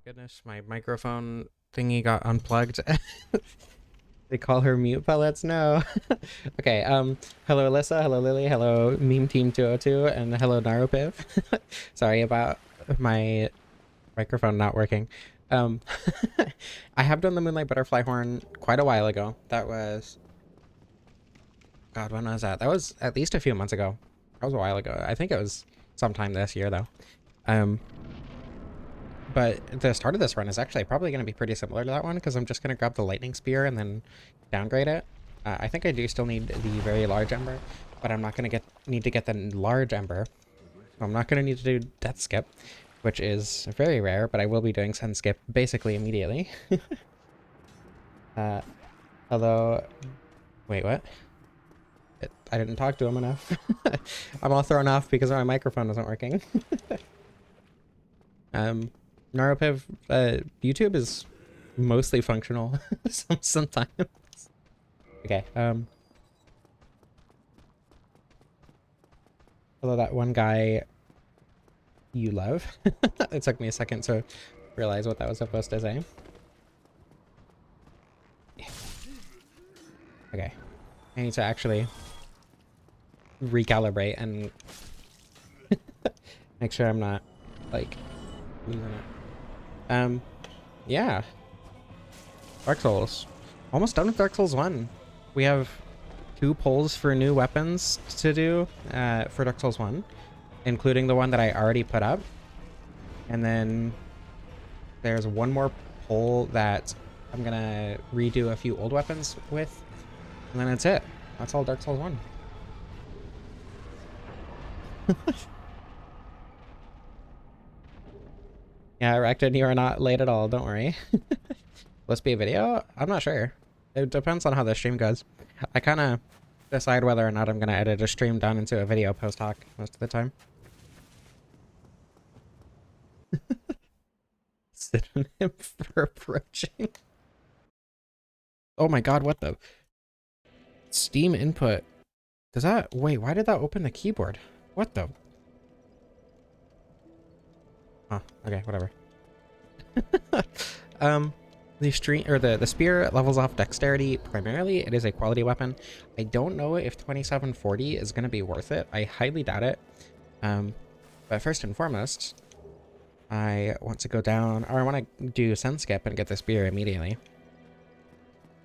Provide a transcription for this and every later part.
Goodness, my microphone thingy got unplugged. They call her mute pellets? No. Okay, hello Alyssa, hello Lily, hello Meme Team 202, and hello Narupiv. Sorry about my microphone not working. Um, I have done the Moonlight Butterfly Horn quite a while ago. That was... God, when was that? That was at least a few months ago. That was a while ago. I think it was sometime this year, though. But the start of this run is actually probably going to be pretty similar to that one, because I'm just going to grab the lightning spear and then downgrade it. I think I do still need the very large ember, but I'm not going to need to get the large ember. I'm not going to need to do death skip, which is very rare, but I will be doing sun skip basically immediately. Although, wait, what? I didn't talk to him enough. I'm all thrown off because my microphone isn't working. Narupiv, YouTube is mostly functional sometimes. Okay, although that one guy you love. It took me a second to realize what that was supposed to say. Okay, I need to actually recalibrate and make sure I'm not, like, losing it. Yeah. Dark Souls. Almost done with Dark Souls 1. We have 2 polls for new weapons to do for Dark Souls 1, including the one that I already put up. And then there's one more poll that I'm gonna redo a few old weapons with. And then that's it. That's all Dark Souls 1. Yeah, Recton, you are not late at all. Don't worry. Will this be a video? I'm not sure. It depends on how the stream goes. I kind of decide whether or not I'm going to edit a stream down into a video post hoc most of the time. Synonym for approaching. Oh my god, what the? Steam input. Does that... Wait, why did that open the keyboard? What the... Oh, okay, whatever. The spear levels off dexterity primarily. It is a quality weapon. I don't know if 2740 is going to be worth it. I highly doubt it. But first and foremost, I want to go down, or I want to do sun skip and get the spear immediately.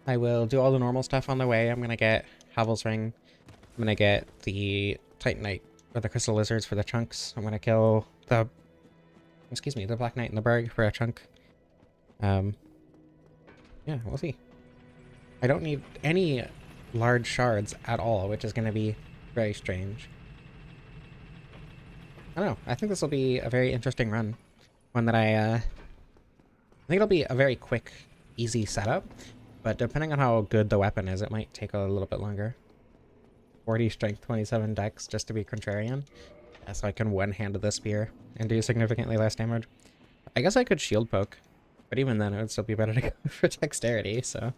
I will do all the normal stuff on the way. I'm going to get Havel's Ring. I'm going to get the Titanite, or the Crystal Lizards for the chunks. I'm going to kill the... Excuse me, the Black Knight and the Berg for a chunk. Yeah, we'll see. I don't need any large shards at all, which is going to be very strange. I don't know. I think this will be a very interesting run. One that I think it'll be a very quick, easy setup, but depending on how good the weapon is, it might take a little bit longer. 40 strength, 27 dex, just to be contrarian. Yeah, so I can one-hand the spear and do significantly less damage. I guess I could shield poke, but even then it would still be better to go for dexterity, so...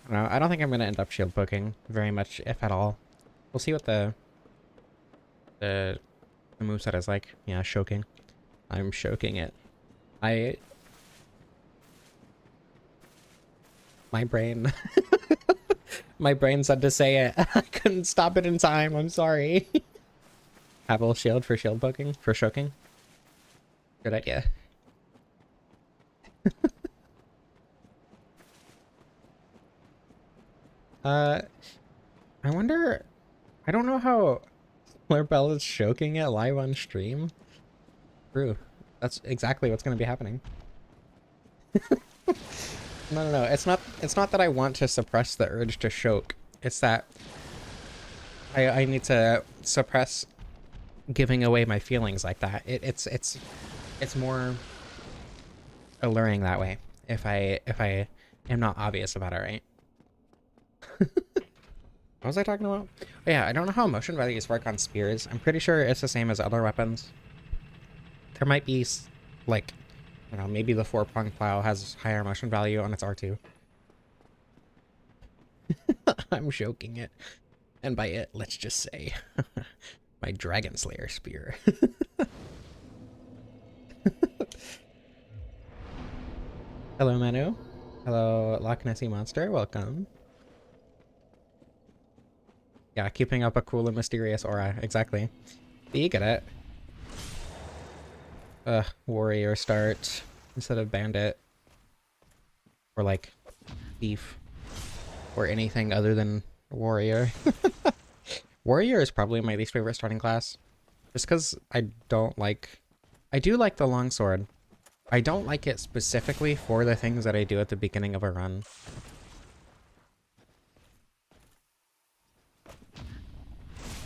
No, I don't think I'm going to end up shield poking very much, if at all. We'll see what the moveset is like. Yeah, shoking. I'm shoking it. My brain... My brain said to say it. I couldn't stop it in time. I'm sorry. Havel shield for shield poking? For shoking? Good idea. I wonder... I don't know how Flarbell is shoking it live on stream. True. That's exactly what's going to be happening. No. It's not that I want to suppress the urge to choke. It's that I need to suppress giving away my feelings like that. It's more alluring that way if I am not obvious about it, right? What was I talking about? Oh, yeah, I don't know how motion values work on spears. I'm pretty sure it's the same as other weapons. There might be like, I don't know, maybe the 4-pronged plow has higher motion value on its R2. I'm joking it. And by it, let's just say. My Dragon Slayer spear. Hello, Manu. Hello, Loch Nessie Monster. Welcome. Yeah, keeping up a cool and mysterious aura. Exactly. You get it. Warrior start instead of bandit. Or like thief. Or anything other than warrior. Warrior is probably my least favorite starting class. Just because I don't like... I do like the longsword. I don't like it specifically for the things that I do at the beginning of a run.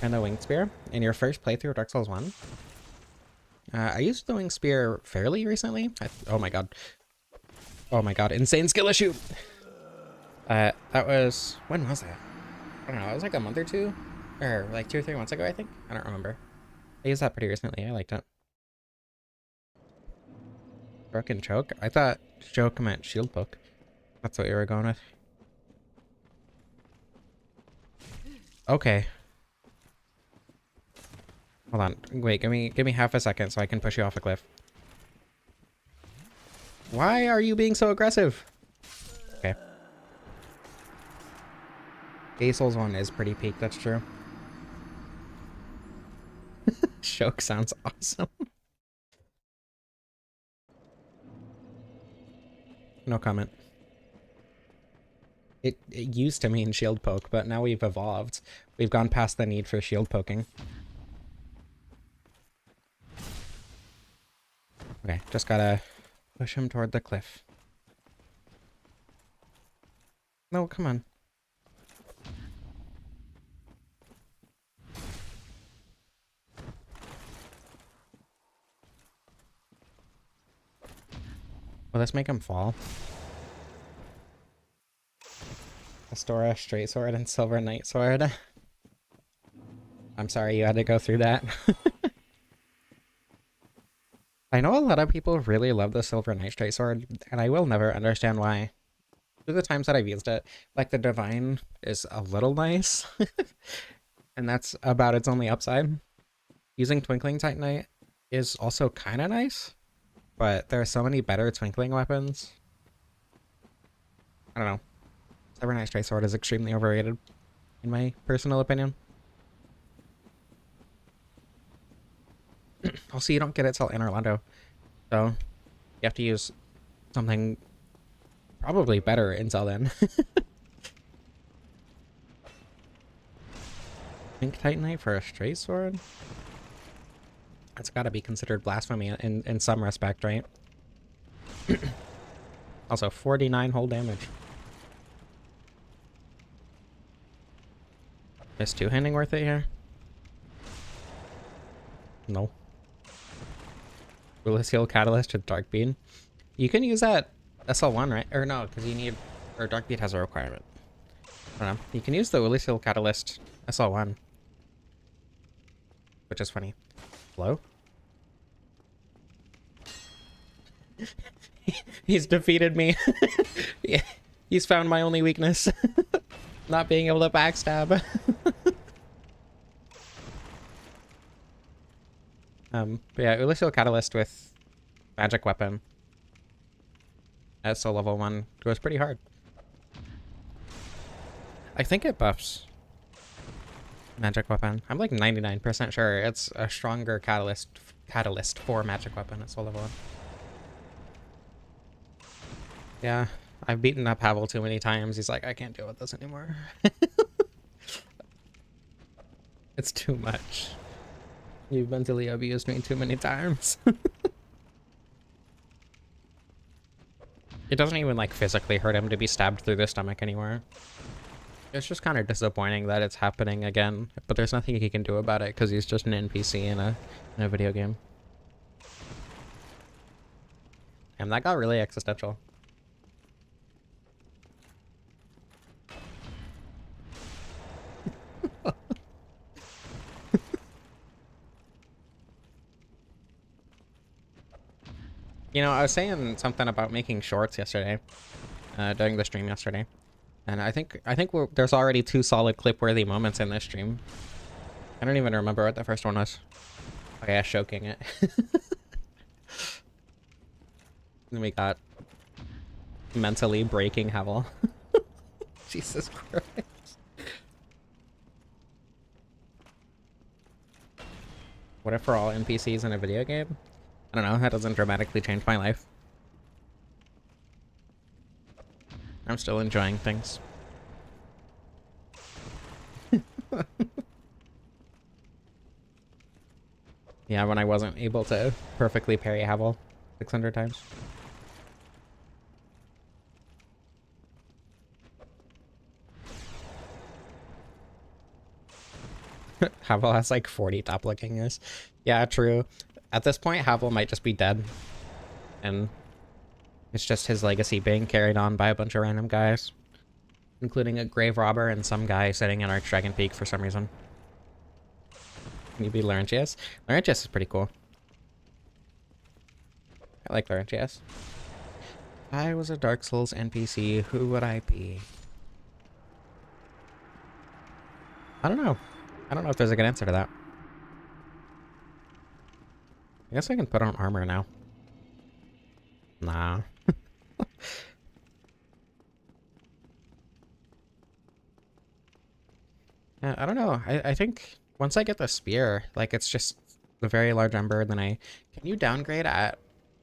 And the Winged Spear in your first playthrough of Dark Souls 1. I used the Winged Spear fairly recently. Oh my god. Oh my god, insane skill issue! That was... When was that? I don't know, it was like a month or two? Or like 2 or 3 months ago, I think? I don't remember. I used that pretty recently, I liked it. Broken choke? I thought choke meant shield poke. That's what you were going with. Okay. Hold on. Wait, give me half a second so I can push you off a cliff. Why are you being so aggressive? Okay. Dark Souls 1 is pretty peak, that's true. Choke sounds awesome. No comment. It used to mean shield poke, but now we've evolved. We've gone past the need for shield poking. Okay, just gotta push him toward the cliff. No, come on. Will this make him fall? Astora Straight Sword and Silver Knight Sword. I'm sorry you had to go through that. I know a lot of people really love the Silver Knight Straight Sword, and I will never understand why. Through the times that I've used it, like the Divine is a little nice, and that's about its only upside. Using Twinkling Titanite is also kind of nice, but there are so many better Twinkling weapons. I don't know. Silver Knight Straight Sword is extremely overrated, in my personal opinion. Also, you don't get it till Anor Londo, so you have to use something probably better until then. Pink Titanite for a straight sword? That's gotta be considered blasphemy in some respect, right? Also, 49 whole damage. Is two-handing worth it here? No. Ulysseal Catalyst with Dark Bead. You can use that SL1, right? Or no, because you need... Or Dark Bead has a requirement. I don't know. You can use the Ulysseal Catalyst SL1. Which is funny. Hello? He's defeated me. Yeah, he's found my only weakness. Not being able to backstab. But yeah, Ulysseal Catalyst with Magic Weapon at SO level 1 goes pretty hard. I think it buffs Magic Weapon. I'm like 99% sure it's a stronger catalyst for Magic Weapon at SO level 1. Yeah, I've beaten up Havel too many times. He's like, I can't deal with this anymore. It's too much. You've mentally abused me too many times. It doesn't even like physically hurt him to be stabbed through the stomach anymore. It's just kind of disappointing that it's happening again, but there's nothing he can do about it because he's just an NPC in a video game. And that got really existential. You know, I was saying something about making shorts yesterday, during the stream yesterday, and I think there's already 2 solid clip-worthy moments in this stream. I don't even remember what the first one was. Oh yeah, choking it. Then we got mentally breaking Havel. Jesus Christ. What if we're all NPCs in a video game? I don't know, that doesn't dramatically change my life. I'm still enjoying things. Yeah, when I wasn't able to perfectly parry Havel 600 times. Havel has like 40 top looking is. Yeah, true. At this point, Havel might just be dead. And it's just his legacy being carried on by a bunch of random guys. Including a grave robber and some guy sitting in Archdragon Peak for some reason. Can you be Laurentius? Laurentius is pretty cool. I like Laurentius. If I was a Dark Souls NPC, who would I be? I don't know. I don't know if there's a good answer to that. I guess I can put on armor now. Nah. Yeah, I don't know. I think once I get the spear, like it's just the very large ember, then can you downgrade at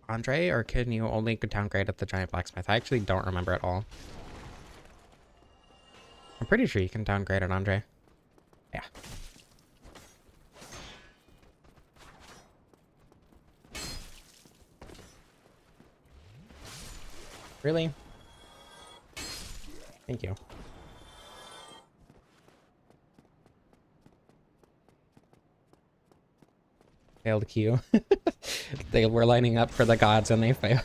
Andre, or can you only downgrade at the giant blacksmith? I actually don't remember at all. I'm pretty sure you can downgrade at Andre. Yeah. Really? Thank you. Failed queue. They were lining up for the gods and they failed.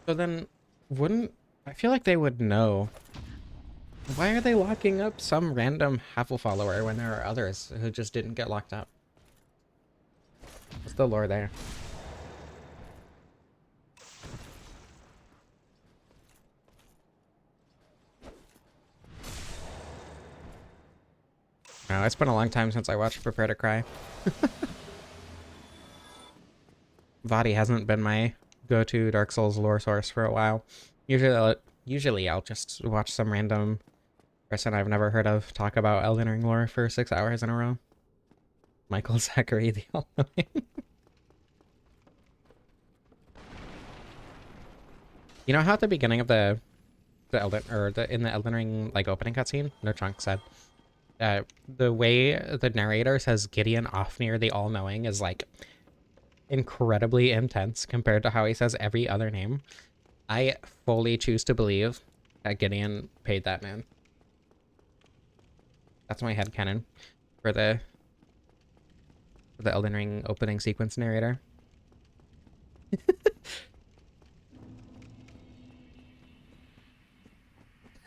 So then, I feel like they would know. Why are they locking up some random Havel follower when there are others who just didn't get locked up? What's the lore there? No, it's been a long time since I watched Prepare to Cry. Vadi hasn't been my go-to Dark Souls lore source for a while. Usually I'll just watch some random person I've never heard of talk about Elden Ring lore for 6 hours in a row. Michael Zachary, the All-Knowing. You know how at the beginning of in the Elden Ring like opening cutscene, No Chunk said, the way the narrator says Gideon Ofnir the All-Knowing is like incredibly intense compared to how he says every other name. I fully choose to believe that Gideon paid that man. That's my headcanon for the Elden Ring opening sequence narrator.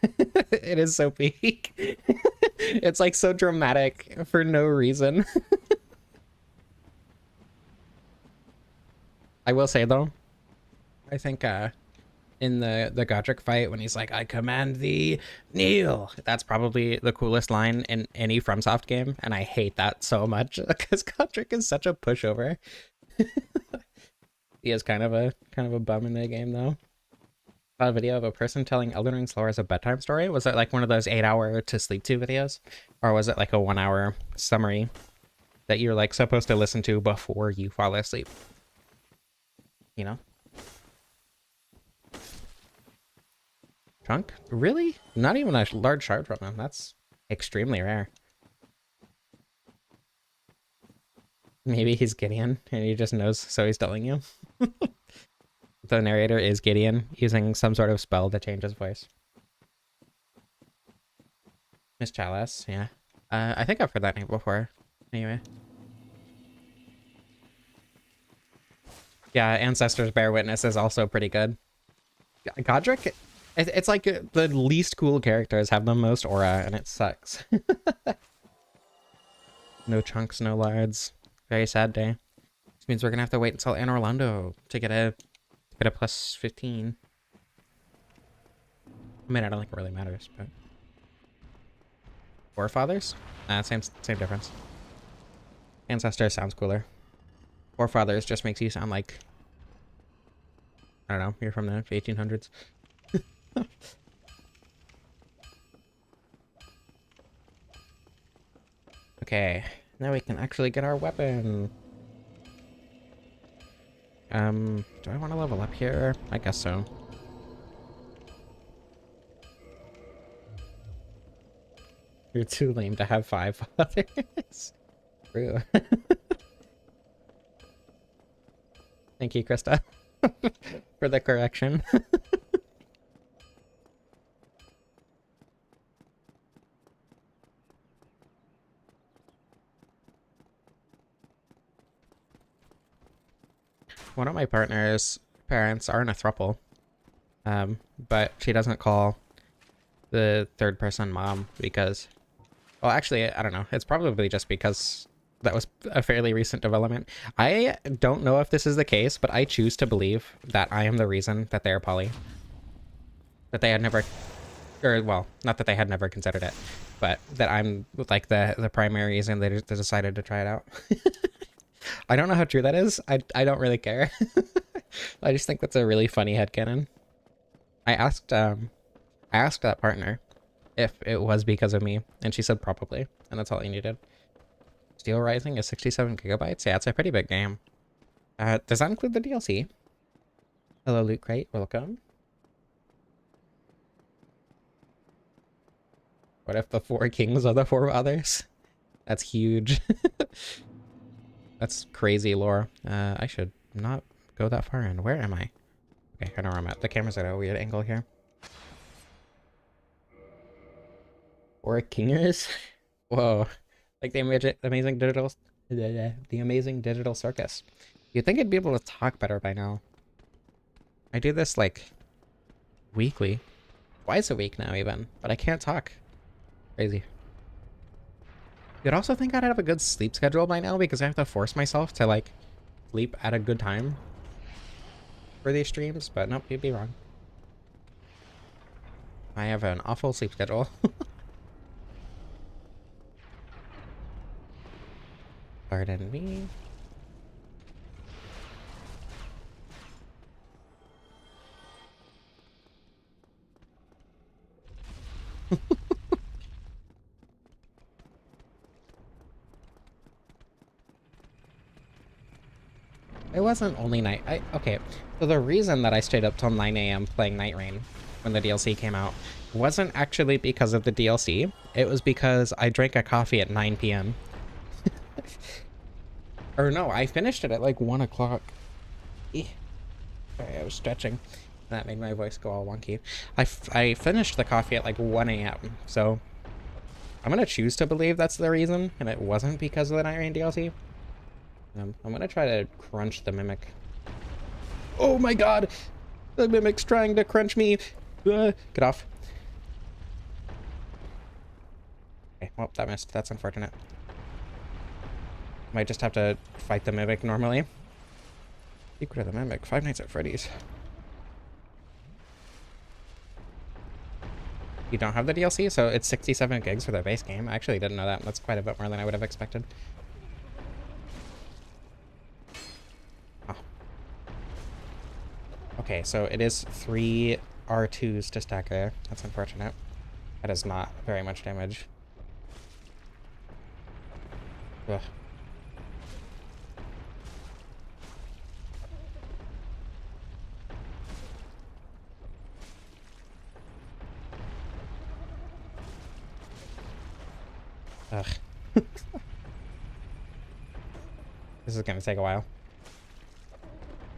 It is so peak. It's like so dramatic for no reason. I will say though, I think in the Godric fight when he's like, "I command thee, kneel," that's probably the coolest line in any FromSoft game, and I hate that so much because Godric is such a pushover. He is kind of a bum in the game though. A video of a person telling Elden Ring's lore as a bedtime story. Was it like one of those 8-hour to sleep to videos, or was it like a 1-hour summary that you're like supposed to listen to before you fall asleep? You know? Trunk? Really? Not even a large shard from him. That's extremely rare. Maybe he's Gideon and he just knows, so he's telling you. The narrator is Gideon using some sort of spell to change his voice. Miss Chalice, yeah. I think I've heard that name before. Anyway. Yeah, Ancestors Bear Witness is also pretty good. Godric, it's like the least cool characters have the most aura, and it sucks. No chunks, no lards. Very sad day. This means we're gonna have to wait until Anne Orlando to get a Get a plus 15. I mean, I don't think it really matters, but forefathers? Same difference. Ancestor sounds cooler. Forefathers just makes you sound like, I don't know, you're from the 1800s. Okay, now we can actually get our weapon. Do I want to level up here? I guess so. You're too lame to have 5 fathers. True. Thank you, Krista, for the correction. One of my partner's parents are in a throuple, but she doesn't call the third person mom because, well, actually, I don't know. It's probably just because that was a fairly recent development. I don't know if this is the case, but I choose to believe that I am the reason that they're poly. That they had never, or well, not that they had never considered it, but that I'm like the primary reason they decided to try it out. I don't know how true that is. I don't really care. I just think that's a really funny headcanon. I asked that partner if it was because of me, and she said probably, and that's all I needed. Steel Rising is 67 gigabytes? Yeah, it's a pretty big game. Does that include the DLC? Hello, Loot Crate. Welcome. What if the 4 kings are the 4 others? That's huge. That's crazy lore. I should not go that far in. Where am I? Okay, I know where I'm at. The camera's at a weird angle here. 4 kingers? Whoa. Like the amazing digital circus. You'd think I'd be able to talk better by now. I do this like weekly. Twice a week now even, but I can't talk. Crazy. You'd also think I'd have a good sleep schedule by now because I have to force myself to like sleep at a good time for these streams, but nope, you'd be wrong. I have an awful sleep schedule. Pardon me. It wasn't only night. Okay, so the reason that I stayed up till 9 a.m. playing Night Rain when the DLC came out wasn't actually because of the DLC. It was because I drank a coffee at 9 p.m. Or no, I finished it at like 1 o'clock. Sorry, I was stretching. That made my voice go all wonky. I finished the coffee at like 1 a.m. So I'm gonna choose to believe that's the reason, and it wasn't because of the Night Rain DLC. I'm gonna try to crunch the Mimic. Oh my god! The Mimic's trying to crunch me! Get off. Okay, well, that missed. That's unfortunate. Might just have to fight the Mimic normally. Secret of the Mimic, Five Nights at Freddy's. You don't have the DLC, so it's 67 gigs for the base game. I actually didn't know that. That's quite a bit more than I would have expected. Oh. Okay, so it is 3 R2s to stack there. That's unfortunate. That is not very much damage. Ugh. Ugh. This is gonna take a while.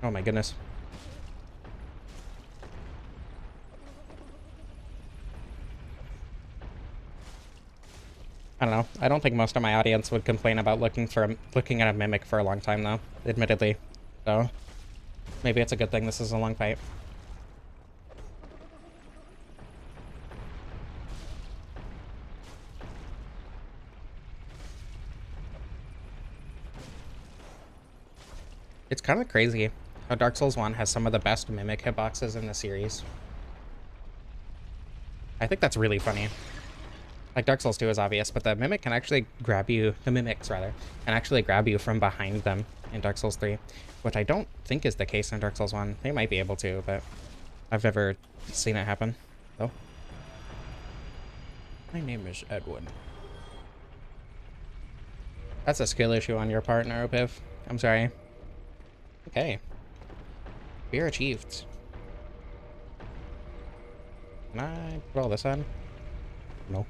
Oh my goodness. I don't know. I don't think most of my audience would complain about looking at a Mimic for a long time though, admittedly. So maybe it's a good thing this is a long fight. It's kind of crazy Dark Souls 1 has some of the best Mimic hitboxes in the series. I think that's really funny. Like, Dark Souls 2 is obvious, but the Mimic can actually grab you, the Mimics rather, can actually grab you from behind them in Dark Souls 3, which I don't think is the case in Dark Souls 1. They might be able to, but I've never seen it happen, though. My name is Edwin. That's a skill issue on your part, Narupiv. I'm sorry. Okay. Fear achieved. Can I put all this on? No.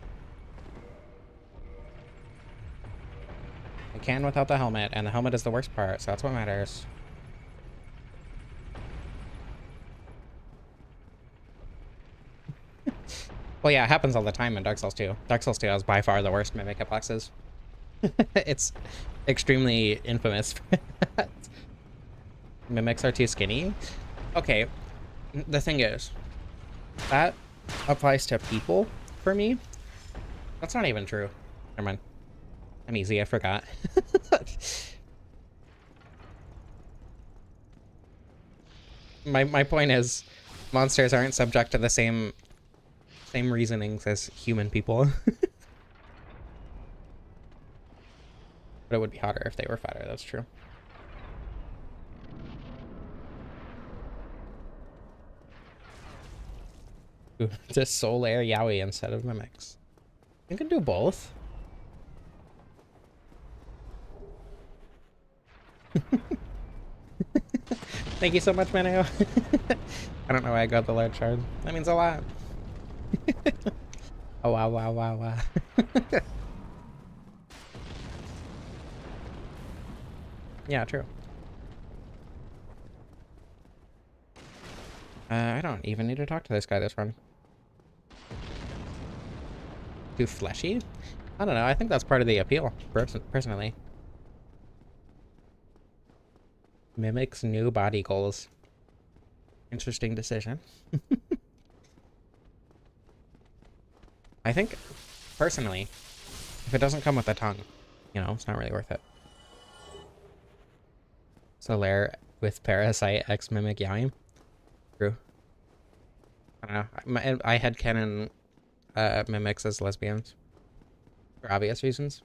I can without the helmet, and the helmet is the worst part, so that's what matters. Well, yeah, it happens all the time in Dark Souls 2. Dark Souls 2 has by far the worst Mimic hitboxes. It's extremely infamous. Mimics are too skinny. Okay, the thing is, that applies to people for me. That's not even true. Never mind. I'm easy, I forgot. My point is, monsters aren't subject to the same reasonings as human people. But it would be hotter if they were fatter, that's true. Ooh, just Solaire Yaoi instead of Mimics. You can do both. Thank you so much, Maneo. I don't know why I got the large shard. That means a lot. Oh, wow, wow, wow, wow. Yeah, true. I don't even need to talk to this guy this run. Too fleshy? I don't know. I think that's part of the appeal, personally. Mimics new body goals. Interesting decision. I think, personally, if it doesn't come with a tongue, you know, it's not really worth it. Solaire with Parasite X Mimic Yaoi. True. I don't know. I had canon Mimics as lesbians. For obvious reasons.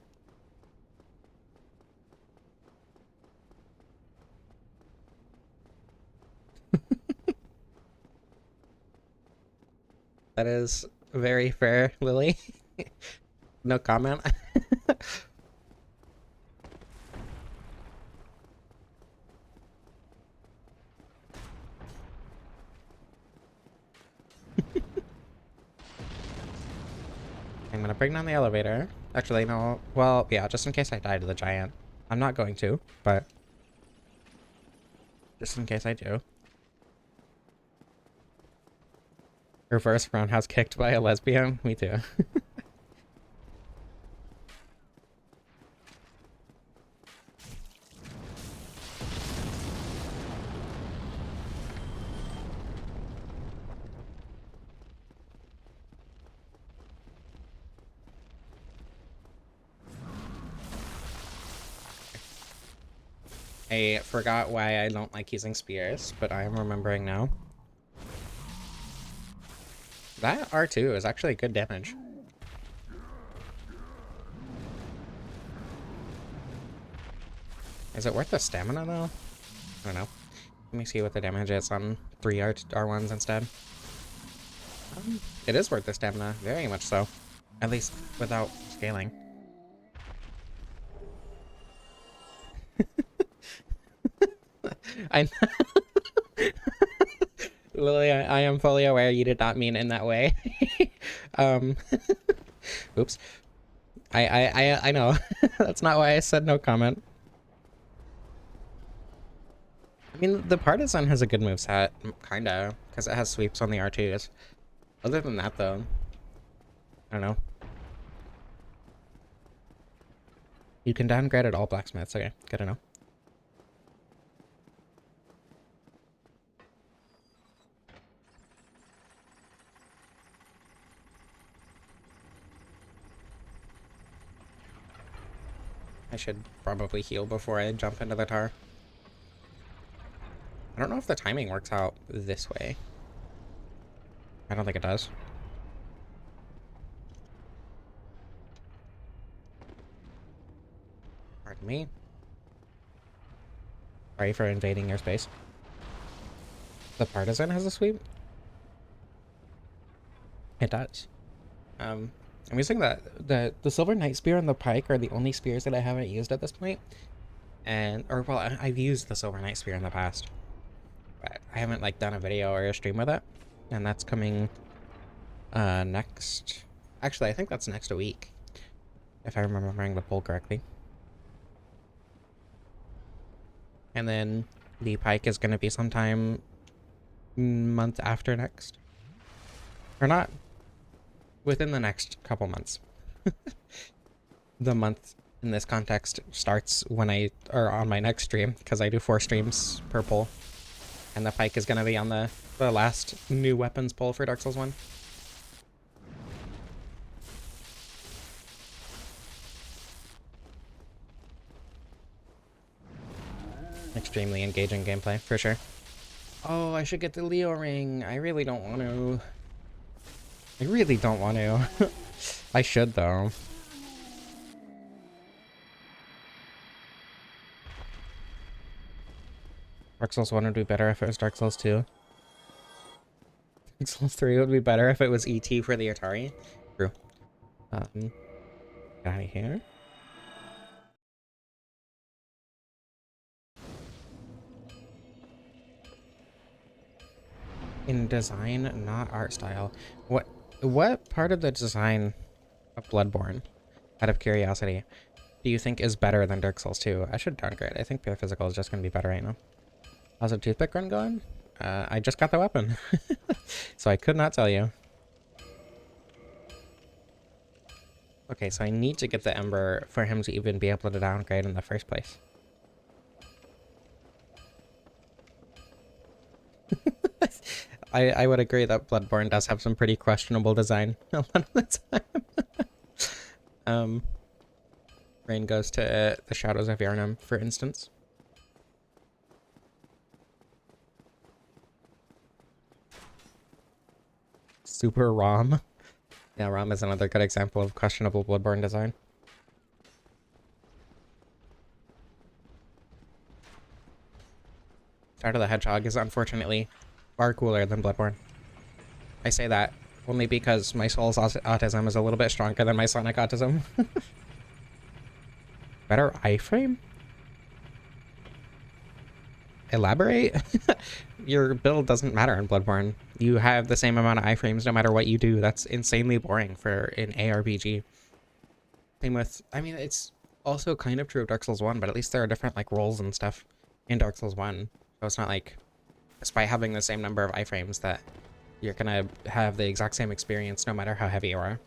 That is very fair, Lily. No comment. I'm gonna bring down the elevator. Actually, no. Well, yeah, just in case I die to the giant. I'm not going to, but just in case I do. Reverse roundhouse kicked by a lesbian? Me too. I forgot why I don't like using spears, but I am remembering now. That R2 is actually good damage. Is it worth the stamina though? I don't know. Let me see what the damage is on 3 R1s instead. It is worth the stamina, very much so. At least without scaling. I Lily, I am fully aware you did not mean in that way. Oops. I know. That's not why I said no comment. I mean, the Partisan has a good moveset, kinda, because it has sweeps on the R2s. Other than that, though, I don't know. You can downgrade at all blacksmiths. Okay, good to know. I should probably heal before I jump into the tar. I don't know if the timing works out this way. I don't think it does. Pardon me. Sorry for invading your space. The Partisan has a sweep? It does. I'm using the Silver Knight Spear and the Pike are the only spears that I haven't used at this point. I've used the Silver Knight Spear in the past, but I haven't like done a video or a stream with it. And that's coming next. Actually, I think that's next week, if I'm remembering the poll correctly. And then the Pike is going to be sometime month after next. Or not. Within the next couple months. The month in this context starts on my next stream, because I do 4 streams per poll. And the Pike is going to be on the last new weapons poll for Dark Souls 1. Extremely engaging gameplay, for sure. Oh, I should get the Leo ring. I really don't want to. I really don't want to. I should, though. Dark Souls 1 would be better if it was Dark Souls 2. Dark Souls 3 would be better if it was ET for the Atari. True. Get out of here. In design, not art style. What part of the design of Bloodborne, out of curiosity, do you think is better than Dark Souls 2? I should downgrade. I think Pure Physical is just going to be better right now. How's a toothpick run going? I just got the weapon. So I could not tell you. Okay, so I need to get the Ember for him to even be able to downgrade in the first place. I would agree that Bloodborne does have some pretty questionable design a lot of the time. Rain goes to the Shadows of Yharnam, for instance. Super ROM. Yeah, ROM is another good example of questionable Bloodborne design. Shadow the Hedgehog is unfortunately far cooler than Bloodborne. I say that only because my soul's autism is a little bit stronger than my sonic autism. Better iframe? Elaborate? Your build doesn't matter in Bloodborne. You have the same amount of iframes no matter what you do. That's insanely boring for an ARPG. Same with, I mean, it's also kind of true of Dark Souls 1, but at least there are different like roles and stuff in Dark Souls 1. So it's not like, despite having the same number of iframes, that you're gonna have the exact same experience no matter how heavy you are.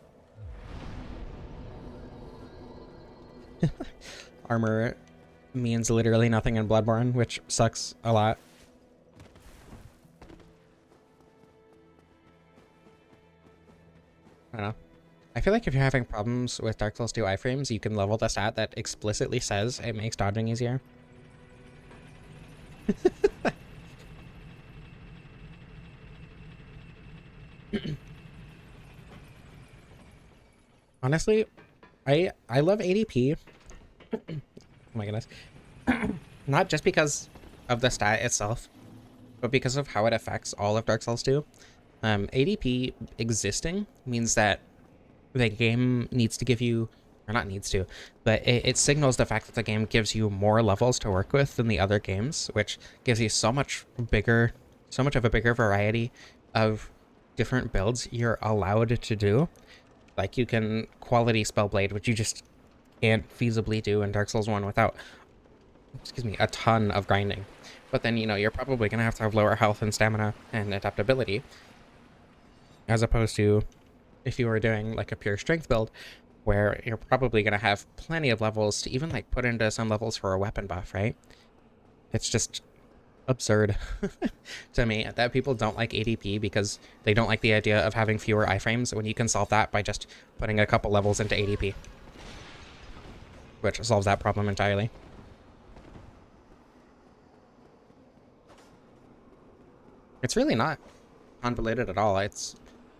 Armor means literally nothing in Bloodborne, which sucks a lot. I don't know. I feel like if you're having problems with Dark Souls 2 iframes, you can level the stat that explicitly says it makes dodging easier. Honestly, I love ADP. Oh my goodness. Not just because of the stat itself, but because of how it affects all of Dark Souls 2. ADP existing means that the game needs to give you, or not needs to, but it signals the fact that the game gives you more levels to work with than the other games, which gives you so much of a bigger variety of different builds you're allowed to do. Like, you can quality Spellblade, which you just can't feasibly do in Dark Souls 1 without, excuse me, a ton of grinding. But then, you know, you're probably going to have lower health and stamina and adaptability, as opposed to if you were doing like a pure strength build, where you're probably going to have plenty of levels to even like put into some levels for a weapon buff, right? It's just absurd to me that people don't like ADP because they don't like the idea of having fewer iframes when you can solve that by just putting a couple levels into ADP, which solves that problem entirely. It's really not convoluted at all. It's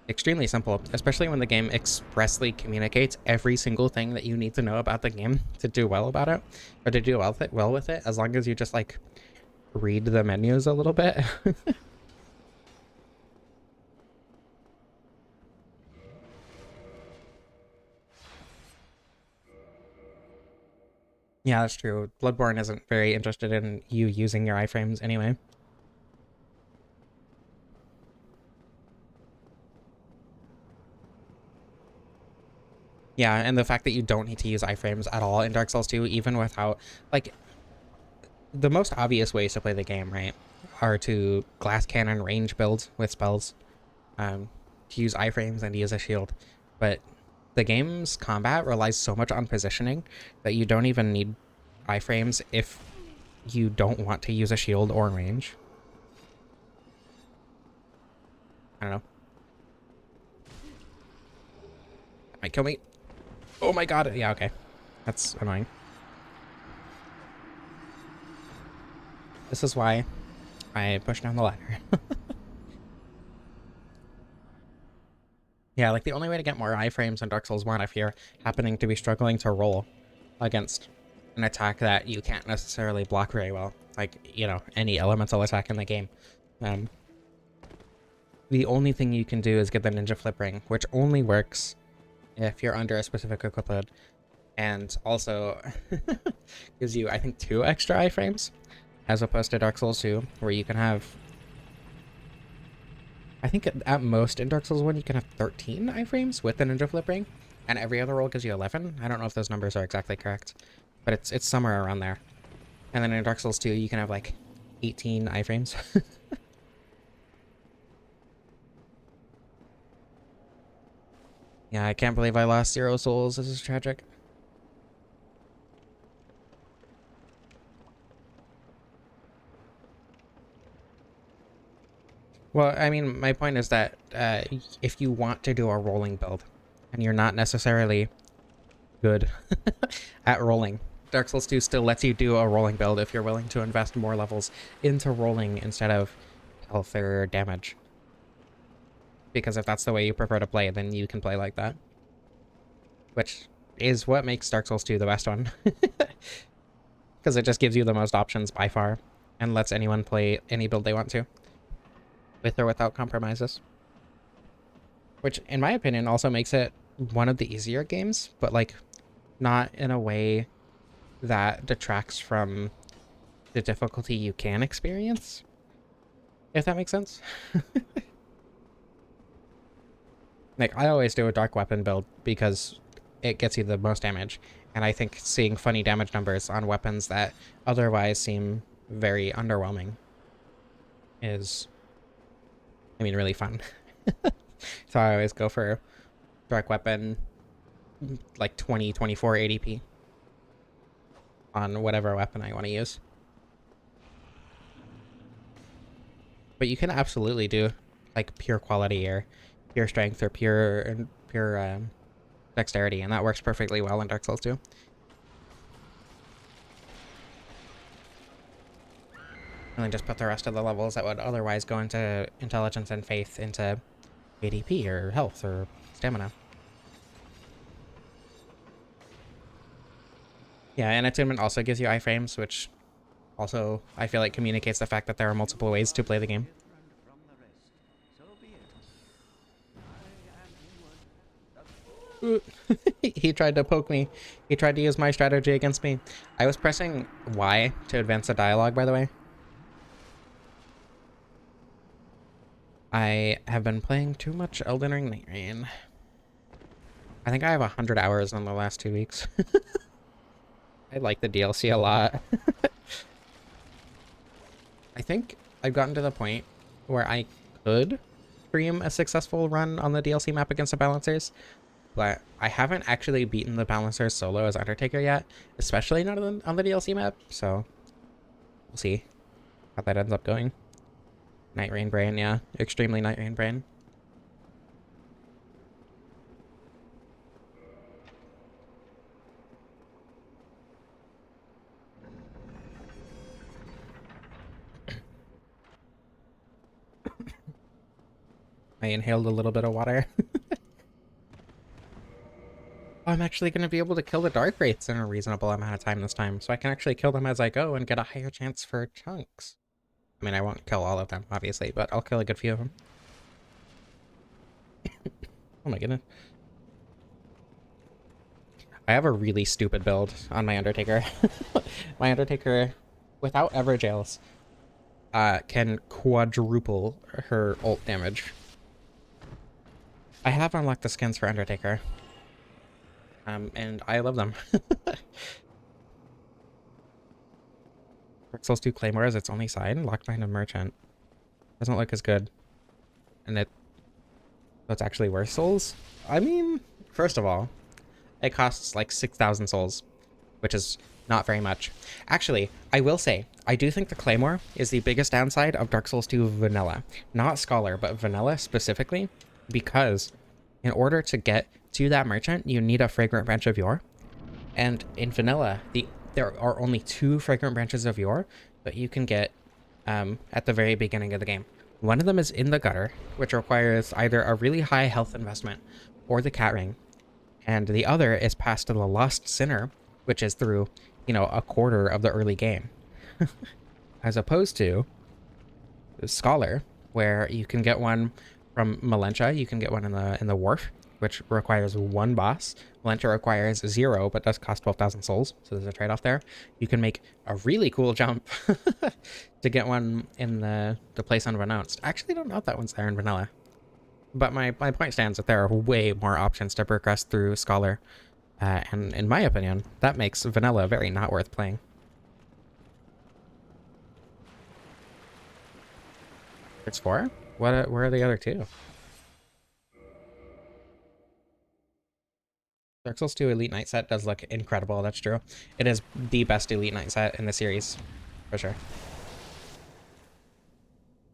extremely simple, especially when the game expressly communicates every single thing that you need to know about the game to do well about it, or to do well with it, as long as you just like read the menus a little bit. Yeah, that's true. Bloodborne isn't very interested in you using your iframes anyway. Yeah, and the fact that you don't need to use iframes at all in Dark Souls 2, even without, like, the most obvious ways to play the game, right, are to glass cannon range build with spells, to use iframes and to use a shield. But the game's combat relies so much on positioning that you don't even need iframes if you don't want to use a shield or range. I don't know. That might kill me. Oh my god. Yeah, okay. That's annoying. This is why I push down the ladder. Yeah, like the only way to get more iframes in Dark Souls 1 if you're happening to be struggling to roll against an attack that you can't necessarily block very well, like, you know, any elemental attack in the game. Um, the only thing you can do is get the Ninja Flip Ring, which only works if you're under a specific equip load, and also gives you, I think, 2 extra iframes, as opposed to Dark Souls 2, where you can have, I think at most in Dark Souls 1 you can have 13 iframes with the Ninja Flip Ring, and every other roll gives you 11. I don't know if those numbers are exactly correct, but it's somewhere around there. And then in Dark Souls 2 you can have like 18 iframes. Yeah, I can't believe I lost 0 souls. This is tragic. Well, I mean, my point is that if you want to do a rolling build, and you're not necessarily good at rolling, Dark Souls 2 still lets you do a rolling build if you're willing to invest more levels into rolling instead of health or damage. Because if that's the way you prefer to play, then you can play like that. Which is what makes Dark Souls 2 the best one. Because it just gives you the most options by far, and lets anyone play any build they want to, with or without compromises. Which, in my opinion, also makes it one of the easier games, but like not in a way that detracts from the difficulty you can experience, if that makes sense. Like, I always do a dark weapon build because it gets you the most damage, and I think seeing funny damage numbers on weapons that otherwise seem very underwhelming is, I mean, really fun. So I always go for dark weapon, like 20, 24 ADP on whatever weapon I want to use. But you can absolutely do like pure quality or pure strength or pure dexterity, and that works perfectly well in Dark Souls 2. And then just put the rest of the levels that would otherwise go into intelligence and faith into ADP or health or stamina. Yeah, and attunement also gives you iframes, which also I feel like communicates the fact that there are multiple ways to play the game. He tried to poke me. He tried to use my strategy against me. I was pressing Y to advance the dialogue, by the way. I have been playing too much Elden Ring Night Rain. I think I have 100 hours in the last 2 weeks. I like the DLC a lot. I think I've gotten to the point where I could stream a successful run on the DLC map against the Balancers, but I haven't actually beaten the Balancers solo as Undertaker yet, especially not on the DLC map, so we'll see how that ends up going. Night Rain Brain, yeah. Extremely Night Rain Brain. I inhaled a little bit of water. I'm actually going to be able to kill the Dark Wraiths in a reasonable amount of time this time, so I can actually kill them as I go and get a higher chance for chunks. I mean, I won't kill all of them, obviously, but I'll kill a good few of them. Oh my goodness. I have a really stupid build on my Undertaker. My Undertaker, without ever jails, can quadruple her ult damage. I have unlocked the skins for Undertaker. And I love them. Dark Souls 2 Claymore is its only side, locked behind a merchant. Doesn't look as good. And it's actually worth souls? I mean, first of all, it costs like 6,000 souls, which is not very much. Actually, I will say, I do think the Claymore is the biggest downside of Dark Souls 2 Vanilla. Not Scholar, but Vanilla specifically, because in order to get to that merchant, you need a Fragrant Branch of Yore. And in Vanilla, there are only 2 Fragrant Branches of Yore that you can get at the very beginning of the game. One of them is in the Gutter, which requires either a really high health investment or the Cat Ring. And the other is past the Lost Sinner, which is through, you know, a quarter of the early game. As opposed to Scholar, where you can get one from Malentia, you can get one in the Wharf, which requires 1 boss. Malentia requires 0, but does cost 12,000 souls, so there's a trade-off there. You can make a really cool jump to get one in the place unannounced. I actually don't know if that one's there in Vanilla. But my point stands that there are way more options to progress through Scholar. And in my opinion, that makes Vanilla very not worth playing. It's 4? Where are the other 2? Dark Souls 2 Elite Knight set does look incredible, that's true. It is the best Elite Knight set in the series, for sure.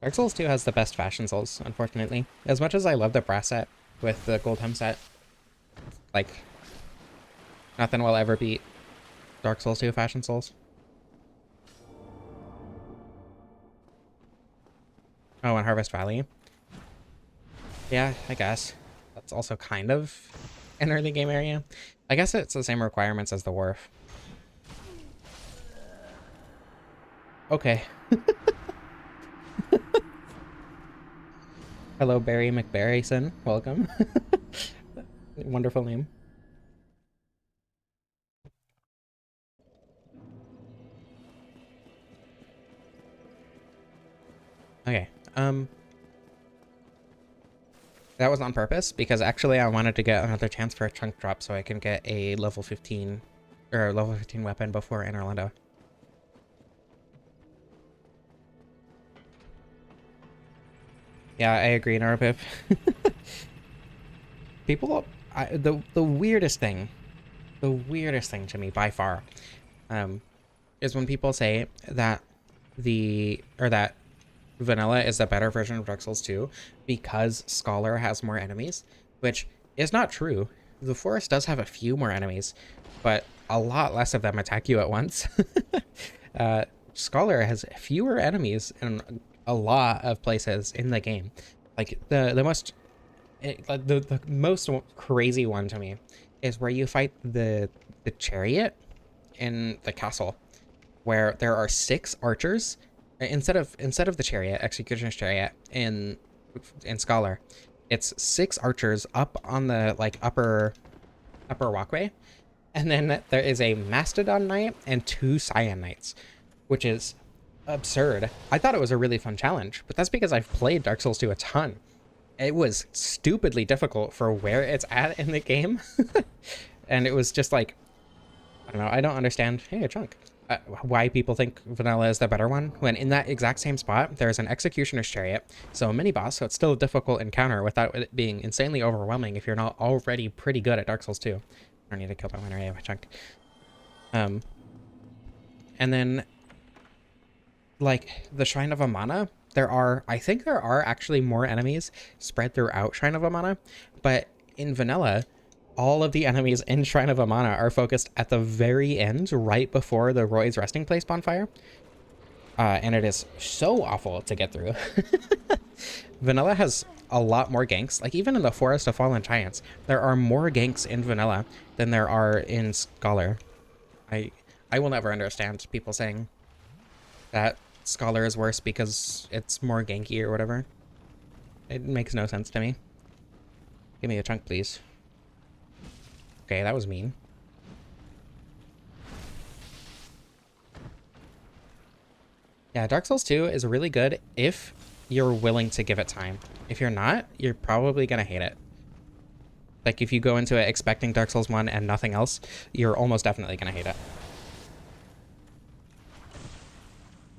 Dark Souls 2 has the best fashion souls, unfortunately. As much as I love the brass set with the gold hem set, like, nothing will ever beat Dark Souls 2 fashion souls. Oh, and Harvest Valley. Yeah, I guess. That's also kind of an early game area. I guess it's the same requirements as the Wharf. Okay. Hello, Barry McBarryson. Welcome. Wonderful name. Okay. That was on purpose because actually I wanted to get another chance for a chunk drop so I can get a level 15 or level 15 weapon before Anor Londo. Yeah, I agree, Narpip. People, the weirdest thing to me by far, is when people say that that Vanilla is the better version of Dark Souls 2 because Scholar has more enemies, which is not true. The Forest does have a few more enemies, but a lot less of them attack you at once. Scholar has fewer enemies in a lot of places in the game. Like the most crazy one to me is where you fight the chariot in the castle, where there are 6 archers instead of the chariot, Executioner's Chariot in Scholar. It's 6 archers up on the like upper walkway, and then there is a Mastodon Knight and 2 Cyan Knights, which is absurd. I thought it was a really fun challenge, but that's because I've played Dark Souls 2 a ton. It was stupidly difficult for where it's at in the game. And it was just like, I don't know, I don't understand. Hey, a chunk. Why people think Vanilla is the better one, when in that exact same spot there's an Executioner's Chariot, so a mini boss, so it's still a difficult encounter without it being insanely overwhelming if you're not already pretty good at Dark Souls 2. I don't need to kill my winner, I have a chunk. And then like the Shrine of Amana, I think there are actually more enemies spread throughout Shrine of Amana, but in Vanilla, all of the enemies in Shrine of Amana are focused at the very end, right before the Roy's Resting Place bonfire. And it is so awful to get through. Vanilla has a lot more ganks. Like, even in the Forest of Fallen Giants, there are more ganks in Vanilla than there are in Scholar. I will never understand people saying that Scholar is worse because it's more ganky or whatever. It makes no sense to me. Give me a chunk, please. Okay, that was mean. Yeah, Dark Souls 2 is really good if you're willing to give it time. If you're not, you're probably gonna hate it. Like, if you go into it expecting Dark Souls 1 and nothing else, you're almost definitely gonna hate it.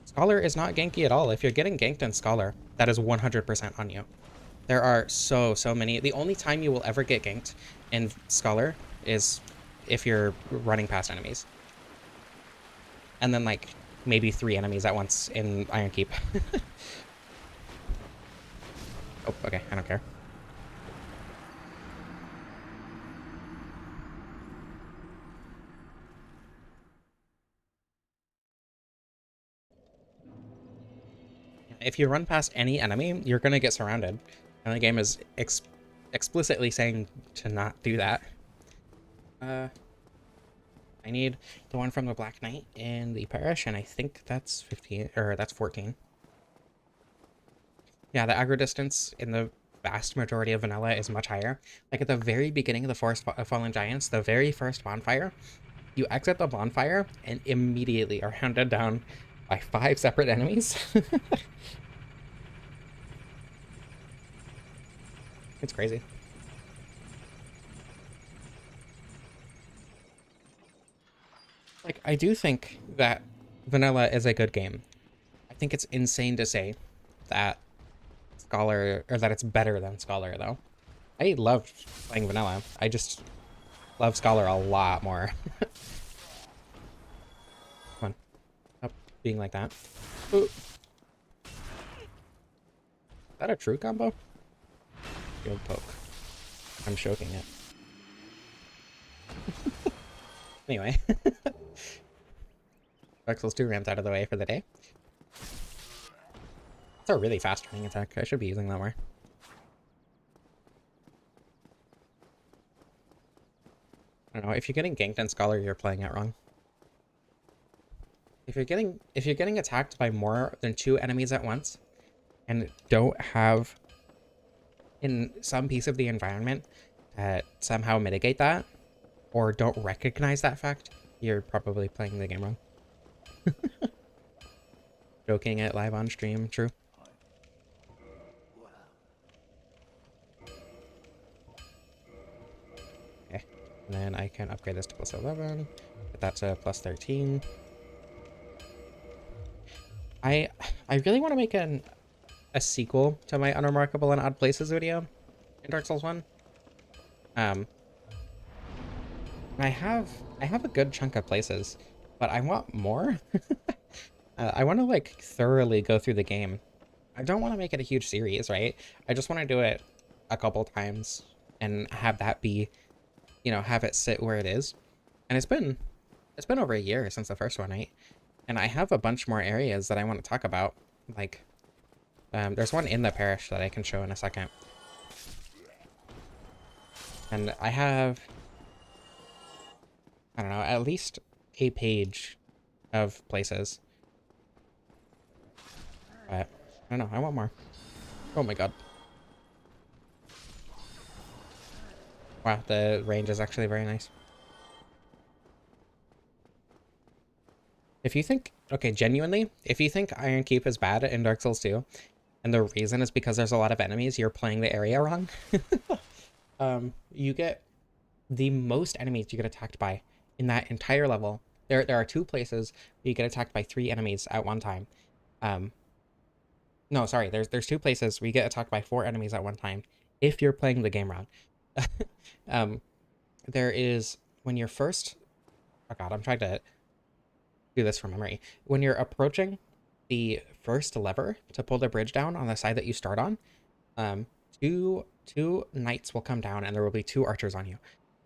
Scholar is not ganky at all. If you're getting ganked in Scholar, that is 100% on you. There are so many. The only time you will ever get ganked in Scholar is if you're running past enemies. And then, like, maybe 3 enemies at once in Iron Keep. Oh, okay, I don't care. If you run past any enemy, you're gonna get surrounded. And the game is explicitly saying to not do that. I need the one from the Black Knight in the parish, and I think that's 15, or that's 14. Yeah, the aggro distance in the vast majority of vanilla is much higher. Like, at the very beginning of the Forest of Fallen Giants, the very first bonfire, you exit the bonfire and immediately are hunted down by 5 separate enemies. It's crazy. Like, I do think that vanilla is a good game. I think it's insane to say that Scholar, or that it's better than Scholar, though. I love playing vanilla. I just love Scholar a lot more. Come on. Stop being like that. Ooh. Is that a true combo? Field poke. I'm choking it. Anyway. Dark Souls 2 ramps out of the way for the day. It's a really fast running attack. I should be using that more. I don't know. If you're getting ganked in Scholar, you're playing it wrong. If you're getting attacked by more than 2 enemies at once and don't have in some piece of the environment that somehow mitigate that, or don't recognize that fact, you're probably playing the game wrong. Joking it live on stream, true. Okay, and then I can upgrade this to plus 11, get that to plus 13. I really want to make a sequel to my Unremarkable and Odd Places video in Dark Souls 1. I have a good chunk of places, but I want more. I want to, like, thoroughly go through the game. I don't want to make it a huge series, right? I just want to do it a couple times and have that be, you know, have it sit where it is. And it's been over a year since the first one, right? And I have a bunch more areas that I want to talk about. Like, there's one in the parish that I can show in a second. And I have, I don't know, at least a page of places. But I don't know, I want more. Oh my god. Wow, the range is actually very nice. If you think, okay, genuinely, if you think Iron Keep is bad in Dark Souls 2, and the reason is because there's a lot of enemies, you're playing the area wrong. You get the most enemies you get attacked by in that entire level. There are 2 places where you get attacked by 3 enemies at one time. No, sorry, there's 2 places where you get attacked by 4 enemies at one time if you're playing the game wrong. There is, when you're first, oh god, I'm trying to do this from memory. When you're approaching the first lever to pull the bridge down on the side that you start on, two knights will come down and there will be 2 archers on you.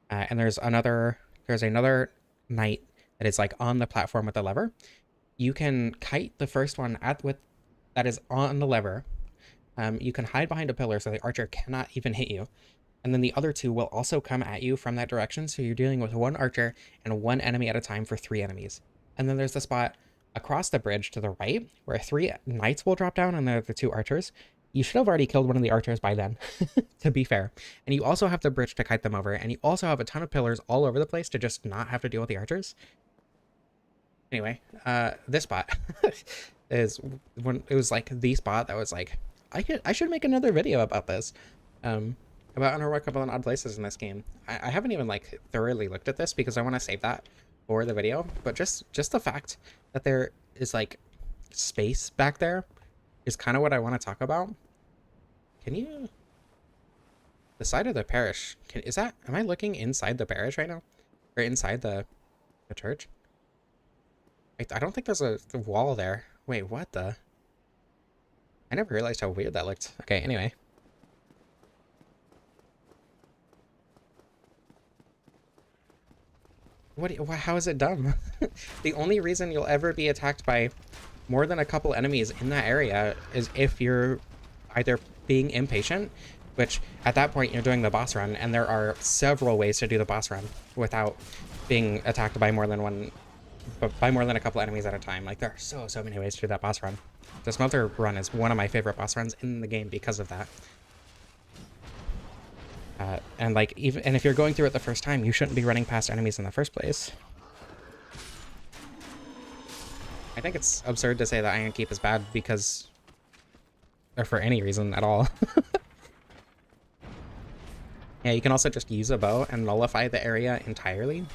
And there's another knight that is, like, on the platform with the lever. You can kite the first one that is on the lever, You can hide behind a pillar so the archer cannot even hit you. And then the other two will also come at you from that direction, so you're dealing with one archer and one enemy at a time for 3 enemies. And then there's the spot across the bridge to the right, where 3 knights will drop down and they're the 2 archers. You should have already killed one of the archers by then, to be fair. And you also have the bridge to kite them over, and you also have a ton of pillars all over the place to just not have to deal with the archers. Anyway, this spot is when it was like the spot that was like, I should make another video about this. About unremarkable and odd places in this game. I haven't even like thoroughly looked at this because I want to save that for the video, but just the fact that there is like space back there is kind of what I want to talk about. Can you... The side of the parish, is that... Am I looking inside the parish right now? Or inside the church? I don't think there's a wall there. Wait, what the... I never realized how weird that looked. Okay, anyway. How is it dumb? The only reason you'll ever be attacked by more than a couple enemies in that area is if you're either being impatient, which at that point you're doing the boss run, and there are several ways to do the boss run without being attacked by more than a couple enemies at a time. Like, there are so many ways to do that boss run. The smelter run is one of my favorite boss runs in the game because of that. And like, and if you're going through it the first time, you shouldn't be running past enemies in the first place. I think it's absurd to say that Iron Keep is bad because, or for any reason at all. Yeah, you can also just use a bow and nullify the area entirely.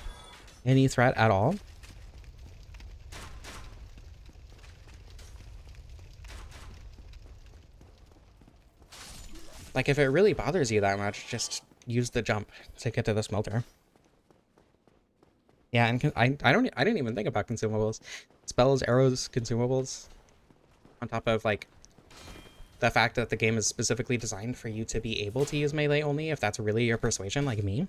Any threat at all. Like, if it really bothers you that much, just use the jump to get to the smelter. Yeah, and I didn't even think about consumables. Spells, arrows, consumables. On top of, like, the fact that the game is specifically designed for you to be able to use melee only, if that's really your persuasion, like me.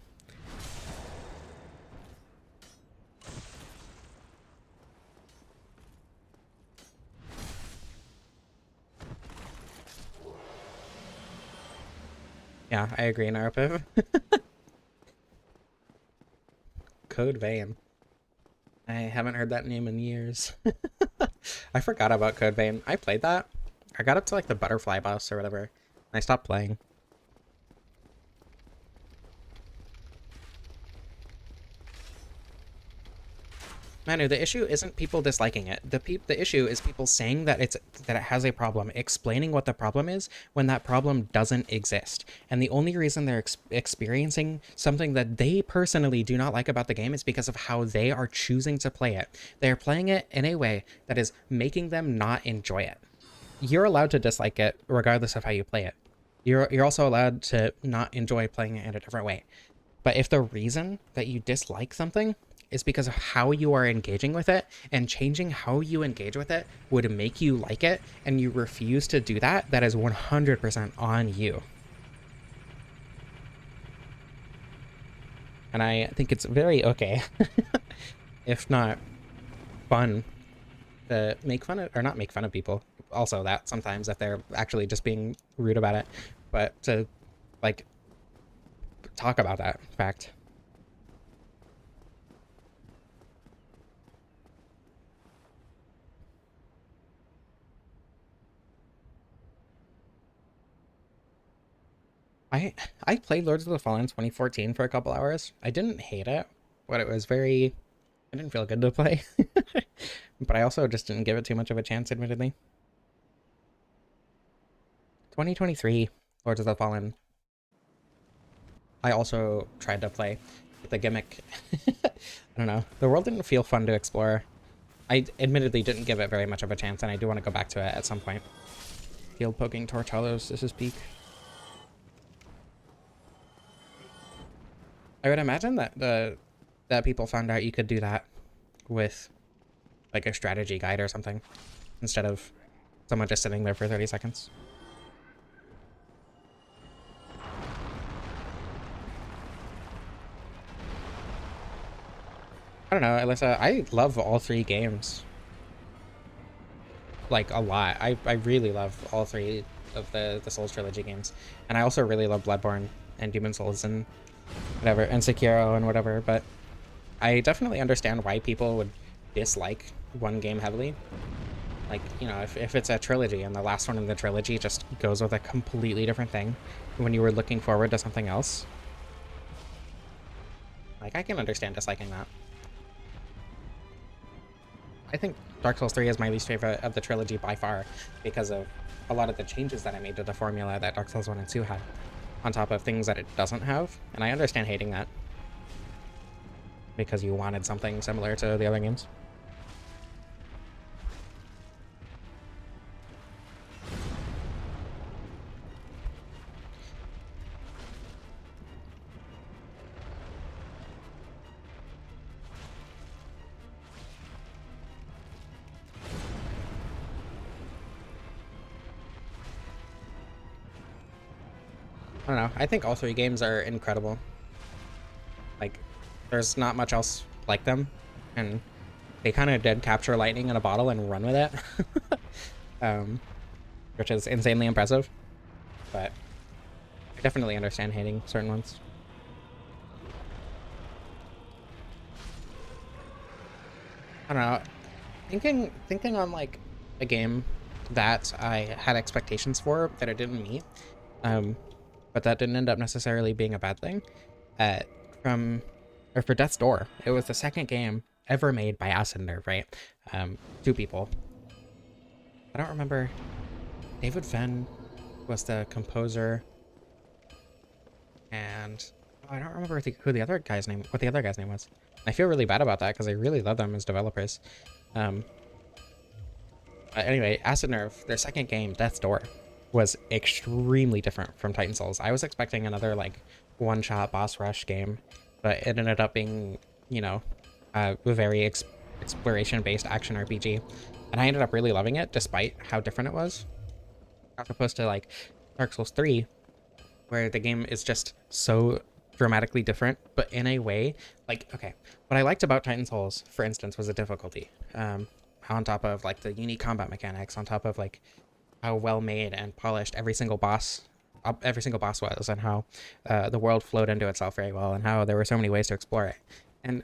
Yeah, I agree, Narapiv. Code Vein. I haven't heard that name in years. I forgot about Code Vein. I played that. I got up to like the butterfly boss or whatever, and I stopped playing. Manu, the issue isn't people disliking it. The issue is people saying that it has a problem, explaining what the problem is when that problem doesn't exist. And the only reason they're experiencing something that they personally do not like about the game is because of how they are choosing to play it. They're playing it in a way that is making them not enjoy it. You're allowed to dislike it regardless of how you play it. You're also allowed to not enjoy playing it in a different way. But if the reason that you dislike something is because of how you are engaging with it, and changing how you engage with it would make you like it, and you refuse to do that, that is 100% on you. And I think it's very okay, if not fun, to make fun of, or not make fun of people. Also that sometimes if they're actually just being rude about it, but to like talk about that fact. I played Lords of the Fallen 2014 for a couple hours. I didn't hate it, but it was I didn't feel good to play. But I also just didn't give it too much of a chance, admittedly. 2023 Lords of the Fallen. I also tried to play with the gimmick. I don't know. The world didn't feel fun to explore. I admittedly didn't give it very much of a chance, and I do want to go back to it at some point. Field poking Torch Hollows, this is peak. I would imagine that that people found out you could do that with like a strategy guide or something, instead of someone just sitting there for 30 seconds. I don't know, Alyssa, I love all 3 games. Like, a lot. I really love all 3 of the Souls trilogy games, and I also really love Bloodborne and Demon Souls and whatever, and Sekiro and whatever. But I definitely understand why people would dislike one game heavily. Like, you know, if it's a trilogy and the last one in the trilogy just goes with a completely different thing when you were looking forward to something else, like, I can understand disliking that. I think Dark Souls 3 is my least favorite of the trilogy by far because of a lot of the changes that I made to the formula that Dark Souls 1 and 2 had, on top of things that it doesn't have, and I understand hating that because you wanted something similar to the other games. I don't know. I think all three games are incredible. Like, there's not much else like them, and they kind of did capture lightning in a bottle and run with it, which is insanely impressive. But I definitely understand hating certain ones. I don't know. Thinking on like a game that I had expectations for that it didn't meet, but that didn't end up necessarily being a bad thing. Uh, for Death's Door, it was the second game ever made by Acid Nerve, right? Two people. I don't remember. David Fenn was the composer, and I don't remember what the other guy's name was. I feel really bad about that because I really love them as developers. Anyway, Acid Nerve, their second game, Death's Door, was extremely different from Titan Souls. I was expecting another like one-shot boss rush game, but it ended up being, you know, a very exploration-based action RPG, and I ended up really loving it despite how different it was, as opposed to like Dark Souls 3, where the game is just so dramatically different, but in a way, like, okay, what I liked about Titan Souls, for instance, was the difficulty. On top of like the unique combat mechanics, on top of like how well made and polished every single boss was, and how the world flowed into itself very well, and how there were so many ways to explore it. And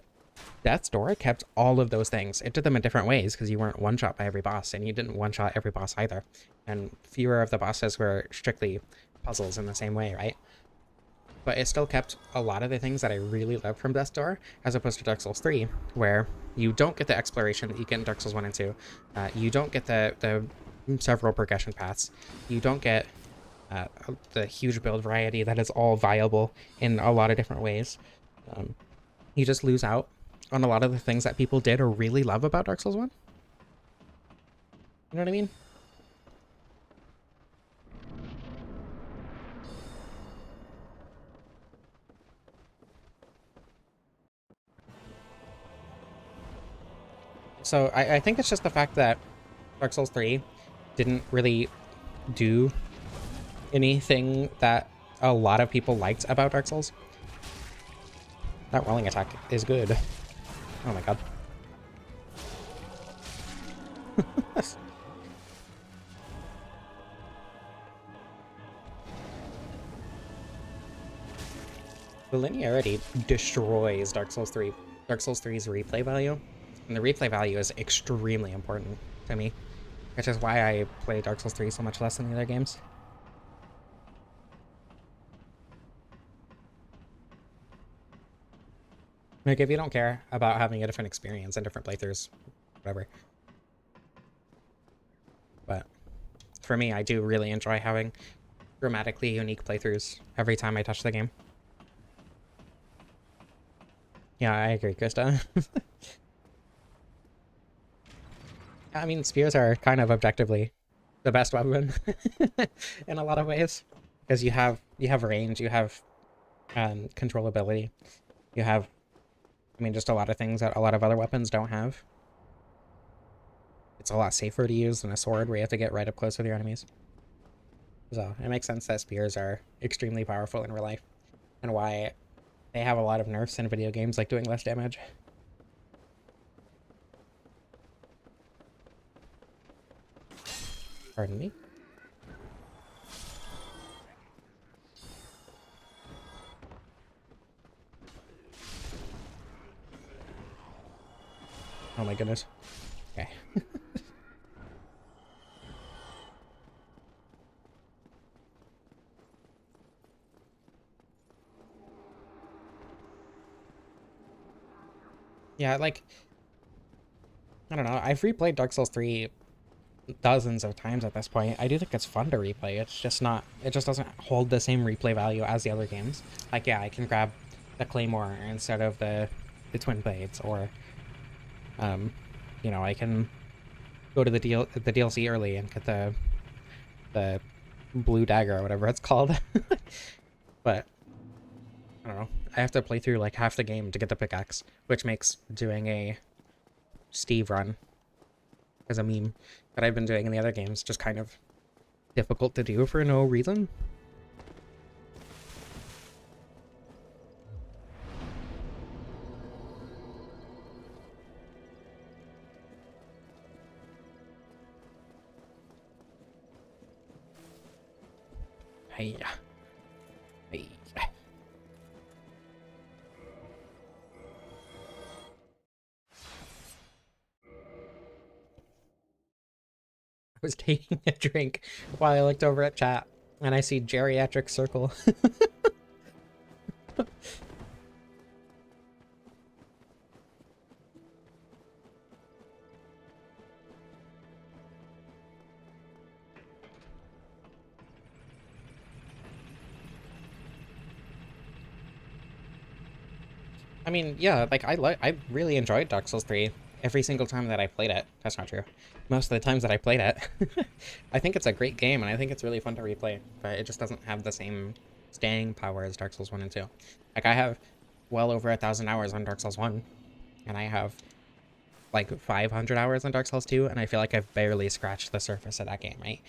Death's Door kept all of those things. It did them in different ways because you weren't one shot by every boss, and you didn't one shot every boss either. And fewer of the bosses were strictly puzzles in the same way, right? But it still kept a lot of the things that I really loved from Death's Door, as opposed to Dark Souls 3, where you don't get the exploration that you get in Dark Souls 1 and 2. You don't get the several progression paths. You don't get the huge build variety that is all viable in a lot of different ways. You just lose out on a lot of the things that people did or really love about Dark Souls 1. You know what I mean? So I think it's just the fact that Dark Souls 3 didn't really do anything that a lot of people liked about Dark Souls. That rolling attack is good. Oh my god. The linearity destroys Dark Souls 3. Dark Souls 3's replay value. And the replay value is extremely important to me, which is why I play Dark Souls 3 so much less than the other games. Like, if you don't care about having a different experience and different playthroughs, whatever. But for me, I do really enjoy having dramatically unique playthroughs every time I touch the game. Yeah, I agree, Krista. I mean, spears are kind of objectively the best weapon in a lot of ways, because you have range, you have controllability, you have, I mean, just a lot of things that a lot of other weapons don't have. It's a lot safer to use than a sword where you have to get right up close with your enemies. So it makes sense that spears are extremely powerful in real life, and why they have a lot of nerfs in video games, like doing less damage. Pardon me? Oh my goodness. Okay. Yeah, like, I don't know. I've replayed Dark Souls 3 dozens of times at this point. I do think it's fun to replay. It's just not, it just doesn't hold the same replay value as the other games. Like, yeah, I can grab the Claymore instead of the Twin Blades, or, um, you know, I can go to the DLC early and get the blue dagger or whatever it's called. But I don't know. I have to play through like half the game to get the pickaxe, which makes doing a Steve run as a meme that I've been doing in the other games just kind of difficult to do for no reason. Hey, hey. I was taking a drink while I looked over at chat and I see geriatric circle. I mean, yeah, like I really enjoyed Dark Souls 3 every single time that I played it. That's not true. Most of the times that I played it. I think it's a great game and I think it's really fun to replay, but it just doesn't have the same staying power as Dark Souls 1 and 2. Like, I have well over 1,000 hours on Dark Souls 1, and I have like 500 hours on Dark Souls 2, and I feel like I've barely scratched the surface of that game, right?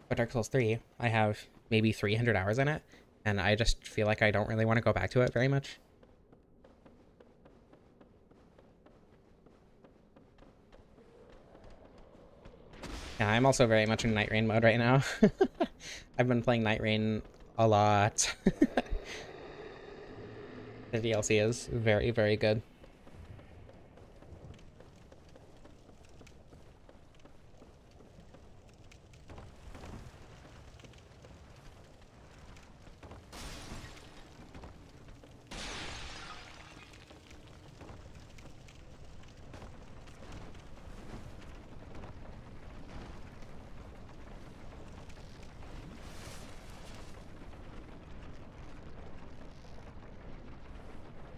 But Dark Souls 3, I have maybe 300 hours in it, and I just feel like I don't really want to go back to it very much. Yeah, I'm also very much in Night Rain mode right now. I've been playing Night Rain a lot. The DLC is very, very good.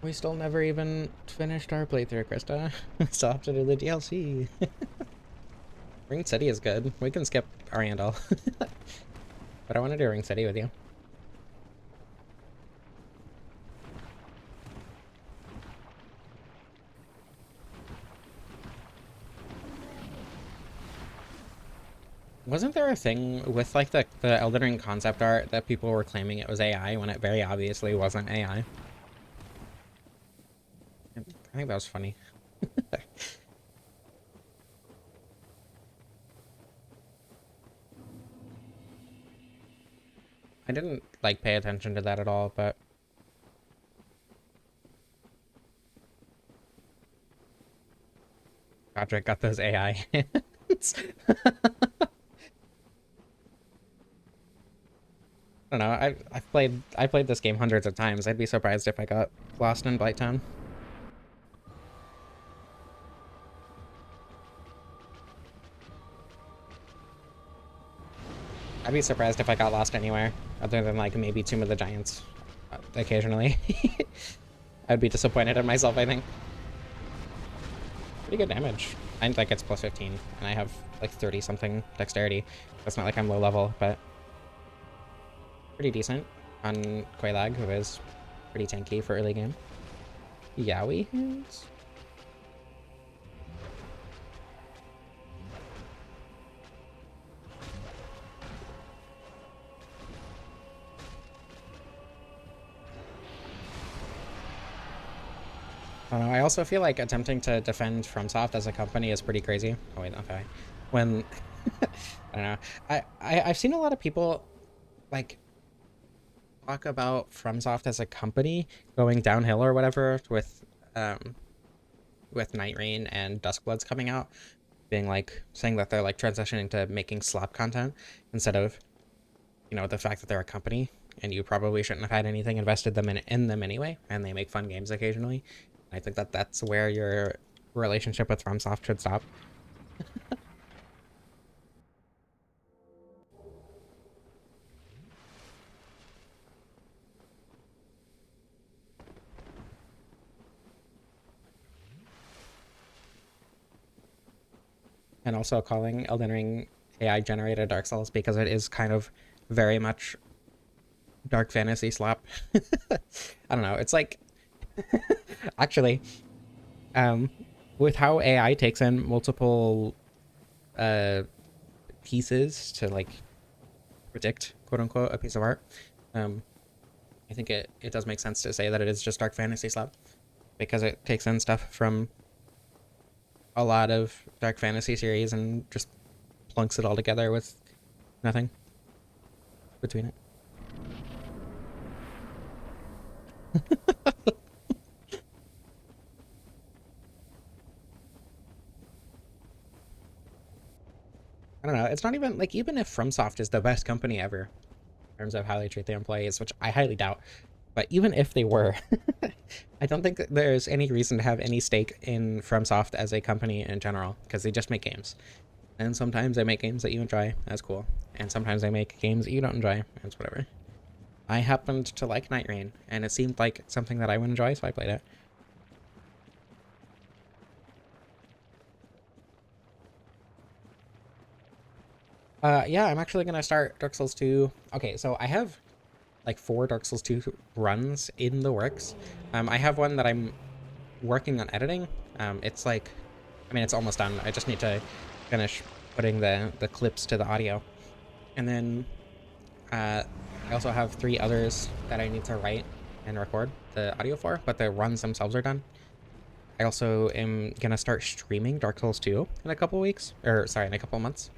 We still never even finished our playthrough, Krista. We still have to do the DLC. Ring City is good. We can skip Oriental. But I want to do Ring City with you. Wasn't there a thing with like the Elden Ring concept art that people were claiming it was AI when it very obviously wasn't AI? I think that was funny. I didn't like pay attention to that at all, but Patrick got those AI hands. I don't know. I played this game hundreds of times. I'd be surprised if I got lost in Blighttown. I'd be surprised if I got lost anywhere other than like maybe Tomb of the Giants occasionally. I'd be disappointed in myself, I think. Pretty good damage. I think it's plus 15 and I have like 30 something dexterity. It's not like I'm low level, but pretty decent on Quelaag, who is pretty tanky for early game. Yowie hands? I don't know, I also feel like attempting to defend FromSoft as a company is pretty crazy. Oh wait, okay. When I don't know. I've seen a lot of people like talk about FromSoft as a company going downhill or whatever with with Night Rain and Duskbloods coming out, being like saying that they're like transitioning to making slop content instead of, you know, the fact that they're a company and you probably shouldn't have had anything invested in them anyway, and they make fun games occasionally. I think that that's where your relationship with FromSoft should stop. And also calling Elden Ring AI generated Dark Souls because it is kind of very much dark fantasy slop. I don't know. It's like actually, um, with how AI takes in multiple uh pieces to like predict quote unquote a piece of art, um, I think it does make sense to say that it is just dark fantasy slop because it takes in stuff from a lot of dark fantasy series and just plunks it all together with nothing between it. I don't know. It's not even like, even if FromSoft is the best company ever in terms of how they treat their employees, which I highly doubt, but even if they were, I don't think that there's any reason to have any stake in FromSoft as a company in general, because they just make games. And sometimes they make games that you enjoy, that's cool. And sometimes they make games that you don't enjoy, that's whatever. I happened to like Night Rain, and it seemed like something that I would enjoy, so I played it. Yeah, I'm actually gonna start Dark Souls 2. Okay, so I have like 4 Dark Souls 2 runs in the works. I have one that I'm working on editing. It's like, I mean, it's almost done. I just need to finish putting the clips to the audio. And then I also have 3 others that I need to write and record the audio for, but the runs themselves are done. I also am gonna start streaming Dark Souls 2 in a couple weeks, or sorry, in a couple months.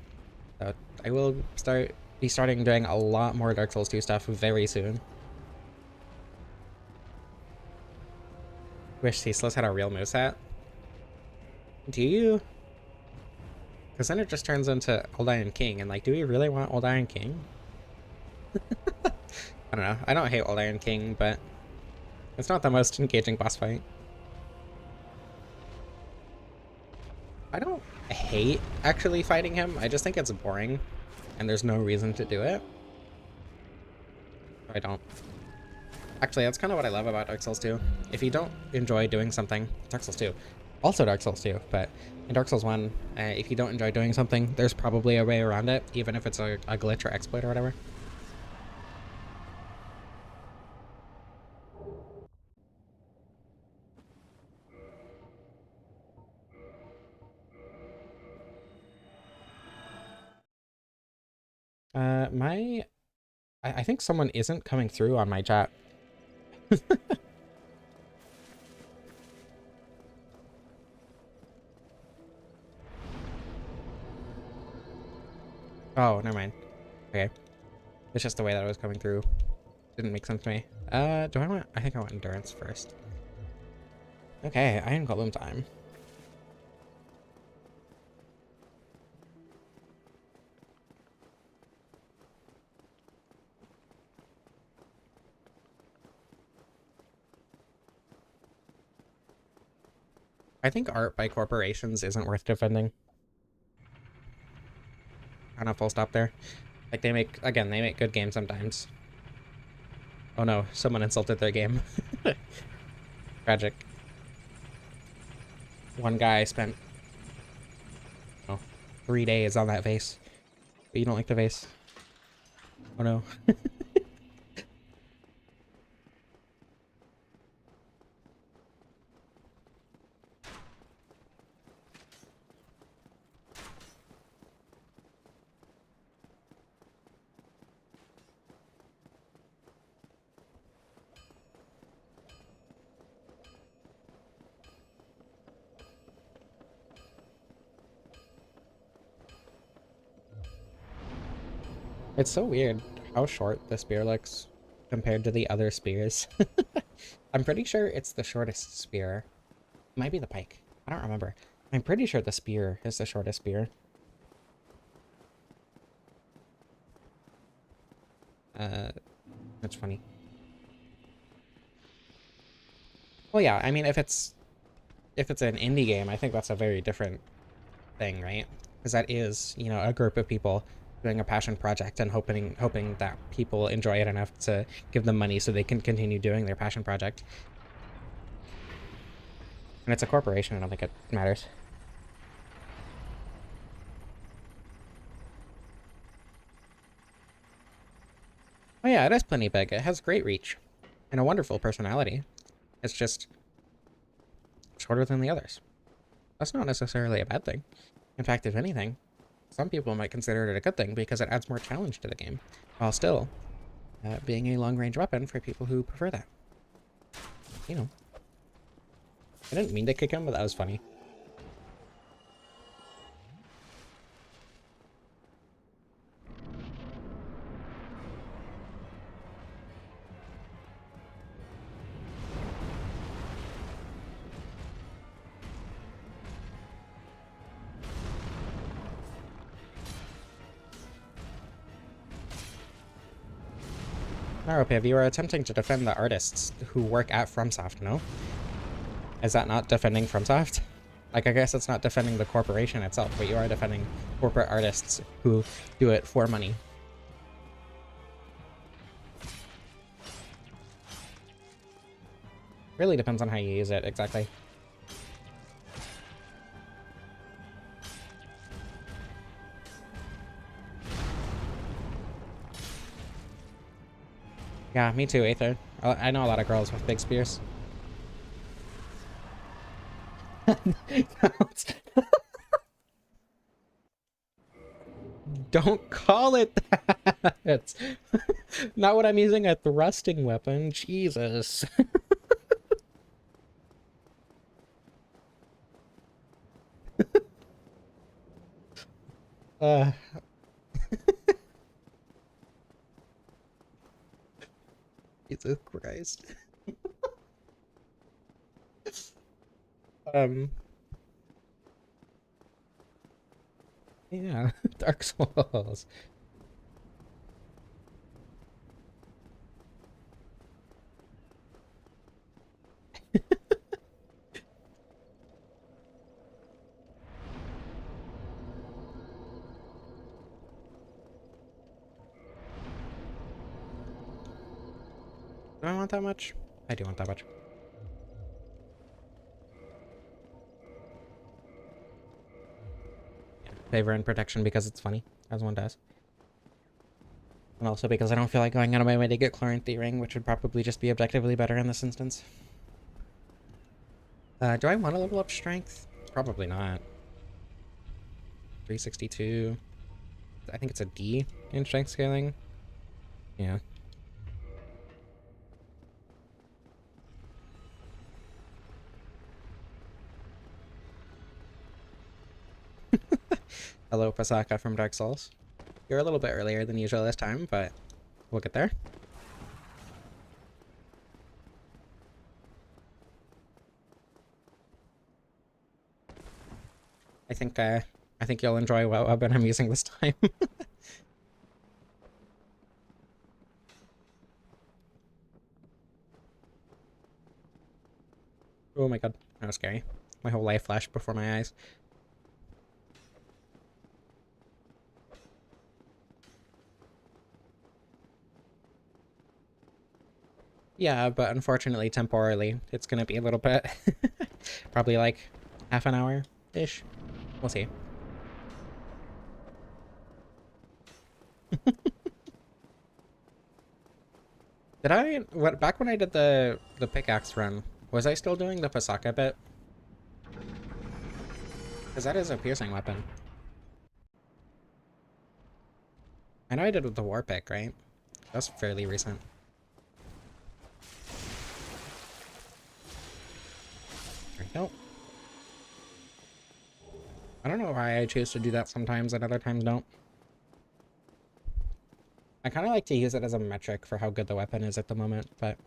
So I will be starting doing a lot more Dark Souls 2 stuff very soon. Wish Ceaseless had a real moveset. Do you? Because then it just turns into Old Iron King, and like, do we really want Old Iron King? I don't know. I don't hate Old Iron King, but it's not the most engaging boss fight. I don't hate actually fighting him. I just think it's boring, and there's no reason to do it. I don't. Actually, that's kind of what I love about Dark Souls 2. If you don't enjoy doing something, Dark Souls 2, also Dark Souls 2, but in Dark Souls 1, if you don't enjoy doing something, there's probably a way around it, even if it's a glitch or exploit or whatever. I think someone isn't coming through on my chat. Oh, never mind. Okay. It's just the way that it was coming through. Didn't make sense to me. Do I want... I think I want endurance first. Okay, Iron Golem time. I think art by corporations isn't worth defending. On a full stop there. Like, they make... Again, they make good games sometimes. Oh no, someone insulted their game. Tragic. One guy spent 3 days on that vase. But you don't like the vase. Oh no. It's so weird how short the spear looks compared to the other spears. I'm pretty sure it's the shortest spear. Might be the pike. I don't remember. I'm pretty sure the spear is the shortest spear. That's funny. Well, yeah, I mean, if it's an indie game, I think that's a very different thing, right? Because that is, you know, a group of people doing a passion project and hoping that people enjoy it enough to give them money so they can continue doing their passion project. And it's a corporation, I don't think it matters. Oh yeah, it is plenty big. It has great reach and a wonderful personality. It's just shorter than the others. That's not necessarily a bad thing. In fact, if anything, some people might consider it a good thing because it adds more challenge to the game, while still being a long-range weapon for people who prefer that. You know. I didn't mean to kick him, but that was funny. Naropiv, you are attempting to defend the artists who work at FromSoft, no? Is that not defending FromSoft? Like, I guess it's not defending the corporation itself, but you are defending corporate artists who do it for money. Really depends on how you use it, exactly. Yeah, me too, Aether. I know a lot of girls with big spears. Don't call it that! It's not what I'm using a thrusting weapon. Jesus. uh, Jesus Christ. Um, yeah, Dark Souls. Do I want that much? I do want that much. Favor and protection because it's funny, as one does. And also because I don't feel like going out of my way to get Chloranthy Ring, which would probably just be objectively better in this instance. Do I want to level up strength? Probably not. 362. I think it's a D in strength scaling. Yeah. Hello, Pasaka from Dark Souls. You're a little bit earlier than usual this time, but we'll get there. I think you'll enjoy what weapon I'm using this time. Oh my god, that was scary. My whole life flashed before my eyes. Yeah, but unfortunately, temporarily, it's gonna be a little bit. Probably like half an hour-ish. We'll see. Did I back when I did the pickaxe run, was I still doing the Pasaka bit? Because that is a piercing weapon. I know I did with the war pick, right? That's fairly recent. There we go. I don't know why I choose to do that sometimes and other times don't. I kind of like to use it as a metric for how good the weapon is at the moment, but...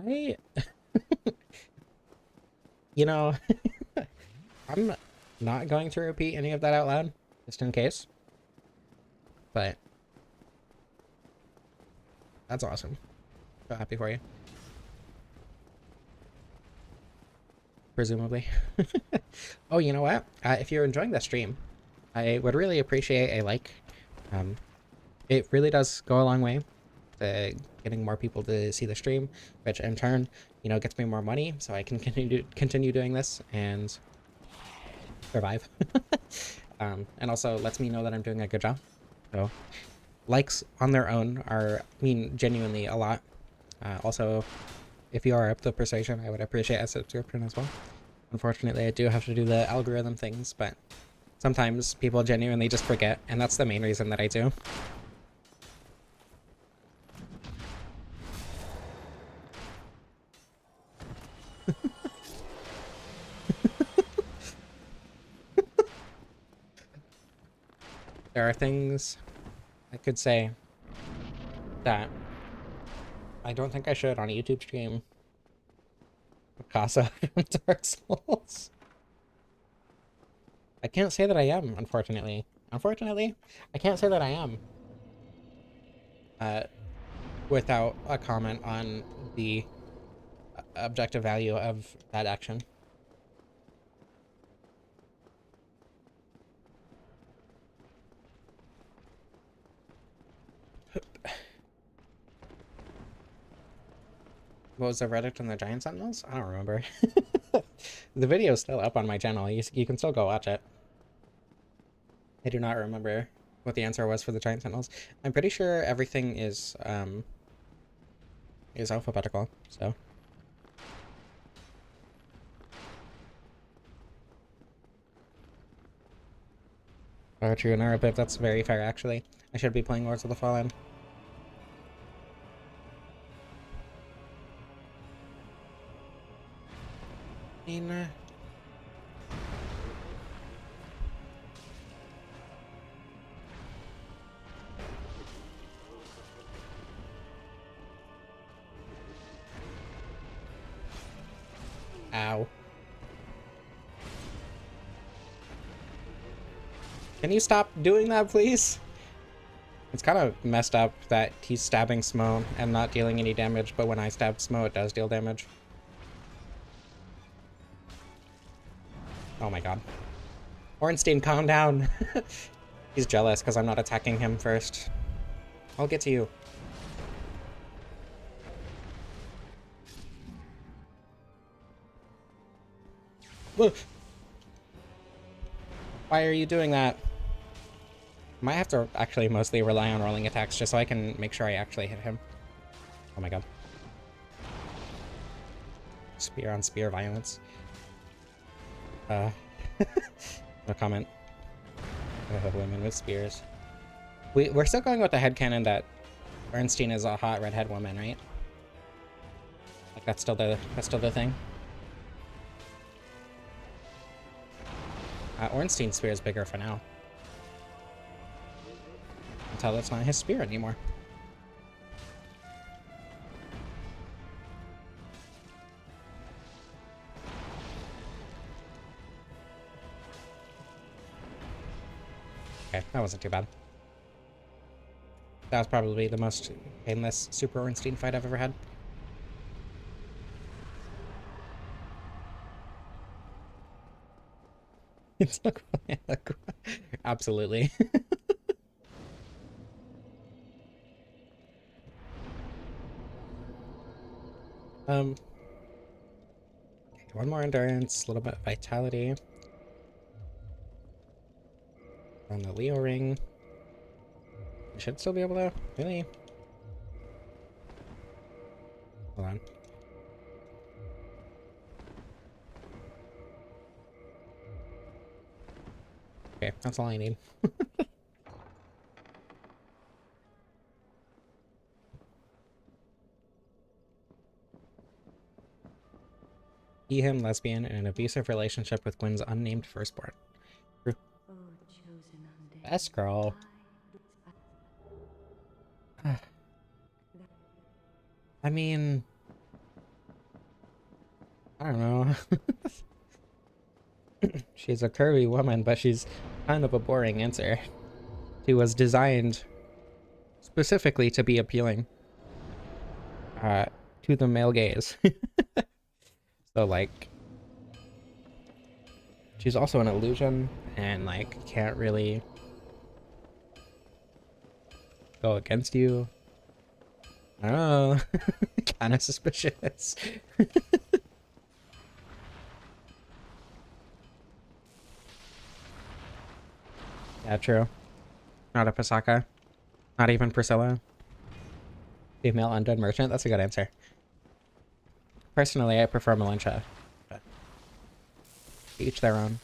I, you know, I'm not going to repeat any of that out loud, just in case. But that's awesome. So happy for you. Presumably. Oh, you know what? If you're enjoying the stream, I would really appreciate a like. It really does go a long way to getting more people to see the stream, which in turn, you know, gets me more money, so I can continue doing this and survive. And also lets me know that I'm doing a good job. So likes on their own mean genuinely a lot. Also, if you are up to Persuasion, I would appreciate a subscription as well. Unfortunately, I do have to do the algorithm things, but sometimes people genuinely just forget, and that's the main reason that I do. There are things I could say that I don't think I should on a YouTube stream. Mikasa from Dark Souls. I can't say that I am, unfortunately. Unfortunately, I can't say that I am. Without a comment on the objective value of that action. What was the verdict on the Giant Sentinels? I don't remember. The video is still up on my channel. You can still go watch it. I do not remember what the answer was for the Giant Sentinels. I'm pretty sure everything is alphabetical, so. Oh, true, Narabib, that's very fair, actually. I should be playing Lords of the Fallen. I mean, ow. Can you stop doing that, please? It's kind of messed up that he's stabbing Smo and not dealing any damage, but when I stab Smo, it does deal damage. Oh my god. Ornstein, calm down. He's jealous because I'm not attacking him first. I'll get to you. Why are you doing that? I might have to actually mostly rely on rolling attacks just so I can make sure I actually hit him. Oh my god. Spear on spear violence. No comment. I have women with spears. We're still going with the headcanon that Ornstein is a hot redhead woman, right? Like that's still the thing. Ornstein's spear is bigger for now. Until that's not his spear anymore. Okay, that wasn't too bad. That was probably the most painless Super Ornstein fight I've ever had. It's not absolutely. Okay, one more endurance, a little bit of vitality. On the Leo ring. I should still be able to. Really? Hold on. Okay, that's all I need. He, him, lesbian, in an abusive relationship with Gwen's unnamed firstborn. True. Best girl. I mean, I don't know. She's a curvy woman, but she's kind of a boring answer. She was designed specifically to be appealing uh, to the male gaze. So, like, she's also an illusion and, like, can't really go against you. I don't know. Kind of suspicious. Yeah, true. Not a Pasaka. Not even Priscilla. Female undead merchant. That's a good answer. Personally, I prefer Melincha. But each their own.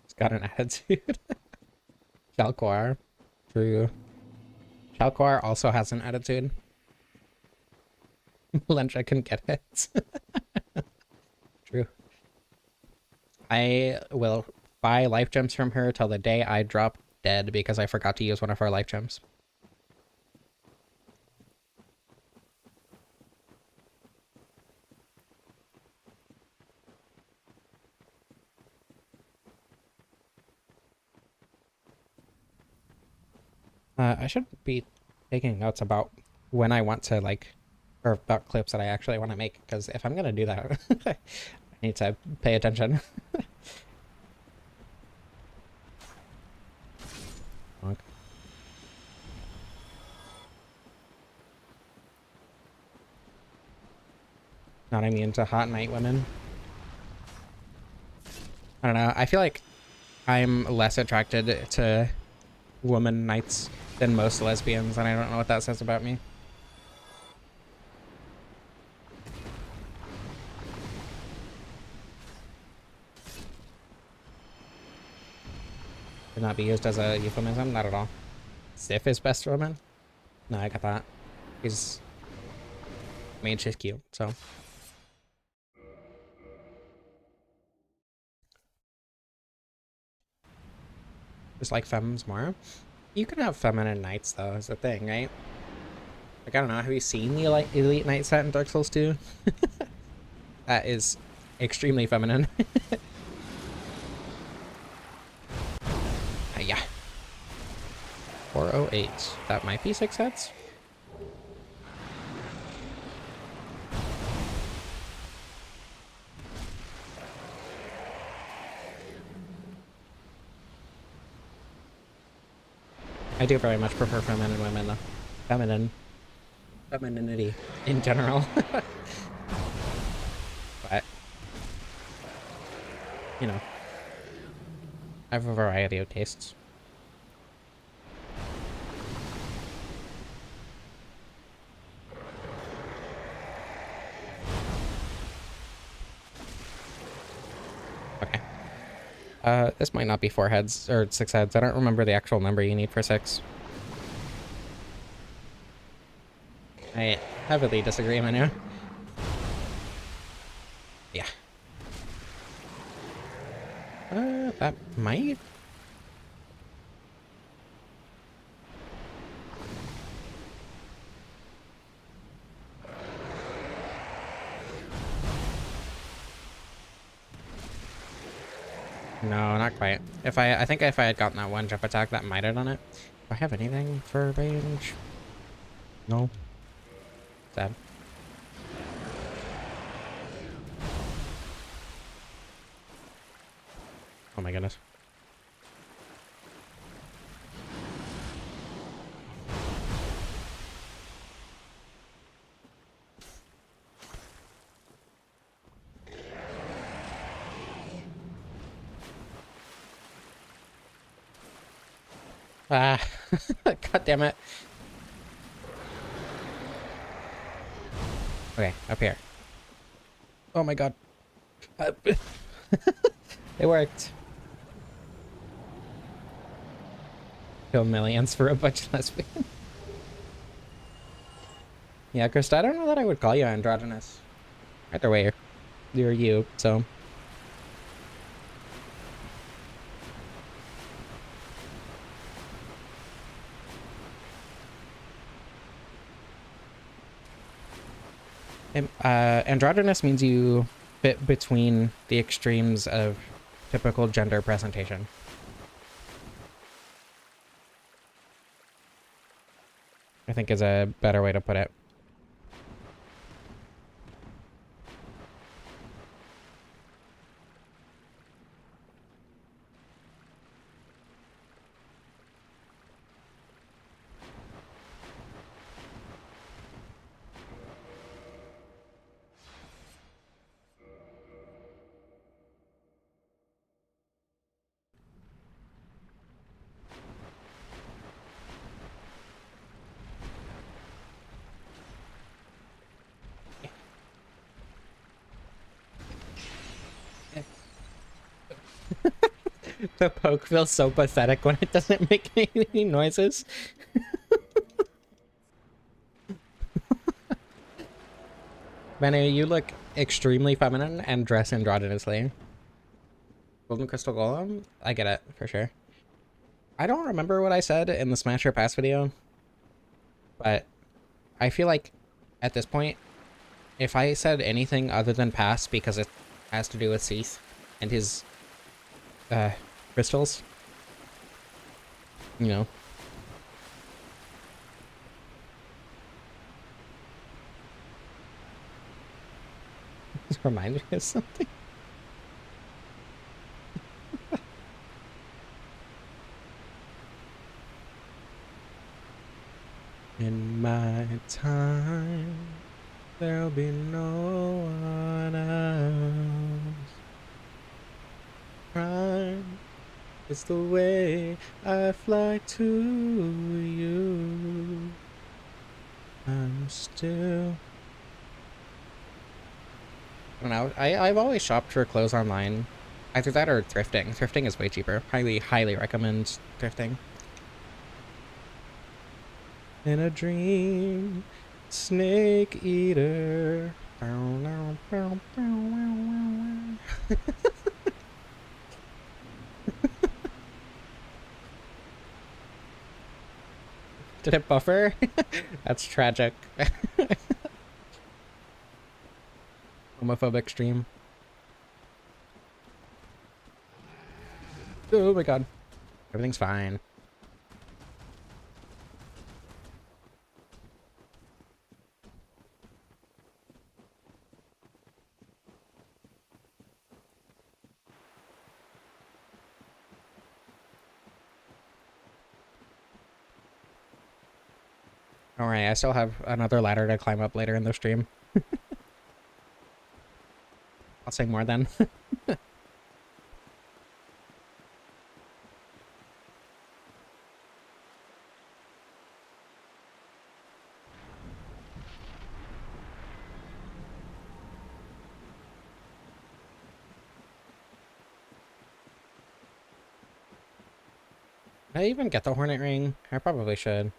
It's got an attitude. Shalquar. True. Shalquar also has an attitude. Melincha can get it. True. I will buy life gems from her till the day I drop dead because I forgot to use one of her life gems. I should be taking notes about when I want to, like, or about clips that I actually want to make, because if I'm gonna do that, I need to pay attention. Not immune to hot night women. I don't know. I feel like I'm less attracted to woman knights than most lesbians, and I don't know what that says about me. Should not be used as a euphemism, not at all. Sif is best woman? No, I got that. He's... I mean, she's cute, so... Just like femmes more. You can have feminine knights, though, is the thing, right? Like, I don't know, have you seen the Elite Knight set in Dark Souls 2? That is extremely feminine. Yeah. 408. That might be 6 heads? I do very much prefer feminine women, though. Femininity in general. But, you know, I have a variety of tastes. Okay. This might not be 4 heads, or 6 heads. I don't remember the actual number you need for 6. I heavily disagree, Manu. Yeah. That might... No, not quite. I think if I had gotten that one jump attack, that might have done it. Do I have anything for range? No. Sad. Oh my goodness. Ah, god damn it. Okay, up here. Oh my god. It worked. Kill millions for a bunch of lesbians. Yeah, Krista, I don't know that I would call you androgynous. Either way. you're you, so. Androgynous means you fit between the extremes of typical gender presentation. I think is a better way to put it. The poke feels so pathetic when it doesn't make any noises. Benny, you look extremely feminine and dress androgynously. Golden Crystal Golem? I get it, for sure. I don't remember what I said in the Smash or Pass video, but I feel like at this point, if I said anything other than Pass because it has to do with Seath and his crystals, you know. This reminds me of something. In my time, there'll be no one else. Crime is the way I fly to you. I'm still... I don't know. I've always shopped for clothes online. Either that or thrifting. Thrifting is way cheaper. Highly recommend thrifting. In a dream, snake eater. Did it buffer? That's tragic. Homophobic stream. Oh my god. Everything's fine. Alright, I still have another ladder to climb up later in the stream. I'll say more then. Did I even get the Hornet Ring? I probably should.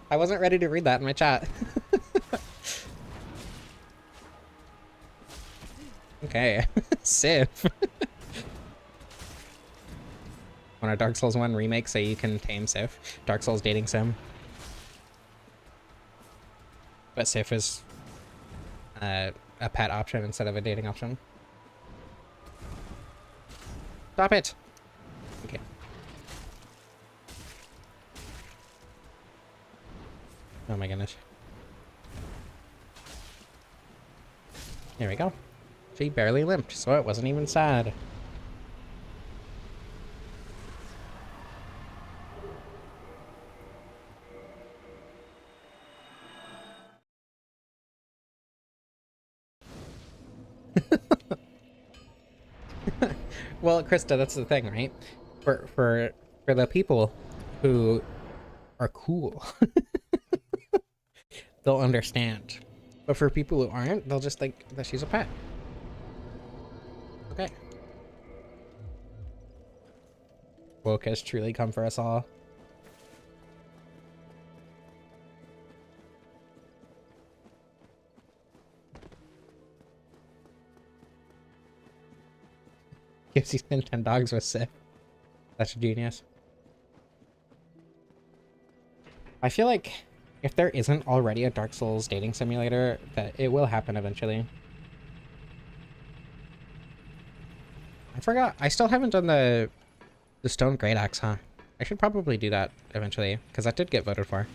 I wasn't ready to read that in my chat. Okay, Sif. Want a Dark Souls 1 remake so you can tame Sif? Dark Souls dating sim. But Sif is a pet option instead of a dating option. Stop it! Okay. Oh my goodness. There we go. She barely limped, so it wasn't even sad. Well, Krista, that's the thing, right? For the people who are cool, they'll understand. But for people who aren't, they'll just think that she's a pet. Okay. woke has truly come for us all. Gives you 10 dogs with Sif. That's a genius. I feel like if there isn't already a Dark Souls dating simulator, that it will happen eventually. I forgot. I still haven't done the Stone Great Axe, huh? I should probably do that eventually, because that did get voted for.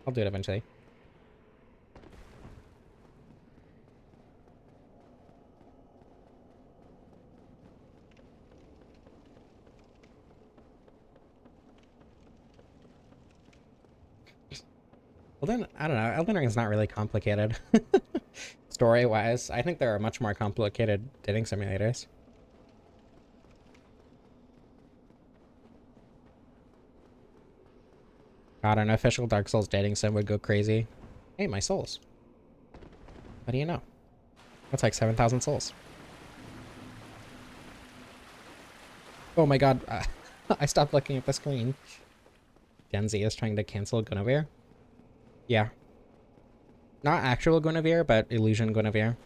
I'll do it eventually. Well then, I don't know. Elden Ring is not really complicated. Story-wise, I think there are much more complicated dating simulators. God, an official Dark Souls dating sim would go crazy. Hey, my souls. What do you know? That's like 7,000 souls. Oh my god, I stopped looking at the screen. Gen Z is trying to cancel Guinevere. Yeah. Not actual Guinevere, but illusion Guinevere.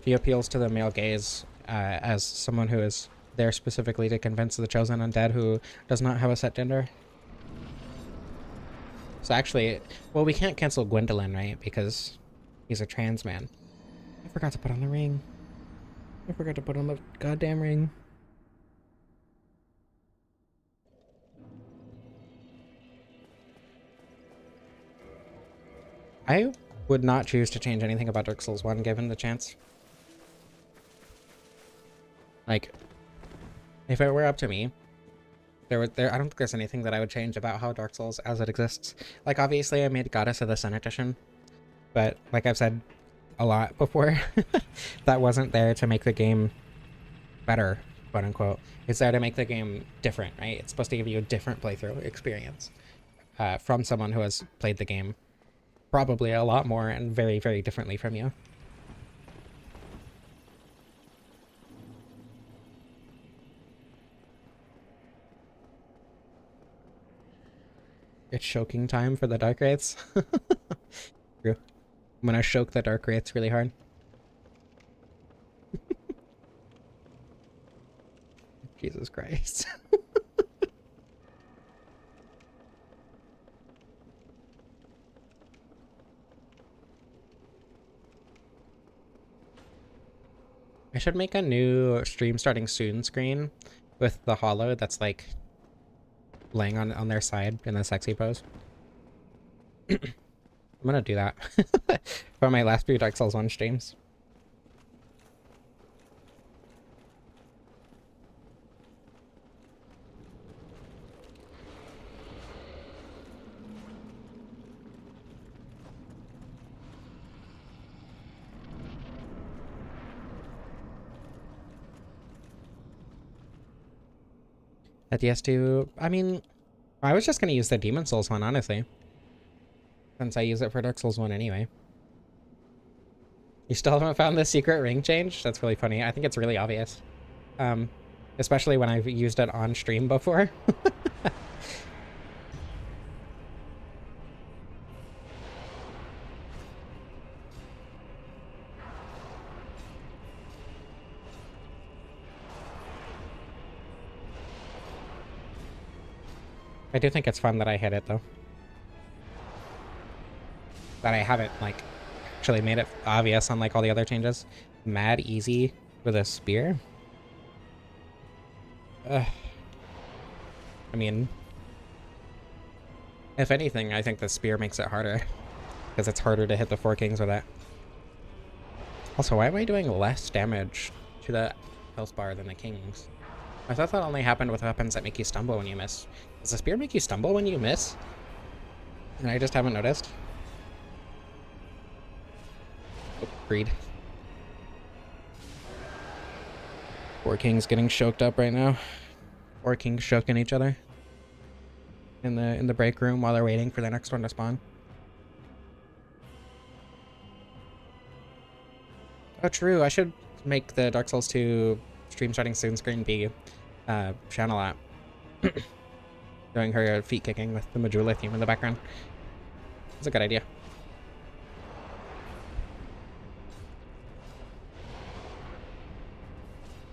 She appeals to the male gaze as someone who is there specifically to convince the chosen undead who does not have a set gender. So actually, well, we can't cancel Gwendolyn, right? Because he's a trans man. I forgot to put on the ring. I forgot to put on the goddamn ring. I would not choose to change anything about Dark Souls 1 given the chance. Like, if it were up to me, I don't think there's anything that I would change about how Dark Souls as it exists. Like, obviously I made Goddess of the Sun Edition, but like I've said a lot before, that wasn't there to make the game better, quote unquote. It's there to make the game different, right? It's supposed to give you a different playthrough experience from someone who has played the game probably a lot more and very, very differently from you. It's choking time for the Dark Wraiths. True. I'm gonna choke the Dark Wraiths really hard. Jesus Christ. I should make a new stream starting soon screen with the hollow that's like laying on their side in the sexy pose. I'm gonna do that for my last few Dark Souls 1 streams. At DS2, I mean, I was just gonna use the Demon Souls one, honestly. Since I use it for Dark Souls 1 anyway. You still haven't found the secret ring change? That's really funny. I think it's really obvious. Especially when I've used it on stream before. I do think it's fun that I hit it, though. That I haven't, like, actually made it obvious on, like, all the other changes. Mad easy with a spear? I mean, if anything, I think the spear makes it harder. Because it's harder to hit the Four Kings with it. Also, why am I doing less damage to the health bar than the Kings? I thought that only happened with weapons that make you stumble when you miss. Does the spear make you stumble when you miss? And I just haven't noticed. Oh, greed. Four Kings getting choked up right now. Four Kings choking each other in the break room while they're waiting for the next one to spawn. Oh, true. I should make the Dark Souls 2 stream starting soon screen be channel app. Doing her feet kicking with the Majula theme in the background. It's a good idea.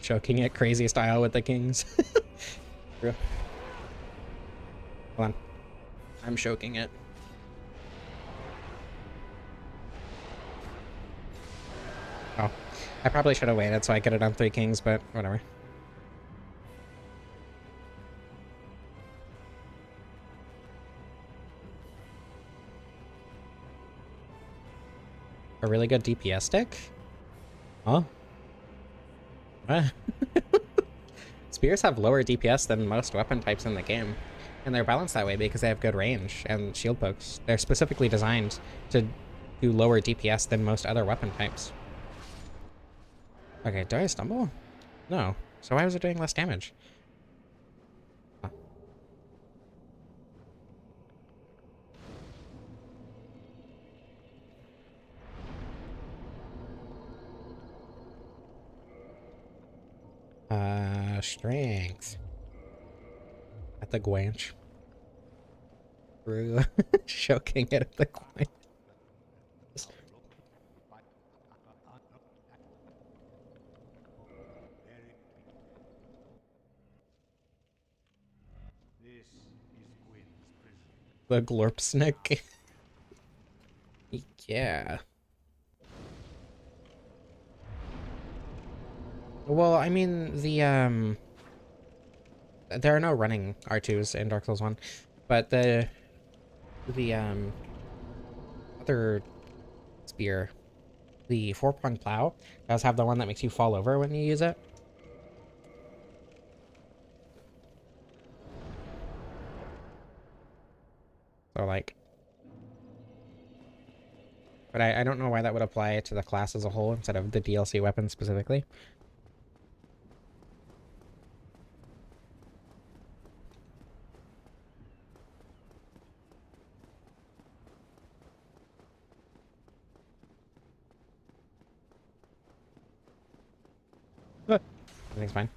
Choking it crazy style with the kings. Hold on. I'm choking it. Oh. I probably should have waited so I could have done 3 kings, but whatever. A really good DPS deck? Huh? What? Spears have lower DPS than most weapon types in the game. And they're balanced that way because they have good range and shield pokes. They're specifically designed to do lower DPS than most other weapon types. Okay, do I stumble? No. So why was it doing less damage? Strength. At the Gwanch. Through choking it at the Gwanch. The Glorpsnick. Yeah. Well, I mean, there are no running R2s in Dark Souls 1, but the other spear, the 4-pronged plow, does have the one that makes you fall over when you use it. So, like... But I don't know why that would apply to the class as a whole instead of the DLC weapon specifically. But everything's fine.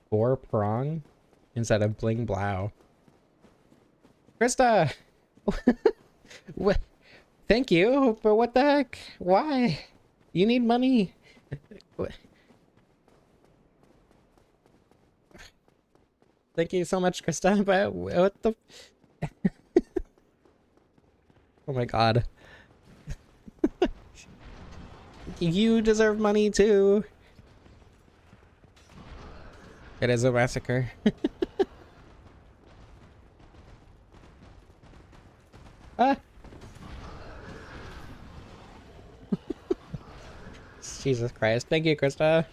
Four prong instead of bling blow. Krista! What? Thank you, but what the heck? Why? You need money. Thank you so much, Krista, but what the... Oh my god. You deserve money too. It is a massacre. Ah! Jesus Christ. Thank you, Krista.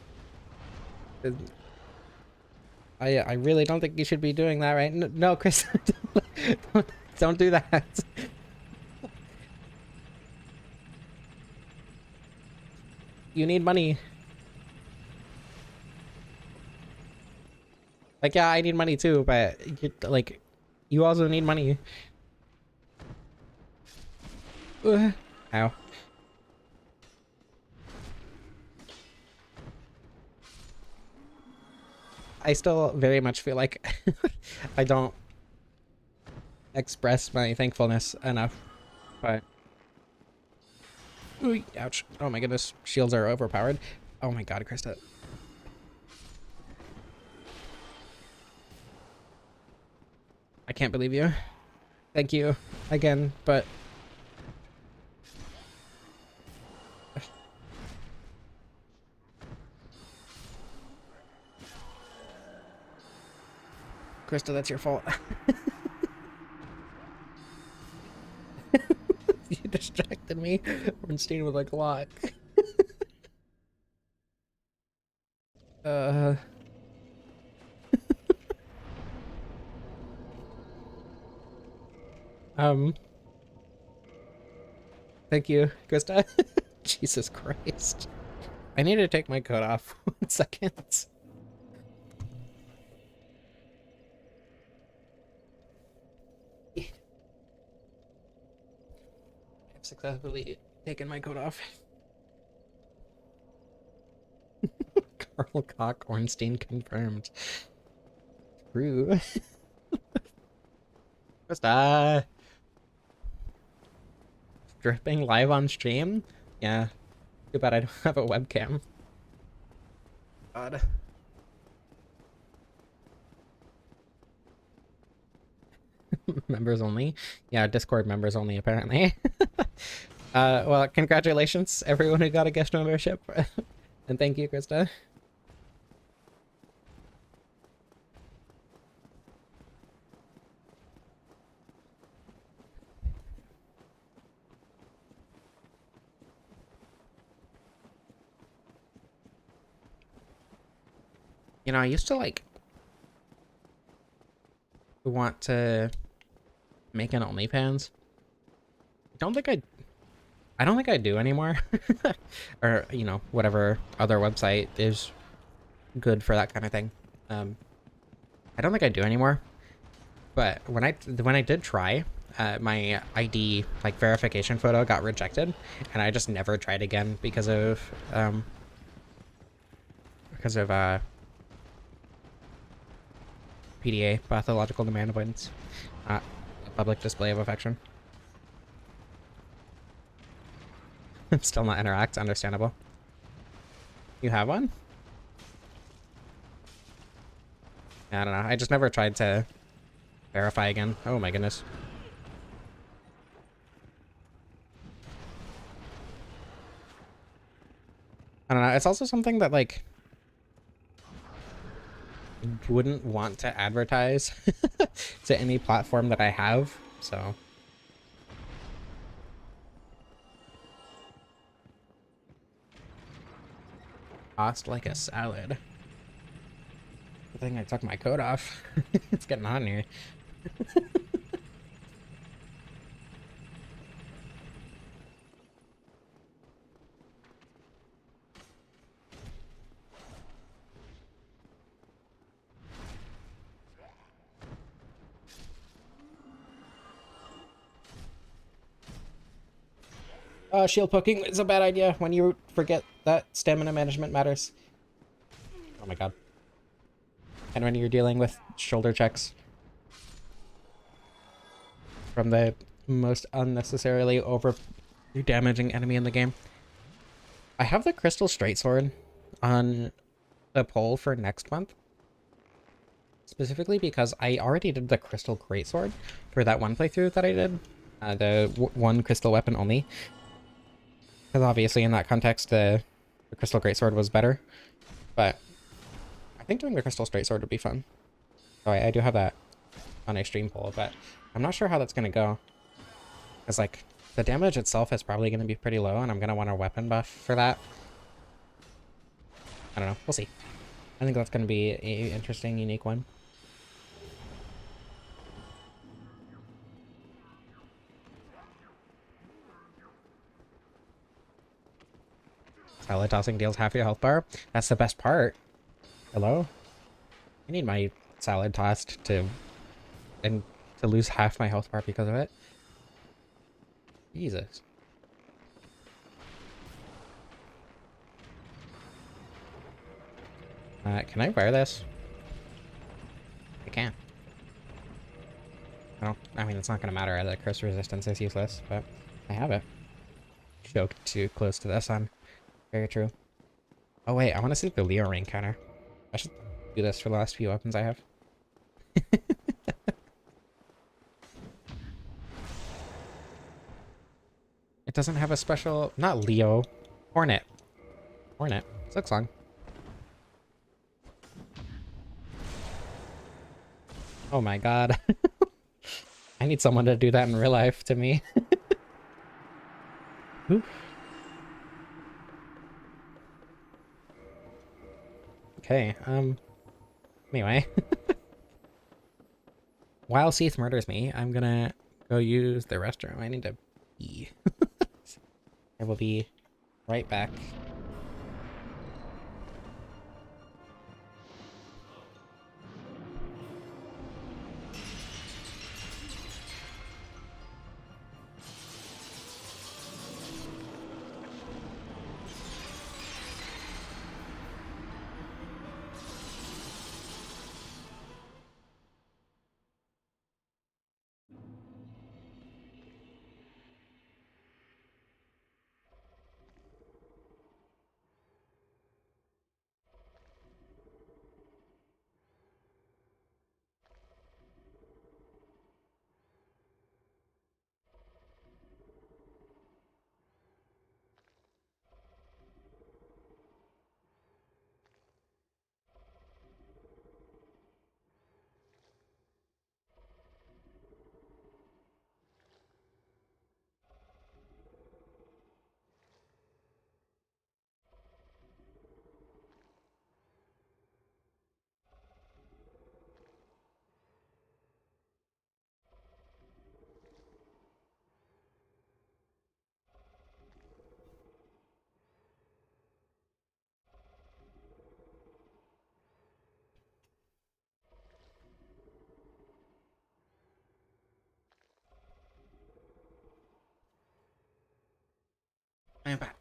I really don't think you should be doing that, right? No, Krista. Don't do that. You need money. Like, yeah, I need money too, but like, you also need money. Ow. I still very much feel like I don't express my thankfulness enough, but... Ooh, ouch. Oh my goodness. Shields are overpowered. Oh my god, Krista. I can't believe you. Thank you again, but... Krista, that's your fault. You distracted me. Ornstein with a Glock. uh... um... Thank you, Krista. Jesus Christ. I need to take my coat off. 1 second. I've successfully taken my coat off. Carl Cock Ornstein confirmed. True. Krista! Dripping live on stream? Yeah. Too bad I don't have a webcam. God. Members only? Yeah, Discord members only, apparently. Well, congratulations, everyone who got a guest membership. And thank you, Krista. You know, I used to, like, want to make an OnlyFans. I don't think I do anymore. Or, you know, whatever other website is good for that kind of thing. I don't think I do anymore. But when I did try, my ID like verification photo got rejected, and I just never tried again because of PDA, pathological demand avoidance, a public display of affection. Still not interact, understandable. You have one? I don't know. I just never tried to verify again. Oh my goodness. I don't know. It's also something that, like, wouldn't want to advertise to any platform that I have, so. Tossed like a salad. Good thing I took my coat off. It's getting hot in here. Shield poking is a bad idea when you forget that stamina management matters. Oh my god. And when you're dealing with shoulder checks from the most unnecessarily over damaging enemy in the game. I have the Crystal Straight Sword on the poll for next month. Specifically because I already did the Crystal Greatsword for that one playthrough that I did. The one crystal weapon only. Because obviously in that context, the Crystal Greatsword was better. But I think doing the Crystal Straight Sword would be fun. So I do have that on a stream poll, but I'm not sure how that's going to go. Because, like, the damage itself is probably going to be pretty low, and I'm going to want a weapon buff for that. I don't know. We'll see. I think that's going to be an interesting, unique one. Salad tossing deals half your health bar. That's the best part. Hello? I need my salad tossed to lose half my health bar because of it. Jesus. Can I wear this? I can. I mean, it's not gonna matter. The curse resistance is useless, but I have it. Choked too close to this one. Very true. Oh wait, I want to see the Leo ring counter. I should do this for the last few weapons I have. It doesn't have a special... Not Leo. Hornet. Hornet. Silksong. Oh my god. I need someone to do that in real life to me. Okay, anyway. While Seath murders me, I'm gonna go use the restroom. I need to pee. I will be right back. I am back.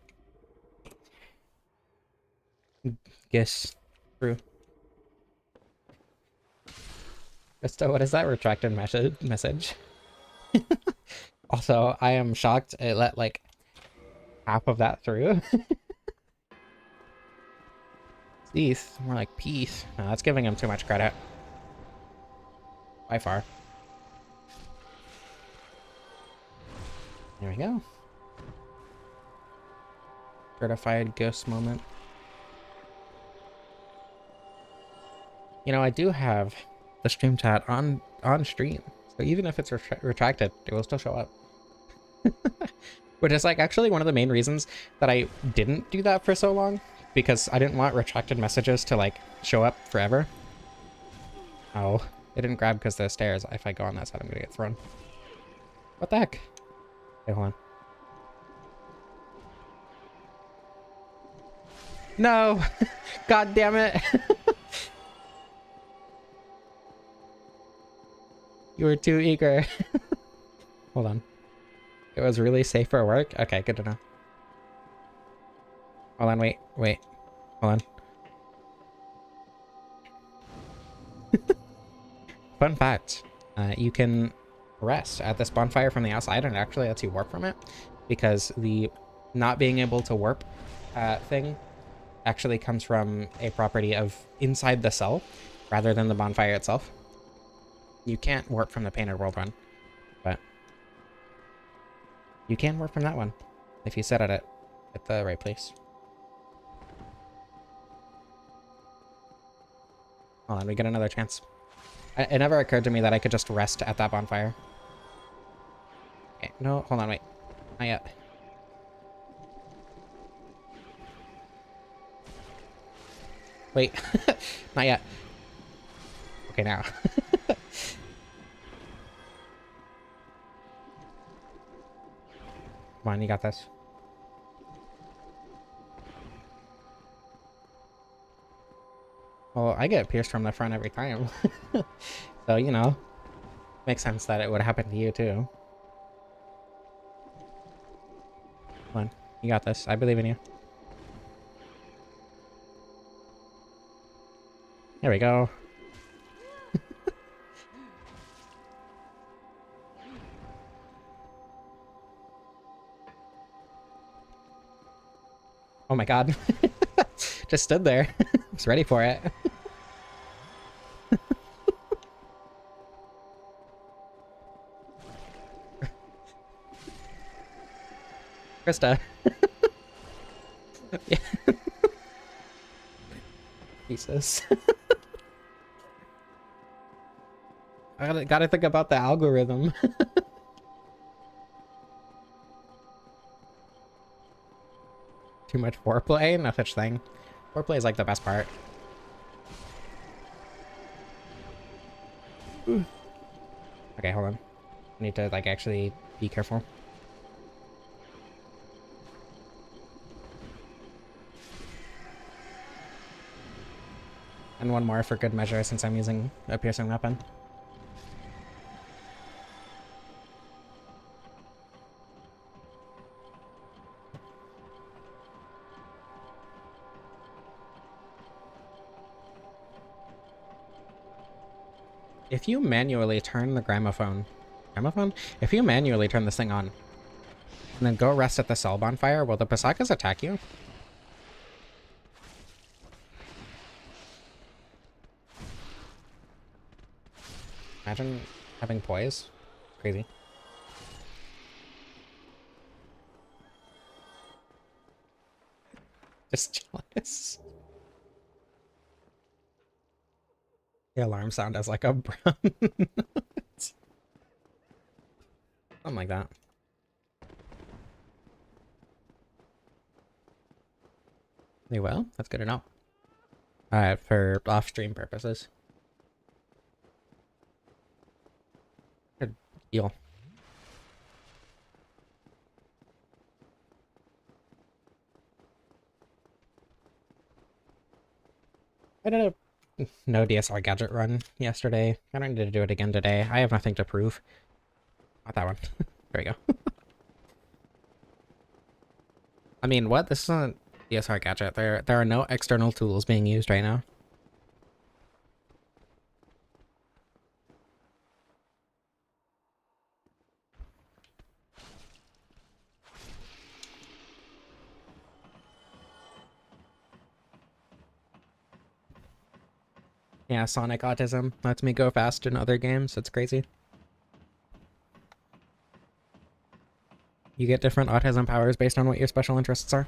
Yes. True. Krista, what is that retracted message? Also, I am shocked it let like half of that through. Cease. More like peace. No, that's giving him too much credit. By far. There we go. Certified ghost moment. You know, I do have the stream chat on stream, so even if it's retracted, it will still show up. Which is like actually one of the main reasons that I didn't do that for so long, because I didn't want retracted messages to like show up forever. Oh, it didn't grab because the stairs. If I go on that side, I'm gonna get thrown. What the heck? Okay, hold on. No! God damn it! You were too eager. Hold on. It was really safe for work? Okay, good to know. Hold on, wait. Hold on. Fun fact, you can rest at this bonfire from the outside and it actually lets you warp from it, because the not being able to warp thing actually comes from a property of inside the cell rather than the bonfire itself. You can't warp from the Painted World one, but you can warp from that one if you set it at the right place. Hold on, we get another chance. It never occurred to me that I could just rest at that bonfire. Okay, no, hold on, wait. Not yet. Wait, not yet. Okay, now. Come on, you got this. Well, I get pierced from the front every time. So, you know, makes sense that it would happen to you too. Come on, you got this. I believe in you. There we go. Oh my god. Just stood there. Was ready for it. Krista. Yeah. Jesus. I gotta think about the algorithm. Too much foreplay? No such thing. Foreplay is like the best part. Ooh. Okay, hold on. I need to like actually be careful. And one more for good measure since I'm using a piercing weapon. If you manually turn the gramophone... If you manually turn this thing on, and then go rest at the cell bonfire, will the Pasakas attack you? Imagine having poise. Crazy. Just jealous. The alarm sound as like a brown. Something like that. They will? That's good to know. For off-stream purposes. Good deal. I did a no DSR gadget run yesterday. I don't need to do it again today. I have nothing to prove. Not that one. There we go. I mean, what? This isn't DSR gadget. There are no external tools being used right now. Yeah, Sonic autism lets me go fast in other games. It's crazy. You get different autism powers based on what your special interests are.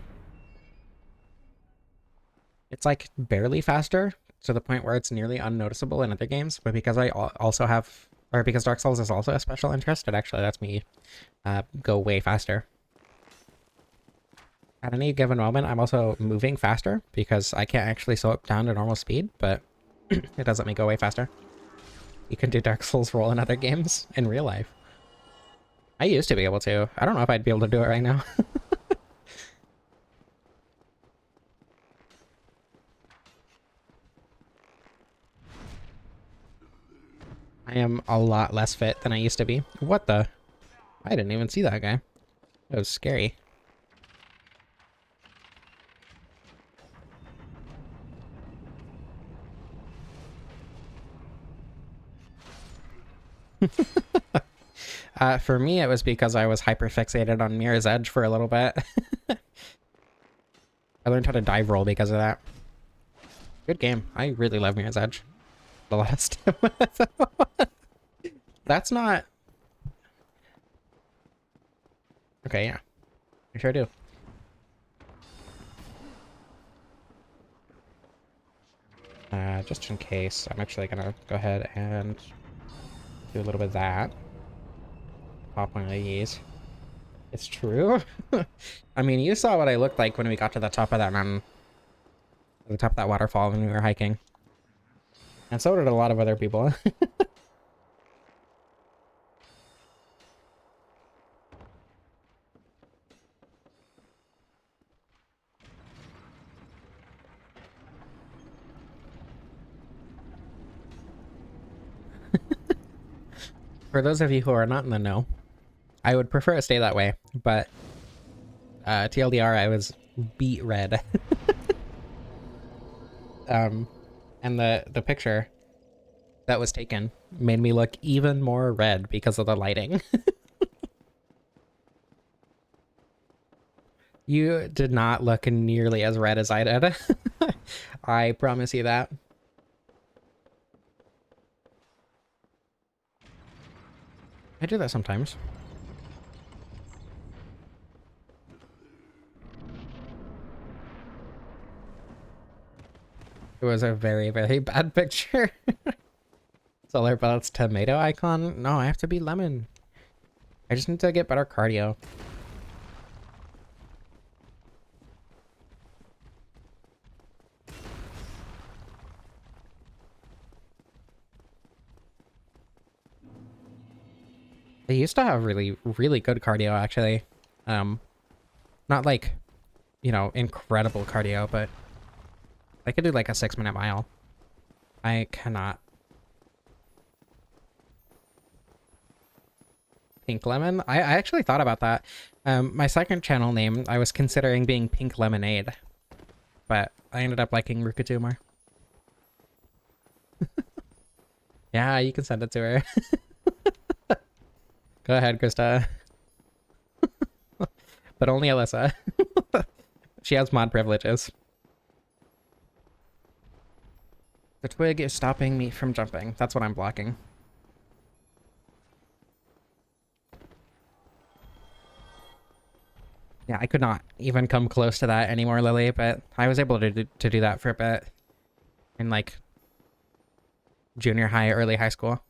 It's like barely faster to the point where it's nearly unnoticeable in other games, but because I also have, or because Dark Souls is also a special interest, it actually lets me go way faster. At any given moment, I'm also moving faster because I can't actually slow it down to normal speed, but it does let me go way faster. You can do Dark Souls roll in other games in real life. I used to be able to. I don't know if I'd be able to do it right now. I am a lot less fit than I used to be. What the? I didn't even see that guy. That was scary. For me, it was because I was hyperfixated on Mirror's Edge for a little bit. I learned how to dive roll because of that. Good game. I really love Mirror's Edge. The last That's not... Okay, yeah. I sure do. Just in case, I'm actually gonna go ahead and do a little bit of that. Pop one of these. It's true. I mean, you saw what I looked like when we got to the top of that mountain. The top of that waterfall when we were hiking. And so did a lot of other people. For those of you who are not in the know, I would prefer to stay that way, but TLDR, I was beet red. And the picture that was taken made me look even more red because of the lighting. You did not look nearly as red as I did. I promise you that. I do that sometimes. It was a very, very bad picture. Solar Belt's tomato icon? No, I have to be lemon. I just need to get better cardio. They used to have really, really good cardio, actually. Not like, you know, incredible cardio, but I could do like a 6-minute mile. I cannot. Pink Lemon? I actually thought about that. My second channel name, I was considering being Pink Lemonade, but I ended up liking Rukutu more. Yeah, you can send it to her. Go ahead, Krista. But only Alyssa. She has mod privileges. The twig is stopping me from jumping. That's what I'm blocking. Yeah, I could not even come close to that anymore, Lily, but I was able to do that for a bit. In, like, junior high, early high school.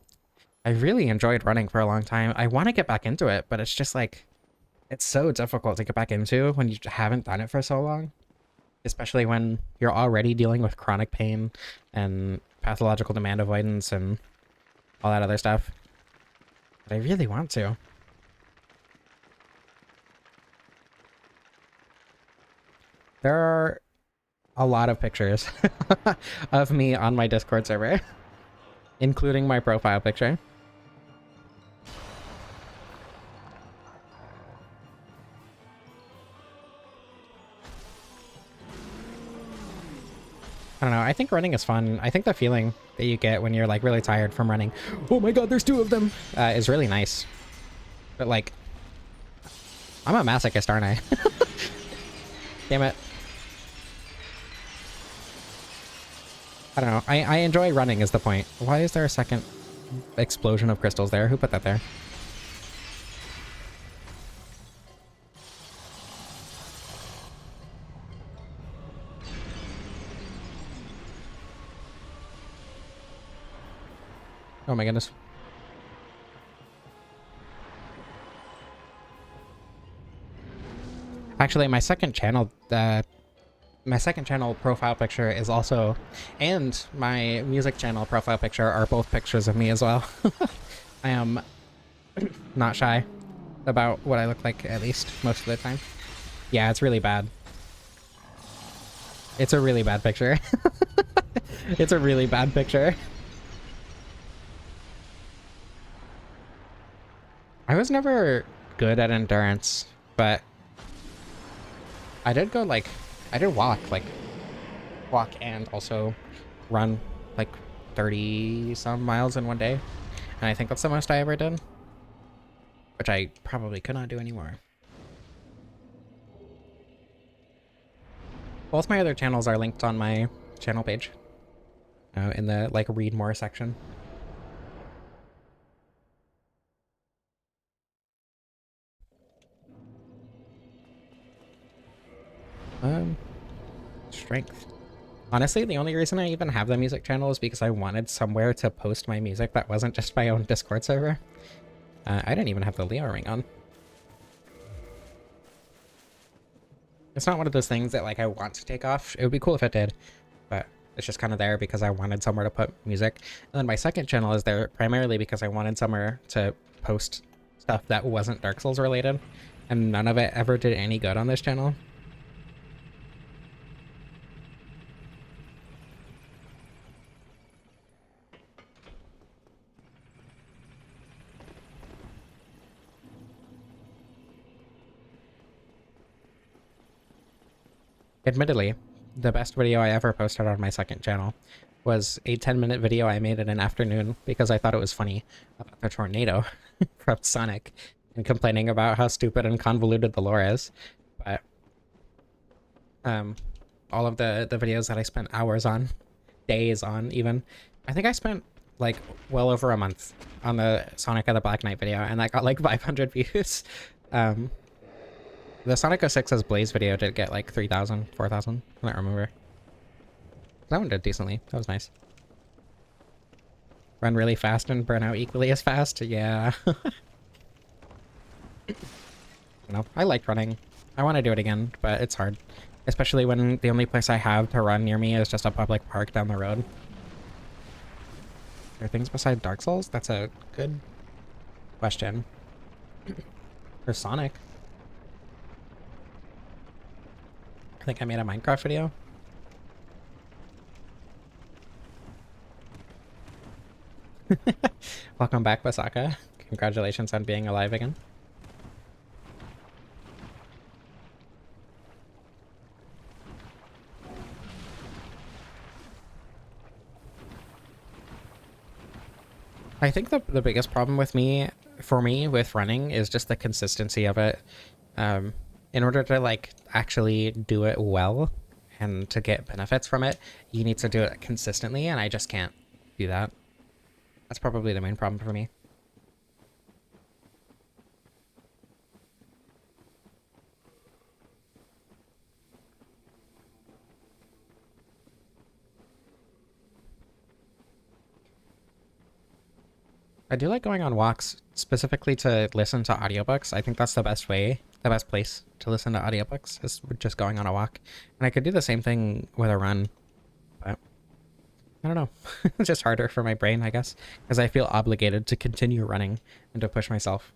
I really enjoyed running for a long time. I want to get back into it, but it's just like, it's so difficult to get back into when you haven't done it for so long. Especially when you're already dealing with chronic pain and pathological demand avoidance and all that other stuff. But I really want to. There are a lot of pictures of me on my Discord server, including my profile picture. I don't know. I think running is fun. I think the feeling that you get when you're like really tired from running, oh my god, there's two of them, is really nice. But like, I'm a masochist, aren't I? Damn it. I don't know. I enjoy running is the point. Why is there a second explosion of crystals there? Who put that there? Oh my goodness. Actually, my second channel profile picture is also, and my music channel profile picture are both pictures of me as well. I am not shy about what I look like, at least most of the time. Yeah, it's really bad. It's a really bad picture. It's a really bad picture. I was never good at endurance, but I did go like, I did walk and also run like 30 some miles in one day. And I think that's the most I ever did, which I probably could not do anymore. Both my other channels are linked on my channel page, in the like read more section. Strength. Honestly, the only reason I even have the music channel is because I wanted somewhere to post my music that wasn't just my own Discord server. I didn't even have the Leo ring on. It's not one of those things that like I want to take off. It would be cool if it did, but it's just kind of there because I wanted somewhere to put music. And then my second channel is there primarily because I wanted somewhere to post stuff that wasn't Dark Souls related, and none of it ever did any good on this channel. Admittedly, the best video I ever posted on my second channel was a 10-minute video I made in an afternoon because I thought it was funny about the tornado from Sonic and complaining about how stupid and convoluted the lore is. But all of the videos that I spent hours on, days on even, I think I spent like well over a month on the Sonic of the Black Knight video, and that got like 500 views. The Sonic 06's Blaze video did get like 3,000, 4,000. I don't remember. That one did decently. That was nice. Run really fast and burn out equally as fast? Yeah. I liked running. I want to do it again, but it's hard. Especially when the only place I have to run near me is just a public park down the road. Are there things beside Dark Souls? That's a good question. For Sonic. I think I made a Minecraft video. Welcome back, Basaka. Congratulations on being alive again. I think the biggest problem for me with running is just the consistency of it. In order to like actually do it well and to get benefits from it, you need to do it consistently, and I just can't do that. That's probably the main problem for me. I do like going on walks specifically to listen to audiobooks. I think that's the best place to listen to audiobooks is just going on a walk. And I could do the same thing with a run, but I don't know. It's just harder for my brain, I guess, because I feel obligated to continue running and to push myself.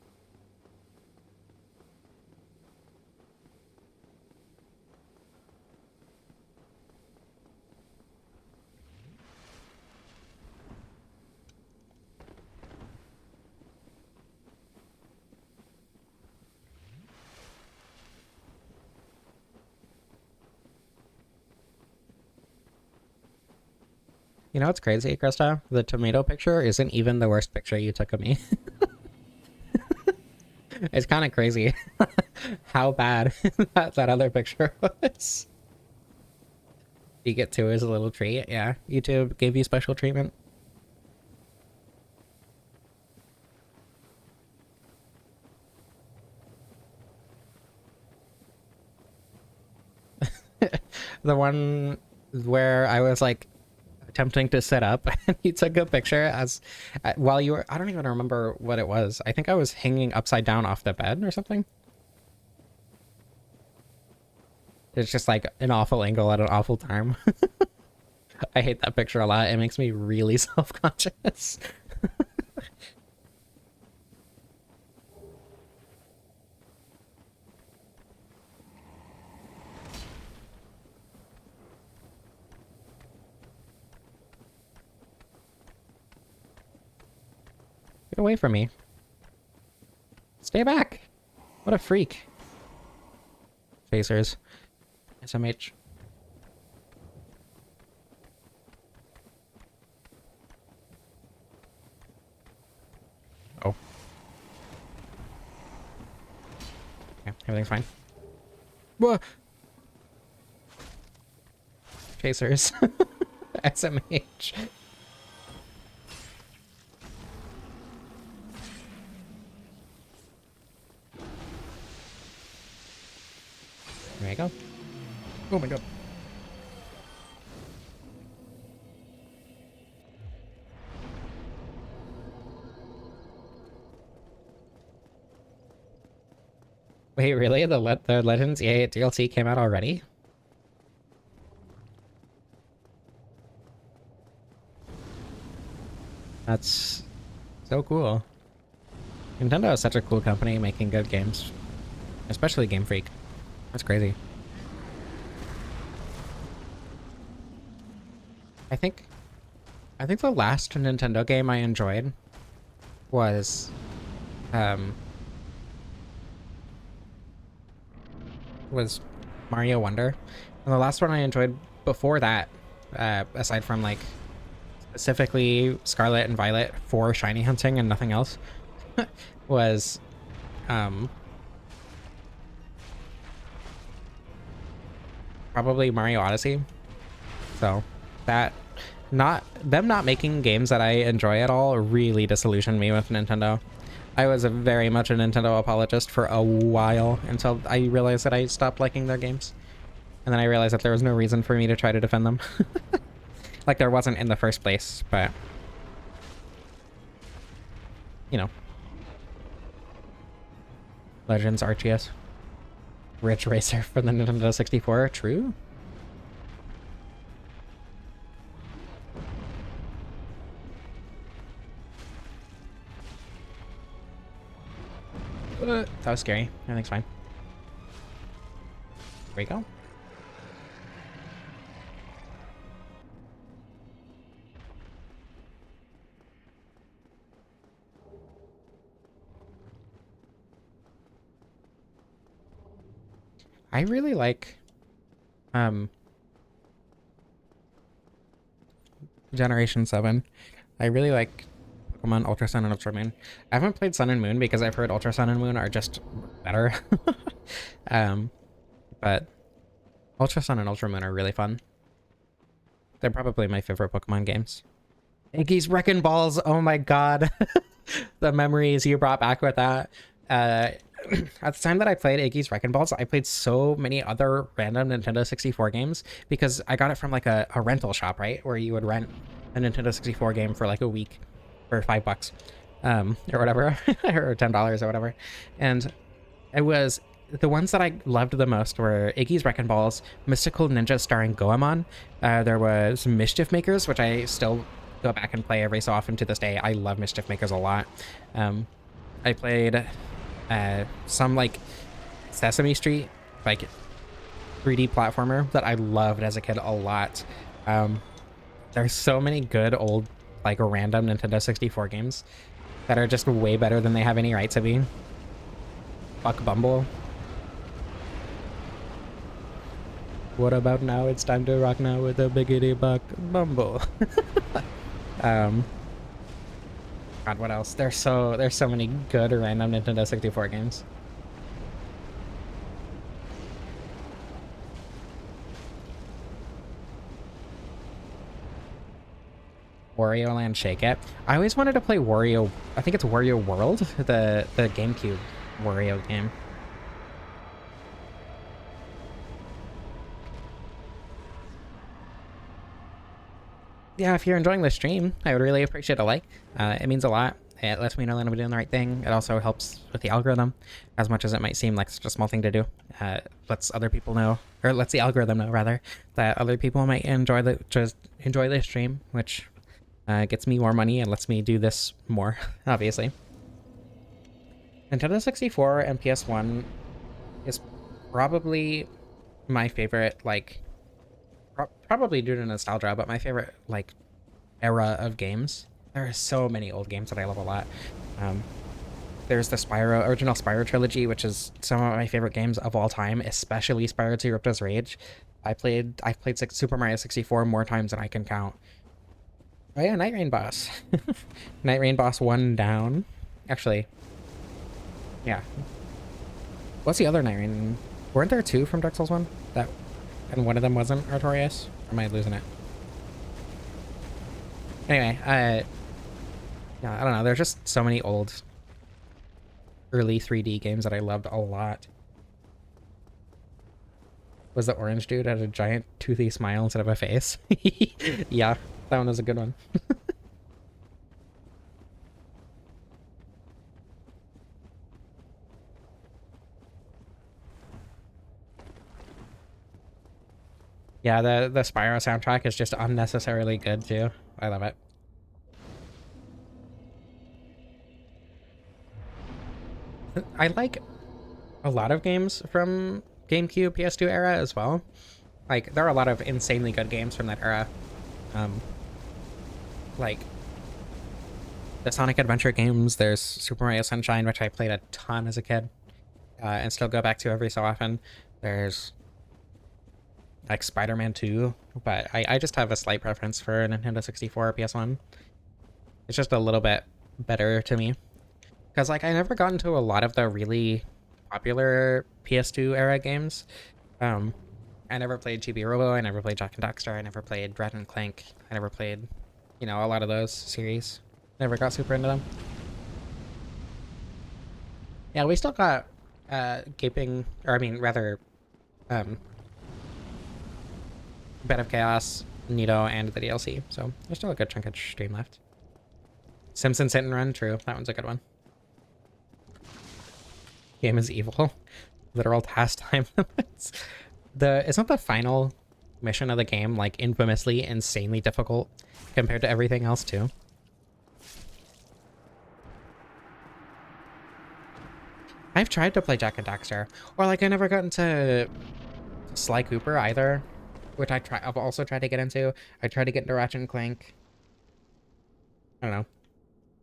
You know what's crazy, Krista? The tomato picture isn't even the worst picture you took of me. It's kind of crazy how bad that other picture was. You get two as a little treat. Yeah, YouTube gave you special treatment. The one where I was like attempting to sit up and he took a picture as while you were, I don't even remember what it was. I think I was hanging upside down off the bed or something. It's just like an awful angle at an awful time. I hate that picture a lot. It makes me really self-conscious. Get away from me. Stay back. What a freak. Phasers. SMH. Oh. Okay, everything's fine. Whoa! Chasers. SMH. There you go. Oh my god. Wait, really? The Legends EA DLC came out already? That's so cool. Nintendo is such a cool company making good games. Especially Game Freak. That's crazy. I think the last Nintendo game I enjoyed was Mario Wonder. And the last one I enjoyed before that, aside from like specifically Scarlet and Violet for shiny hunting and nothing else, was probably Mario Odyssey. So that them not making games that I enjoy at all really disillusioned me with Nintendo. I was very much a Nintendo apologist for a while until I realized that I stopped liking their games. And then I realized that there was no reason for me to try to defend them. Like there wasn't in the first place, but you know. Legends Arceus. Ridge Racer for the Nintendo 64, true? That was scary. Everything's fine. There we go. I really like Generation 7. I really like Pokemon Ultra Sun and Ultra Moon. I haven't played Sun and Moon because I've heard Ultra Sun and Moon are just better. But Ultra Sun and Ultra Moon are really fun. They're probably my favorite Pokemon games. Iggy's Wrecking Balls, oh my god. The memories you brought back with that. At the time that I played Iggy's Wrecking Balls, I played so many other random Nintendo 64 games because I got it from like a rental shop, right? Where you would rent a Nintendo 64 game for like a week for $5, or whatever, or $10 or whatever. And it was the ones that I loved the most were Iggy's Wrecking Balls, Mystical Ninja starring Goemon. There was Mischief Makers, which I still go back and play every so often to this day. I love Mischief Makers a lot. I played some like Sesame Street, like 3D platformer that I loved as a kid a lot. There's so many good old like random Nintendo 64 games that are just way better than they have any right to be. Fuck Bumble. What about now? It's time to rock now with a biggity buck bumble. um, God, what else? There's so many good random Nintendo 64 games. Wario Land Shake It. I always wanted to play Wario. I think it's Wario World, the GameCube Wario game. Yeah, if you're enjoying the stream, I would really appreciate a like. It means a lot. It lets me know that I'm doing the right thing. It also helps with the algorithm, as much as it might seem like such a small thing to do. Lets other people know, or lets the algorithm know rather, that other people might enjoy the stream, which gets me more money and lets me do this more, obviously. Nintendo 64 and PS1 is probably my favorite, like, probably due to nostalgia, but my favorite, like, era of games. There are so many old games that I love a lot. There's the original Spyro trilogy, which is some of my favorite games of all time, especially Spyro 2 Ripto's Rage. I've played Super Mario 64 more times than I can count. Oh yeah, Night Rain Boss. Night Rain Boss 1 down. Actually, yeah. What's the other Night Rain? Weren't there two from Dark Souls 1? And one of them wasn't Artorias? Or am I losing it? Anyway, yeah, I don't know. There's just so many old, early 3D games that I loved a lot. Was the orange dude had a giant toothy smile instead of a face? Yeah, that one was a good one. Yeah, the Spyro soundtrack is just unnecessarily good too. I love it. I like a lot of games from GameCube, PS2 era as well. Like, there are a lot of insanely good games from that era. Like, the Sonic Adventure games, there's Super Mario Sunshine, which I played a ton as a kid, and still go back to every so often. There's like Spider-Man 2, but I just have a slight preference for Nintendo 64 or PS1. It's just a little bit better to me. Because, like, I never got into a lot of the really popular PS2 era games. I never played Chibi Robo, I never played Jak and Daxter, I never played Ratchet and Clank, I never played, you know, a lot of those series. Never got super into them. Yeah, we still got Bed of Chaos, Nito, and the DLC, so there's still a good chunk of stream left. Simpsons Hit and Run, true, that one's a good one. Game is evil. Literal task time limits. Isn't the final mission of the game like infamously insanely difficult compared to everything else too? I've tried to play Jak and Daxter, or like I never got into Sly Cooper either, which I've also tried to get into. I tried to get into Ratchet and Clank. I don't know.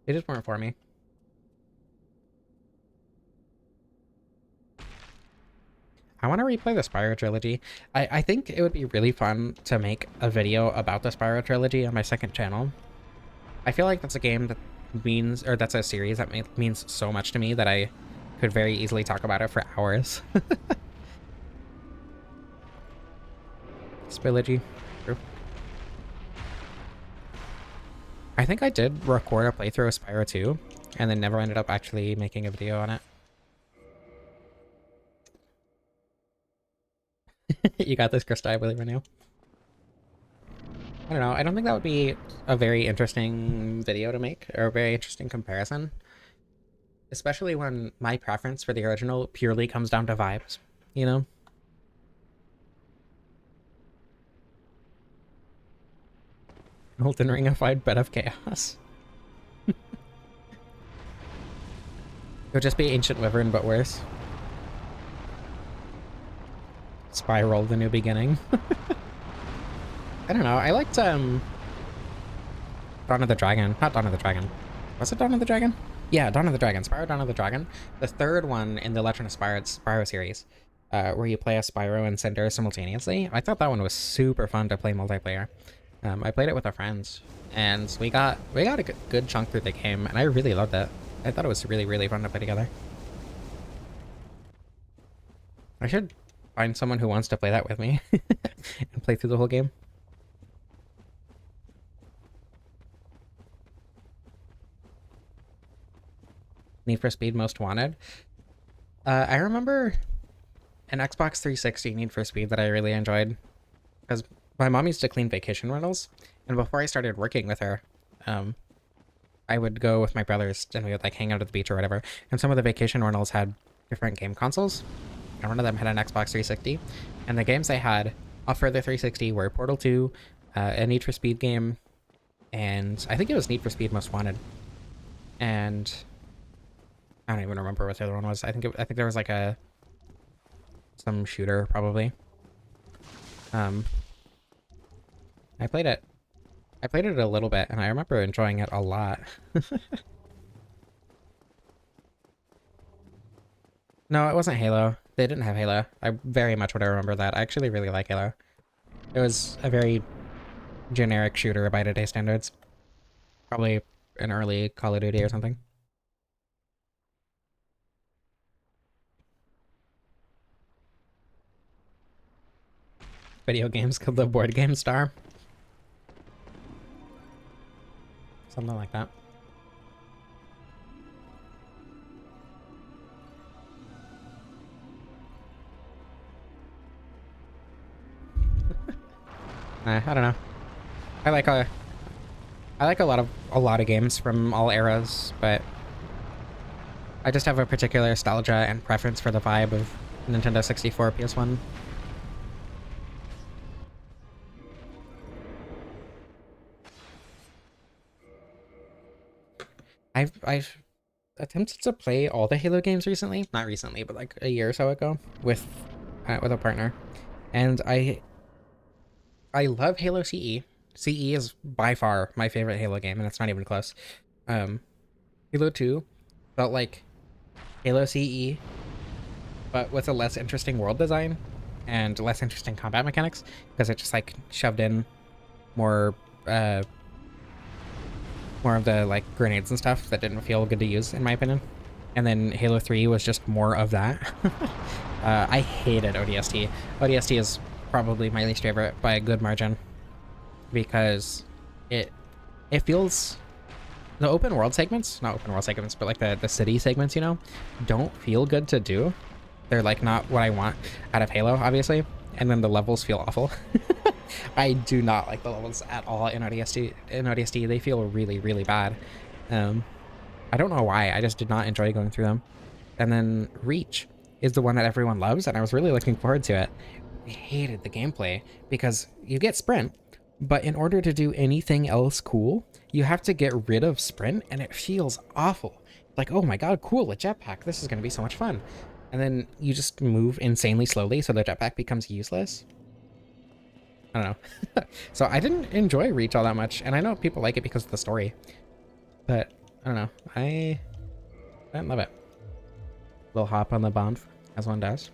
They just weren't for me. I want to replay the Spyro trilogy. I think it would be really fun to make a video about the Spyro trilogy on my second channel. I feel like that's a game that that's a series that means so much to me that I could very easily talk about it for hours. Spylogy. True. I think I did record a playthrough of Spyro 2 and then never ended up actually making a video on it. You got this, Krista, I believe in you. I don't know, I don't think that would be a very interesting video to make, or a very interesting comparison. Especially when my preference for the original purely comes down to vibes, you know? Elden Ringified Bed of Chaos. It would just be Ancient Wyvern, but worse. Spiral, the New Beginning. I don't know, I liked, Dawn of the Dragon. Not Dawn of the Dragon. Was it Dawn of the Dragon? Yeah, Dawn of the Dragon. Spyro Dawn of the Dragon. The third one in the Legend of Spyro series. where you play a Spyro and Cinder simultaneously. I thought that one was super fun to play multiplayer. I played it with our friends, and we got a good chunk through the game, and I really loved it. I thought it was really, really fun to play together. I should find someone who wants to play that with me and play through the whole game. Need for Speed Most Wanted. I remember an Xbox 360 Need for Speed that I really enjoyed, because my mom used to clean vacation rentals, and before I started working with her, I would go with my brothers and we would like hang out at the beach or whatever. And some of the vacation rentals had different game consoles, and one of them had an Xbox 360. And the games they had off for the 360 were Portal 2, a Need for Speed game, and I think it was Need for Speed Most Wanted. And I don't even remember what the other one was. I think there was like some shooter probably. I played it a little bit, and I remember enjoying it a lot. No, it wasn't Halo. They didn't have Halo. I very much would remember that. I actually really like Halo. It was a very generic shooter by today's standards. Probably an early Call of Duty or something. Video games killed the board game star. Something like that. I don't know. I like a lot of games from all eras, but I just have a particular nostalgia and preference for the vibe of Nintendo 64, PS1. I've attempted to play all the Halo games recently. Not recently, but like a year or so ago with a partner. And I love Halo CE. CE is by far my favorite Halo game, and it's not even close. Halo 2 felt like Halo CE, but with a less interesting world design and less interesting combat mechanics, because it just like shoved in more of the like grenades and stuff that didn't feel good to use, in my opinion. And then Halo 3 was just more of that. I hated ODST. ODST is probably my least favorite by a good margin, because it feels, the open world segments, not open world segments, but like the city segments, you know, don't feel good to do. They're like not what I want out of Halo, obviously. And then the levels feel awful. I do not like the levels at all in ODST. They feel really, really bad. I don't know why. I just did not enjoy going through them. And then Reach is the one that everyone loves, and I was really looking forward to it. I hated the gameplay because you get sprint, but in order to do anything else cool, you have to get rid of sprint, and it feels awful. Like, oh my god, cool, a jetpack. This is going to be so much fun. And then you just move insanely slowly, so the jetpack becomes useless. I don't know. So I didn't enjoy Reach all that much, and I know people like it because of the story, but I don't know. I didn't love it. Little hop on the bomb, as one does.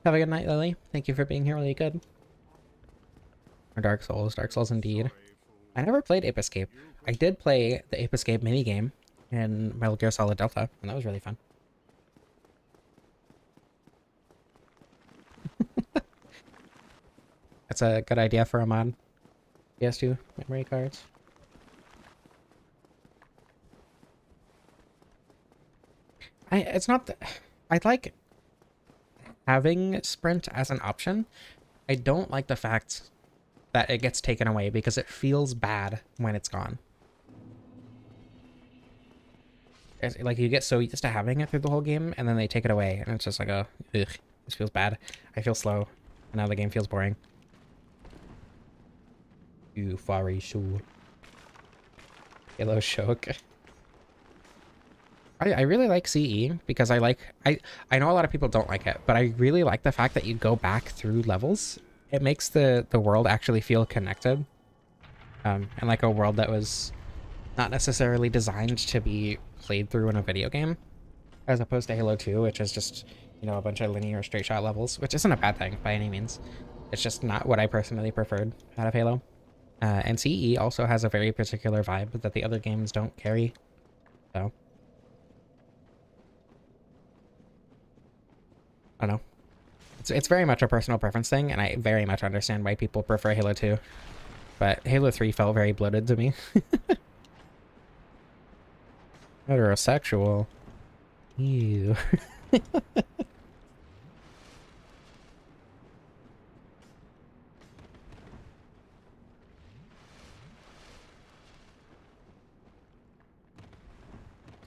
Have a good night, Lily. Thank you for being here. Really good. Or Dark Souls indeed. I never played Ape Escape. I did play the Ape Escape minigame in Metal Gear Solid Delta, and that was really fun. That's a good idea for a mod. PS2 memory cards. It's not that I like having sprint as an option. I don't like the fact that it gets taken away because it feels bad when it's gone. It's like you get so used to having it through the whole game, and then they take it away, and it's just like, oh, ugh, this feels bad. I feel slow, and now the game feels boring. You furry shoe. Yellow Shook. I really like CE because I know a lot of people don't like it, but I really like the fact that you go back through levels. It makes the world actually feel connected. And like a world that was not necessarily designed to be played through in a video game. as opposed to Halo 2, which is just, you know, a bunch of linear straight shot levels, which isn't a bad thing by any means. It's just not what I personally preferred out of Halo. And CE also has a very particular vibe that the other games don't carry. So, I don't know. It's very much a personal preference thing, and I very much understand why people prefer Halo 2. But Halo 3 felt very bloated to me. Heterosexual. Ew. I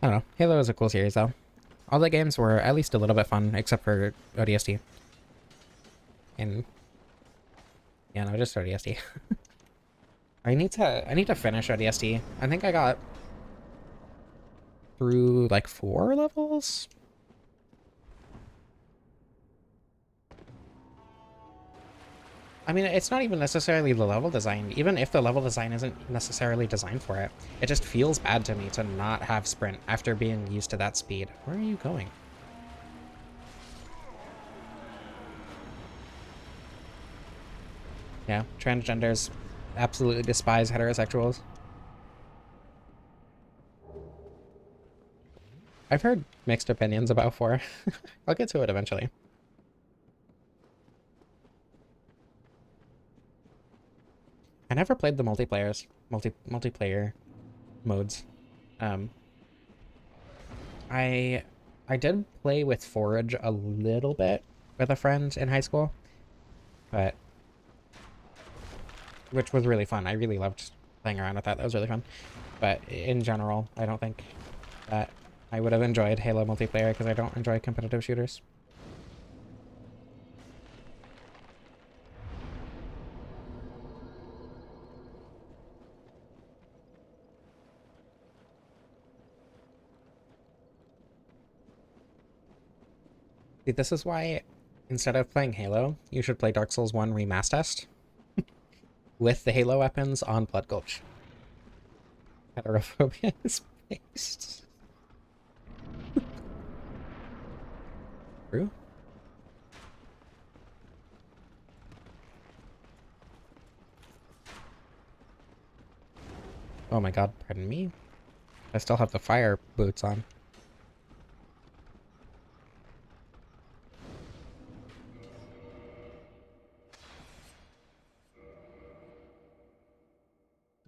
don't know. Halo is a cool series, though. All the games were at least a little bit fun, except for ODST. And yeah, no, just ODST. I need to finish ODST. I think I got through like 4 levels. I mean, it's not even necessarily the level design. Even if the level design isn't necessarily designed for it, it just feels bad to me to not have sprint after being used to that speed. Where are you going? Yeah, transgenders absolutely despise heterosexuals. I've heard mixed opinions about 4. I'll get to it eventually. I never played the multiplayer modes. I did play with Forge a little bit with a friend in high school, but which was really fun. I really loved playing around with that. That was really fun. But in general, I don't think that I would have enjoyed Halo multiplayer because I don't enjoy competitive shooters. See, this is why instead of playing Halo, you should play Dark Souls 1 Remastered with the Halo weapons on Blood Gulch. Heterophobia is based. True. Oh my god, pardon me. I still have the fire boots on.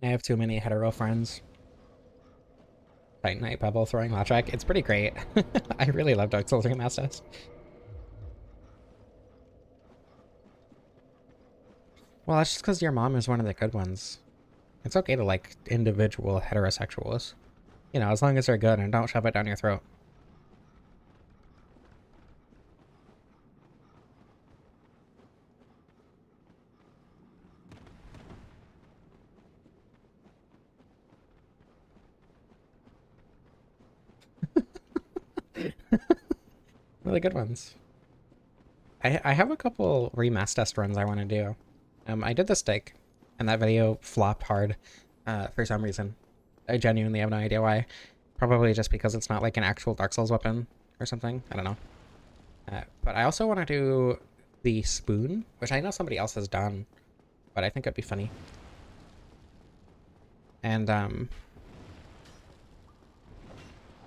I have too many hetero friends. Titanite Pebble throwing Lachak. It's pretty great. I really love Dark Souls Remastered. Well, that's just because your mom is one of the good ones. It's okay to like individual heterosexuals. You know, as long as they're good and don't shove it down your throat. Really good ones. I have a couple remastered runs I want to do. I did the steak, and that video flopped hard for some reason. I genuinely have no idea why. Probably just because it's not like an actual Dark Souls weapon or something. I don't know. But I also want to do the spoon, which I know somebody else has done, but I think it'd be funny. And I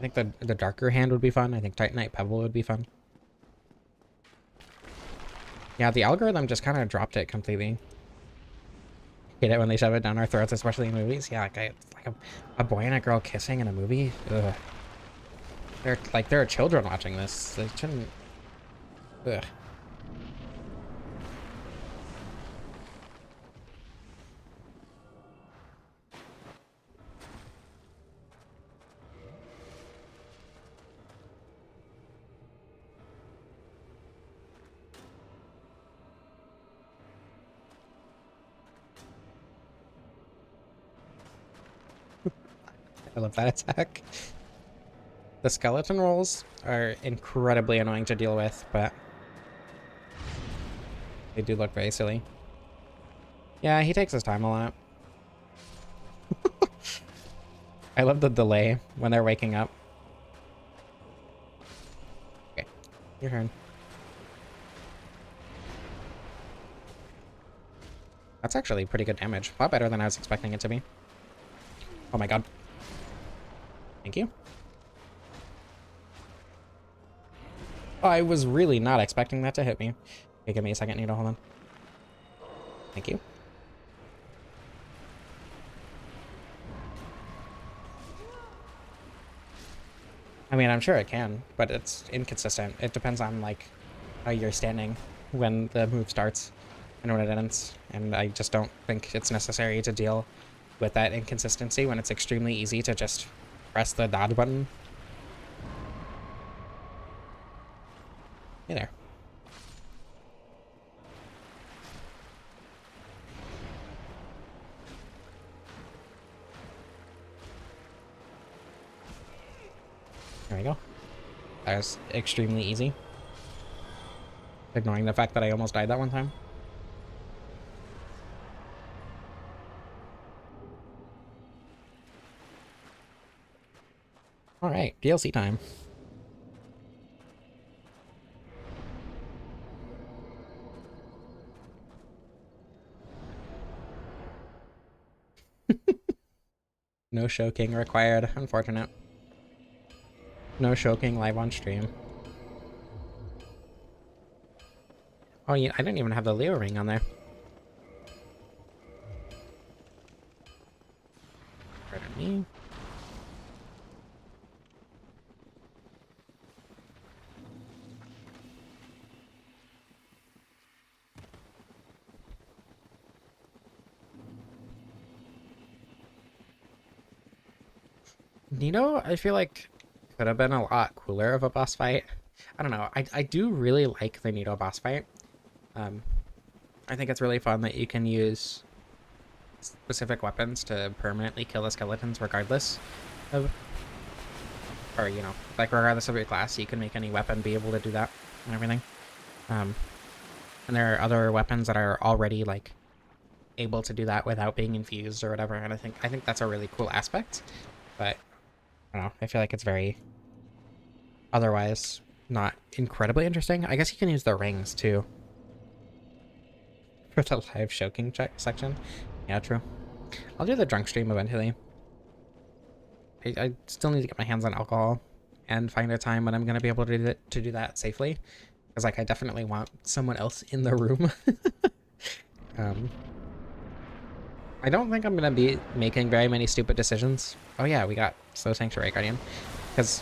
think the darker hand would be fun. I think Titanite Pebble would be fun. Yeah, the algorithm just kind of dropped it completely. Hate it when they shove it down our throats, especially in movies. Yeah, like a boy and a girl kissing in a movie. Ugh. There are children watching this. They shouldn't. Ugh. I love that attack. The skeleton rolls are incredibly annoying to deal with, but they do look very silly. Yeah, he takes his time a lot. I love the delay when they're waking up. Your turn. That's actually pretty good damage. A lot better than I was expecting it to be. Oh my god. Thank you. I was really not expecting that to hit me. Okay, give me a second, need to hold on. Thank you. I mean, I'm sure it can, but it's inconsistent. It depends on, like, how you're standing when the move starts and when it ends. And I just don't think it's necessary to deal with that inconsistency when it's extremely easy to just press the dodge button. Hey there. There we go. That was extremely easy. Ignoring the fact that I almost died that one time. Alright, DLC time. No Showking required. Unfortunate. No Showking live on stream. Oh yeah, I didn't even have the Leo ring on there. Pardon me. Nito, I feel like could have been a lot cooler of a boss fight. I don't know. I do really like the Nito boss fight. I think it's really fun that you can use specific weapons to permanently kill the skeletons regardless of, or, you know, like regardless of your class, you can make any weapon be able to do that and everything. And there are other weapons that are already, like, able to do that without being infused or whatever, and I think that's a really cool aspect, but I don't know, I feel like it's very otherwise not incredibly interesting. I guess you can use the rings too for the live Showking check section. Yeah, true. I'll do the drunk stream eventually. I still need to get my hands on alcohol and find a time when I'm gonna be able to do that safely, because like I definitely want someone else in the room. I don't think I'm gonna be making very many stupid decisions. Oh yeah, we got Slow Sanctuary Guardian. Because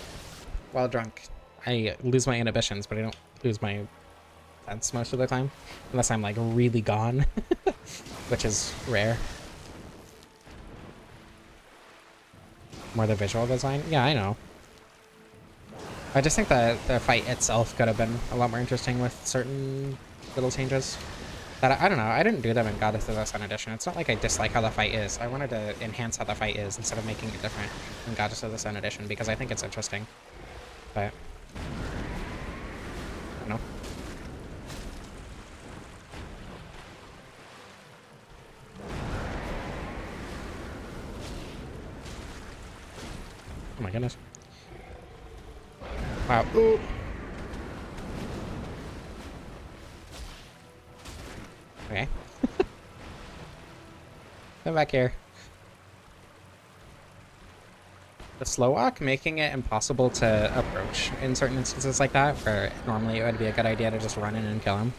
while drunk, I lose my inhibitions, but I don't lose my sense most of the time. Unless I'm like really gone, which is rare. More the visual design? Yeah, I know. I just think that the fight itself could have been a lot more interesting with certain little changes. That I don't know, I didn't do them in Goddess of the Sun Edition. It's not like I dislike how the fight is. I wanted to enhance how the fight is instead of making it different in Goddess of the Sun Edition because I think it's interesting. But I don't know. Oh my goodness. Wow. Ooh. Okay. Come back here. The slow walk making it impossible to approach in certain instances like that, where normally it would be a good idea to just run in and kill him,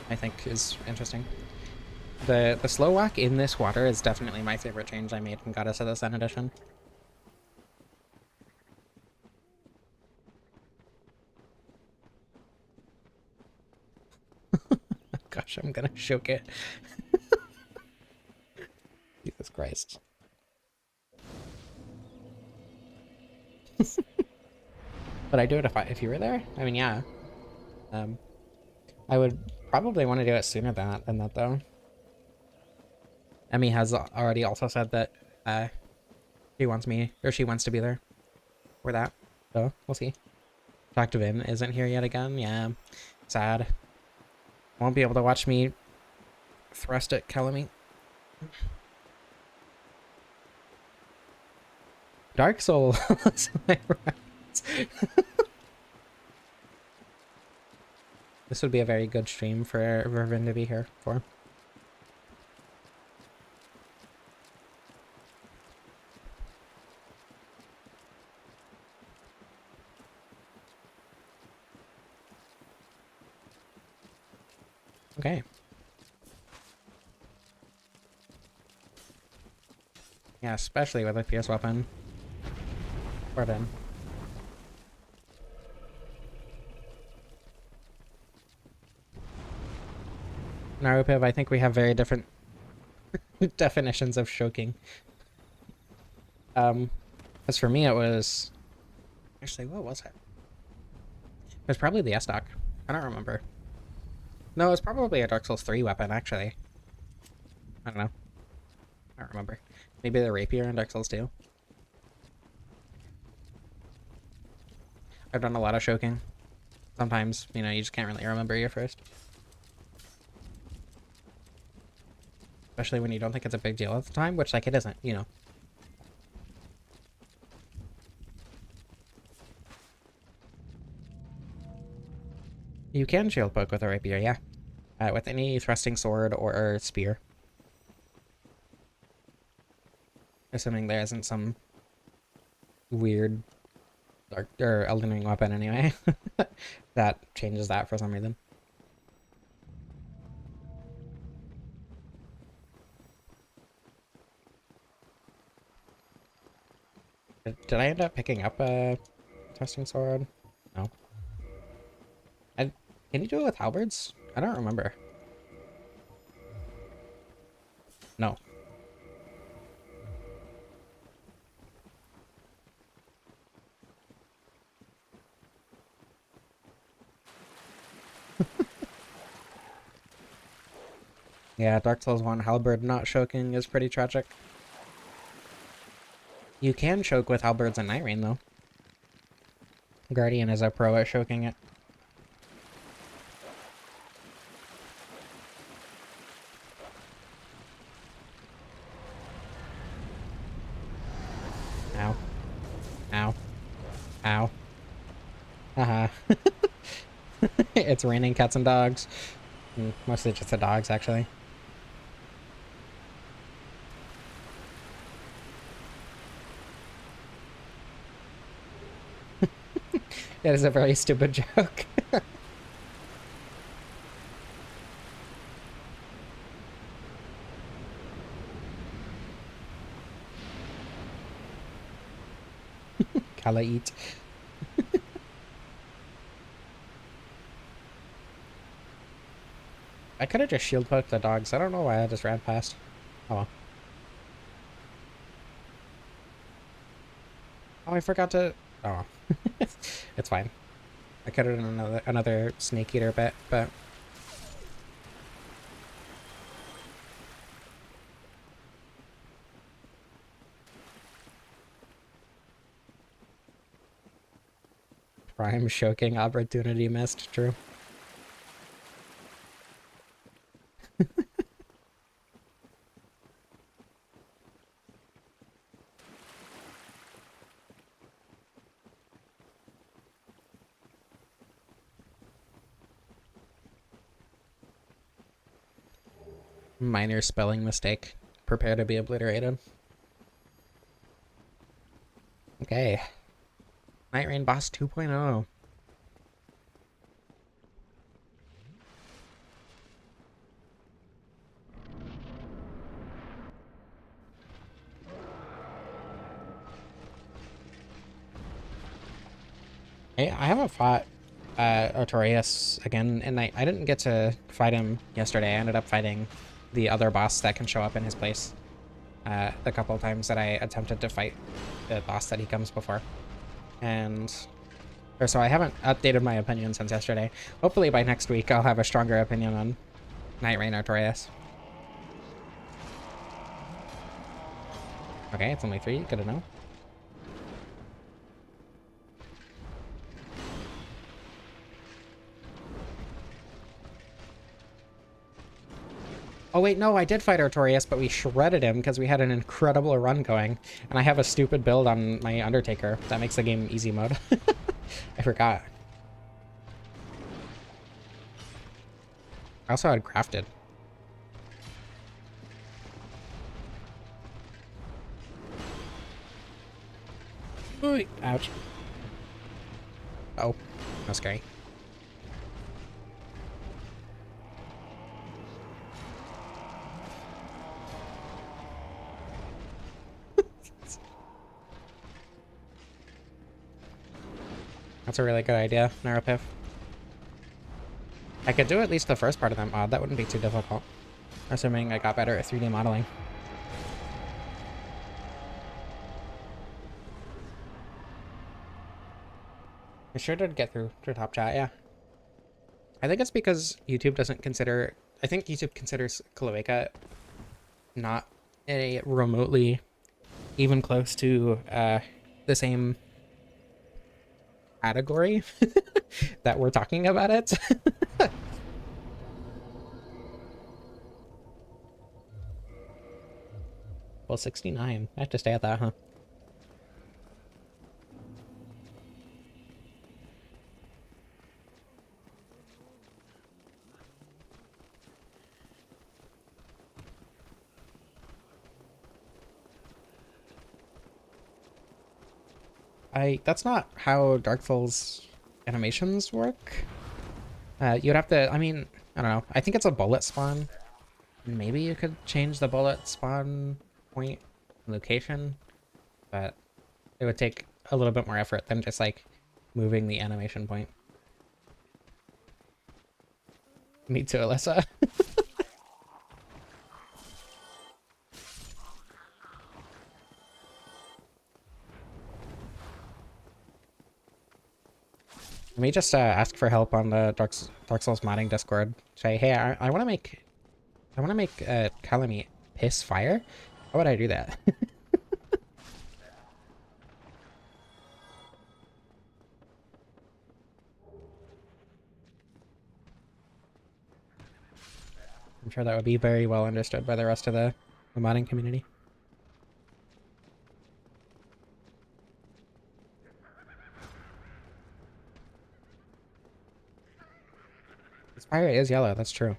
I think is interesting. The slow walk in this water is definitely my favorite change I made in Goddess of the Sun Edition. Gosh, I'm gonna choke it. Jesus Christ. But I do it if you were there? I mean, yeah. I would probably want to do it sooner than that though. Emmy has already also said that he wants me, or she wants to be there for that. So, we'll see. Dr. Vin isn't here yet again. Yeah, sad. Won't be able to watch me thrust at Kelami. Dark Souls. This would be a very good stream for Vervin to be here for. Okay. Yeah, especially with a pierce weapon. Pardon. Narupiv, I think we have very different definitions of choking. As for me, it was... Actually, what was it? It was probably the S-Doc. I don't remember. No, it's probably a Dark Souls 3 weapon, actually. I don't know. I don't remember. Maybe the rapier in Dark Souls 2. I've done a lot of choking. Sometimes, you know, you just can't really remember your first. Especially when you don't think it's a big deal at the time, which, like, it isn't, you know. You can shield poke with a rapier, yeah. With any thrusting sword or spear. Assuming there isn't some weird dark or Elden Ring weapon anyway that changes that for some reason. Did I end up picking up a thrusting sword? No. Can you do it with halberds? I don't remember. No. Yeah, Dark Souls 1 halberd not choking is pretty tragic. You can choke with halberds in Night Rain, though. Guardian is a pro at choking it. Ow. Ow. Ow. Haha. It's raining cats and dogs. Mostly just the dogs, actually. That is a very stupid joke. Kala eat. I could have just shield poked the dogs. I don't know why I just ran past. Oh well. Oh, I forgot to... Oh. It's fine. I could have done another snake eater bit, but... Prime choking opportunity missed, true. Minor spelling mistake. Prepare to be obliterated. Okay. Night Rain Boss 2.0. Hey, I haven't fought Artorias again, and I didn't get to fight him yesterday. I ended up fighting the other boss that can show up in his place the couple of times that I attempted to fight the boss that he comes before. And so I haven't updated my opinion since yesterday. Hopefully by next week I'll have a stronger opinion on Night Rain Artorias. Okay, it's only 3. Good to know. Oh wait, no, I did fight Artorias, but we shredded him because we had an incredible run going. And I have a stupid build on my Undertaker that makes the game easy mode. I forgot. I also had crafted. Ooh, ouch. Oh, that's scary. That's a really good idea, Neuropiff. I could do at least the first part of that mod. That wouldn't be too difficult. Assuming I got better at 3D modeling. I sure did get through to top chat, yeah. I think it's because YouTube doesn't consider... I think YouTube considers Cloaca not a remotely even close to the same category that we're talking about it. Well, 69. I have to stay at that, huh? That's not how Dark Souls animations work. You'd have to, I mean, I don't know. I think it's a bullet spawn. Maybe you could change the bullet spawn point location, but it would take a little bit more effort than just like moving the animation point. Me too, Alyssa. Let me just ask for help on the Dark Souls modding Discord. Say, hey, I want to make Calamite piss fire. How would I do that? I'm sure that would be very well understood by the rest of the modding community. This fire is yellow, that's true.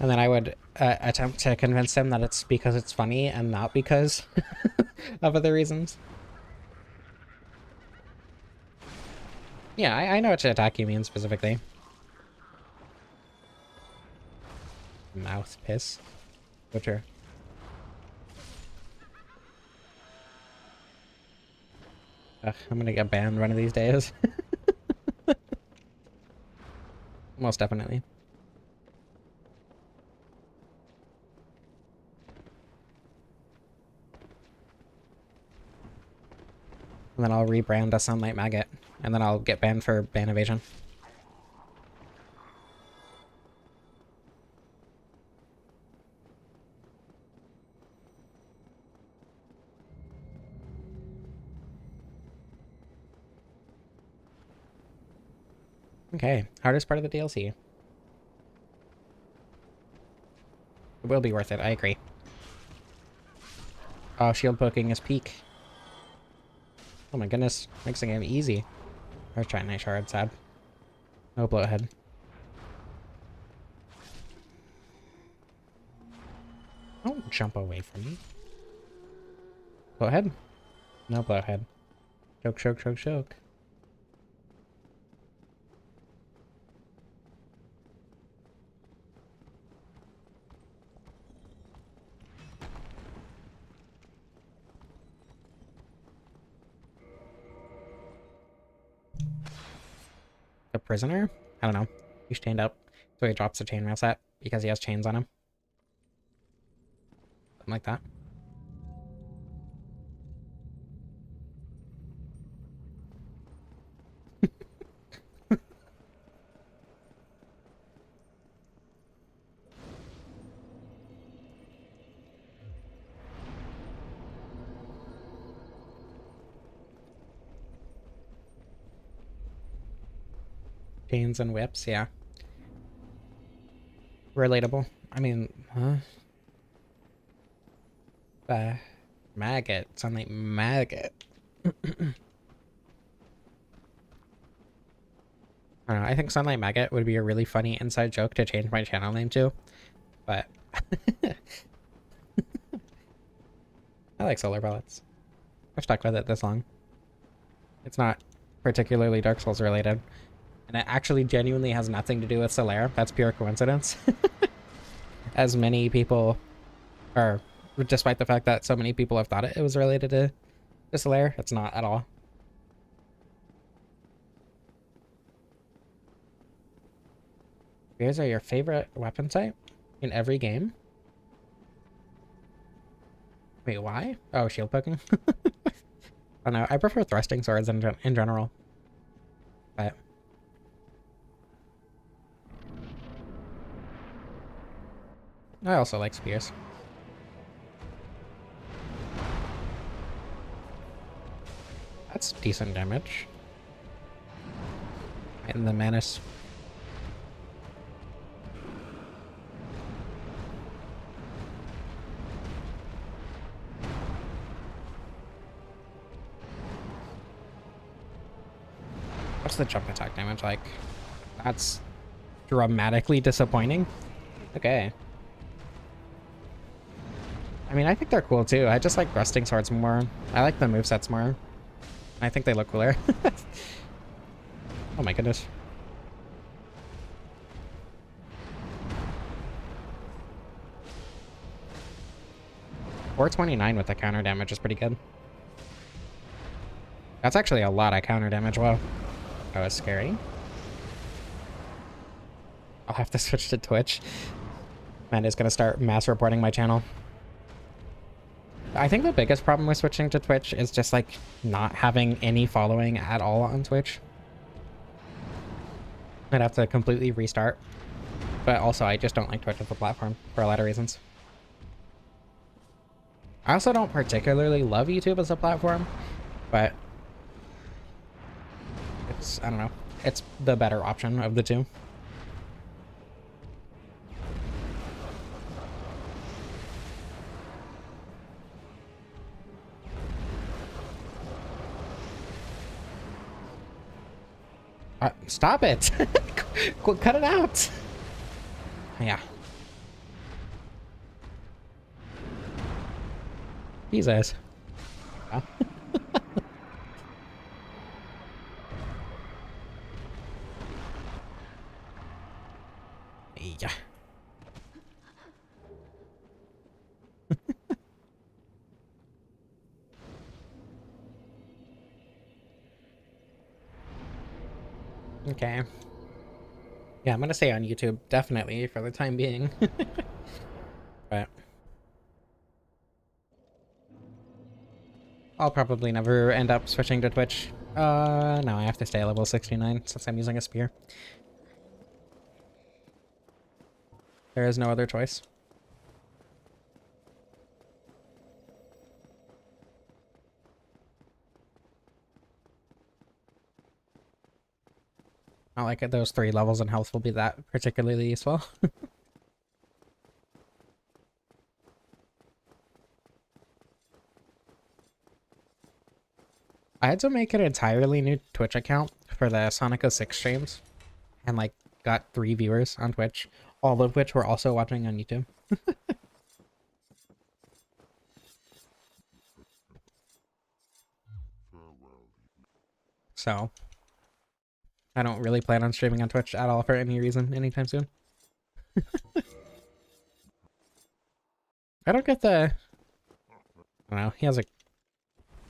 And then I would attempt to convince him that it's because it's funny and not because of other reasons. Yeah, I know what to attack you mean specifically. Mouth piss. Butcher. Ugh, I'm gonna get banned one of these days. Most definitely. And then I'll rebrand as Sunlight Maggot. And then I'll get banned for ban evasion. Okay, hardest part of the DLC. It will be worth it, I agree. Oh, shield poking is peak. Oh my goodness, makes the game easy. I was trying nice shard, sad. No blowhead. Don't jump away from me. Blowhead? No blowhead. Choke, choke, choke, choke. The prisoner? I don't know. He's chained up, so he drops the chainmail set because he has chains on him. Something like that. Chains and whips, yeah. Relatable. I mean, huh? Maggot. Sunlight Maggot. I don't know, I think Sunlight Maggot would be a really funny inside joke to change my channel name to, but I like solar pellets. I've stuck with it this long. It's not particularly Dark Souls related, and it actually genuinely has nothing to do with Solaire. That's pure coincidence. As many people, or despite the fact that so many people have thought it was related to Solaire, it's not at all. Spears are your favorite weapon type in every game? Wait, why? Oh, shield poking? I don't know. I prefer thrusting swords in general. But I also like spears. That's decent damage. And the Manus. What's the jump attack damage like? That's dramatically disappointing. Okay. I mean, I think they're cool too. I just like thrusting swords more. I like the movesets more. I think they look cooler. Oh my goodness. $429 with the counter damage is pretty good. That's actually a lot of counter damage. Wow. That was scary. I'll have to switch to Twitch. Amanda's gonna start mass reporting my channel. I think the biggest problem with switching to Twitch is just like not having any following at all on Twitch. I'd have to completely restart. But also I just don't like Twitch as a platform for a lot of reasons. I also don't particularly love YouTube as a platform, but it's, I don't know, it's the better option of the two. Stop it! Cut it out! Yeah. Jesus. Oh. Yeah. Okay. Yeah, I'm gonna stay on YouTube, definitely, for the time being. But I'll probably never end up switching to Twitch. No, I have to stay at level 69 since I'm using a spear. There is no other choice. Not like those 3 levels in health will be that particularly useful. I had to make an entirely new Twitch account for the Sonic 06 streams, and like got 3 viewers on Twitch, all of which were also watching on YouTube. So I don't really plan on streaming on Twitch at all for any reason anytime soon. I don't get the... I don't know, he has a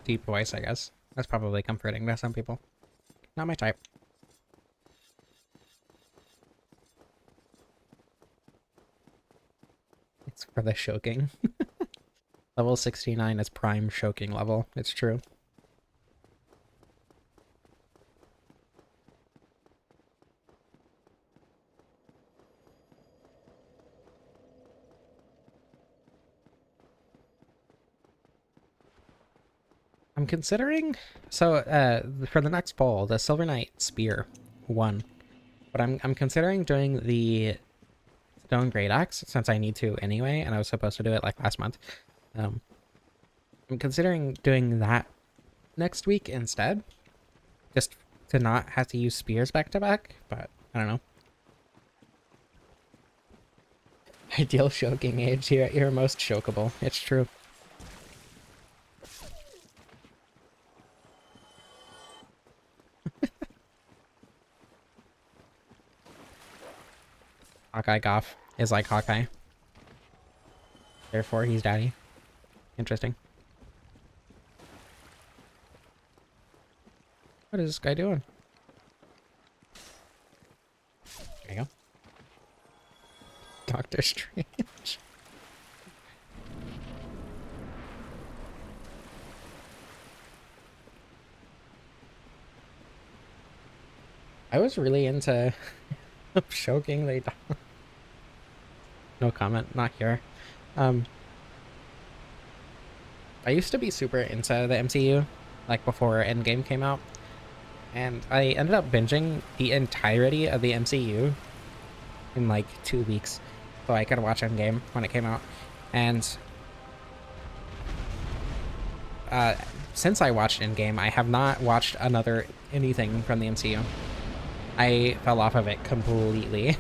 deep voice, I guess. That's probably comforting to some people. Not my type. It's for the choking. Level 69 is prime choking level. It's true. I'm considering, so for the next poll, the Silver Knight Spear won, but I'm considering doing the Stone Great Axe since I need to anyway, and I was supposed to do it like last month. I'm considering doing that next week instead, just to not have to use spears back to back, but I don't know. Ideal choking age, you're most chokeable. It's true. Hawkeye Goff is like Hawkeye. Therefore, he's daddy. Interesting. What is this guy doing? There you go. Doctor Strange. I was really into choking. They don't. No comment, not here. I used to be super into the MCU, like before Endgame came out, and I ended up binging the entirety of the MCU in like 2 weeks, so I could watch Endgame when it came out. And since I watched Endgame, I have not watched anything from the MCU. I fell off of it completely.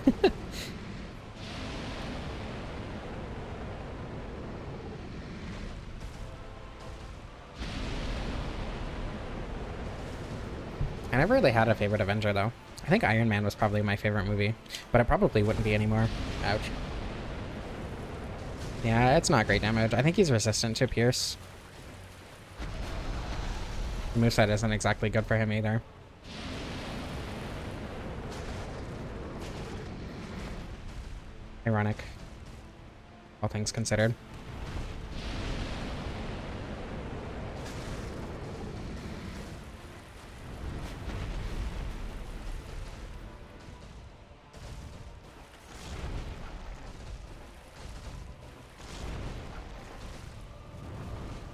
I never really had a favorite Avenger, though. I think Iron Man was probably my favorite movie, but it probably wouldn't be anymore. Ouch. Yeah, it's not great damage. I think he's resistant to Pierce. The moveset isn't exactly good for him either. Ironic, all things considered.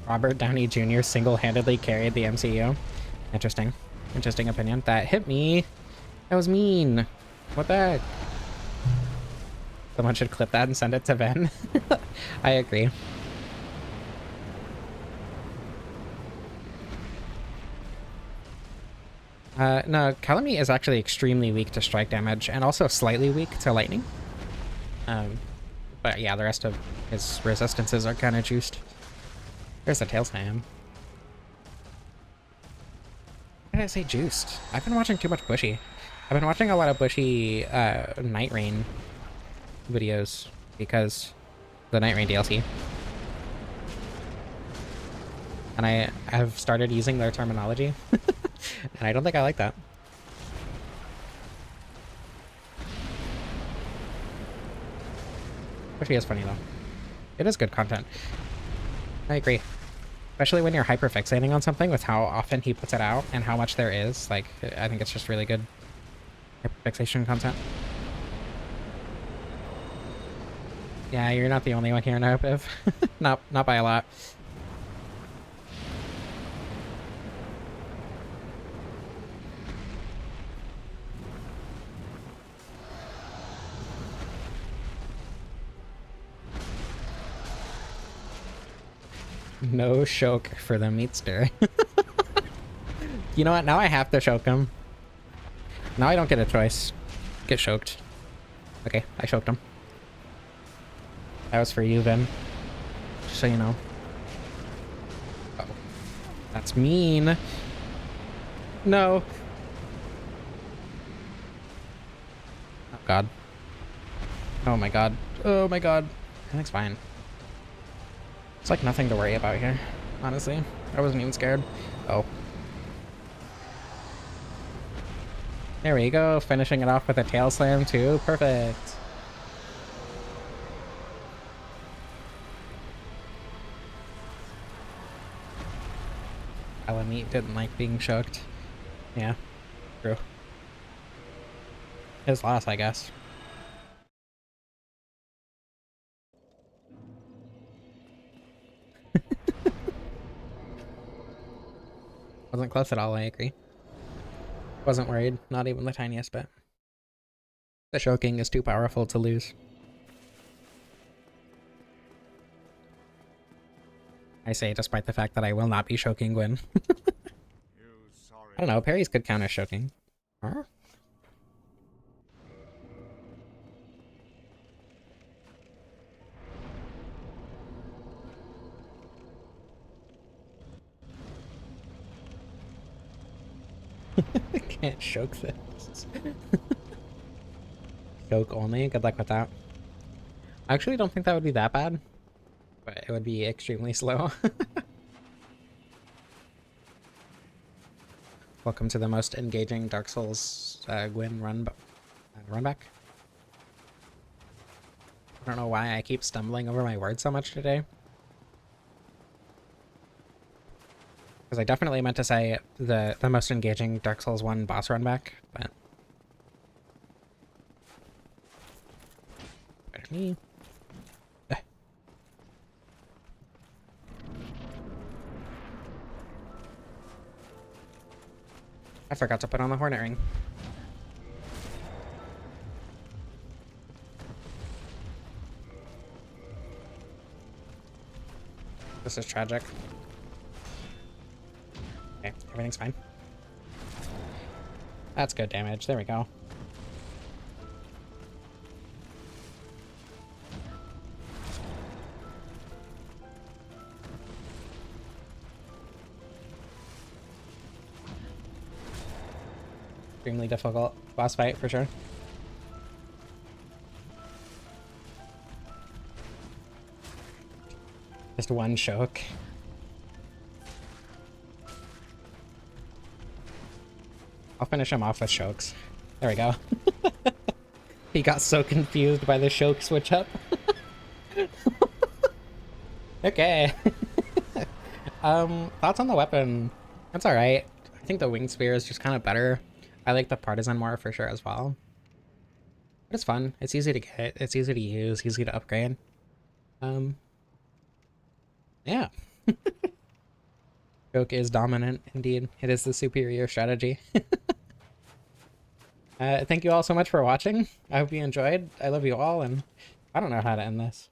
Robert Downey Jr. single-handedly carried the MCU. Interesting. Interesting opinion. That hit me. That was mean. What the heck? Someone should clip that and send it to Ben. I agree. No, Calamity is actually extremely weak to strike damage and also slightly weak to lightning. But yeah, the rest of his resistances are kind of juiced. There's the tail slam. Why did I say juiced? I've been watching too much Bushy. I've been watching a lot of Bushy Night Rain videos because the Night Rain DLC. And I have started using their terminology. And I don't think I like that. Bushy is funny though. It is good content. I agree. Especially when you're hyperfixating on something with how often he puts it out and how much there is. Like, I think it's just really good hyperfixation content. Yeah, you're not the only one here, Nopiv. not by a lot. No choke for the meatster. You know what? Now I have to choke him. Now I don't get a choice. Get choked. Okay, I choked him. That was for you, Vin. Just so you know. Oh, that's mean. No. Oh god. Oh my god. Oh my god. Everything's fine. It's like nothing to worry about here, honestly. I wasn't even scared. Oh. There we go, finishing it off with a tail slam too. Perfect. Alamite didn't like being choked. Yeah, true. His loss, I guess. Wasn't close at all, I agree. Wasn't worried, not even the tiniest bit. The choking is too powerful to lose. I say despite the fact that I will not be choking Gwyn. You sorry I don't know, parries could count as choking. Huh? I can't choke this. Choke only? Good luck with that. I actually don't think that would be that bad, but it would be extremely slow. Welcome to the most engaging Dark Souls Gwyn run back. I don't know why I keep stumbling over my words so much today. Because I definitely meant to say the most engaging Dark Souls 1 boss run back, but... Better me. I forgot to put on the Hornet Ring. This is tragic. Okay, everything's fine. That's good damage. There we go. Extremely difficult boss fight for sure. Just one choke. I'll finish him off with chokes. There we go. He got so confused by the choke switch up. Okay. Thoughts on the weapon? That's alright. I think the wing spear is just kind of better. I like the partisan more for sure as well. But it's fun. It's easy to get. It's easy to use. Easy to upgrade. Yeah. Choke is dominant indeed. It is the superior strategy. Thank you all so much for watching. I hope you enjoyed. I love you all, and I don't know how to end this.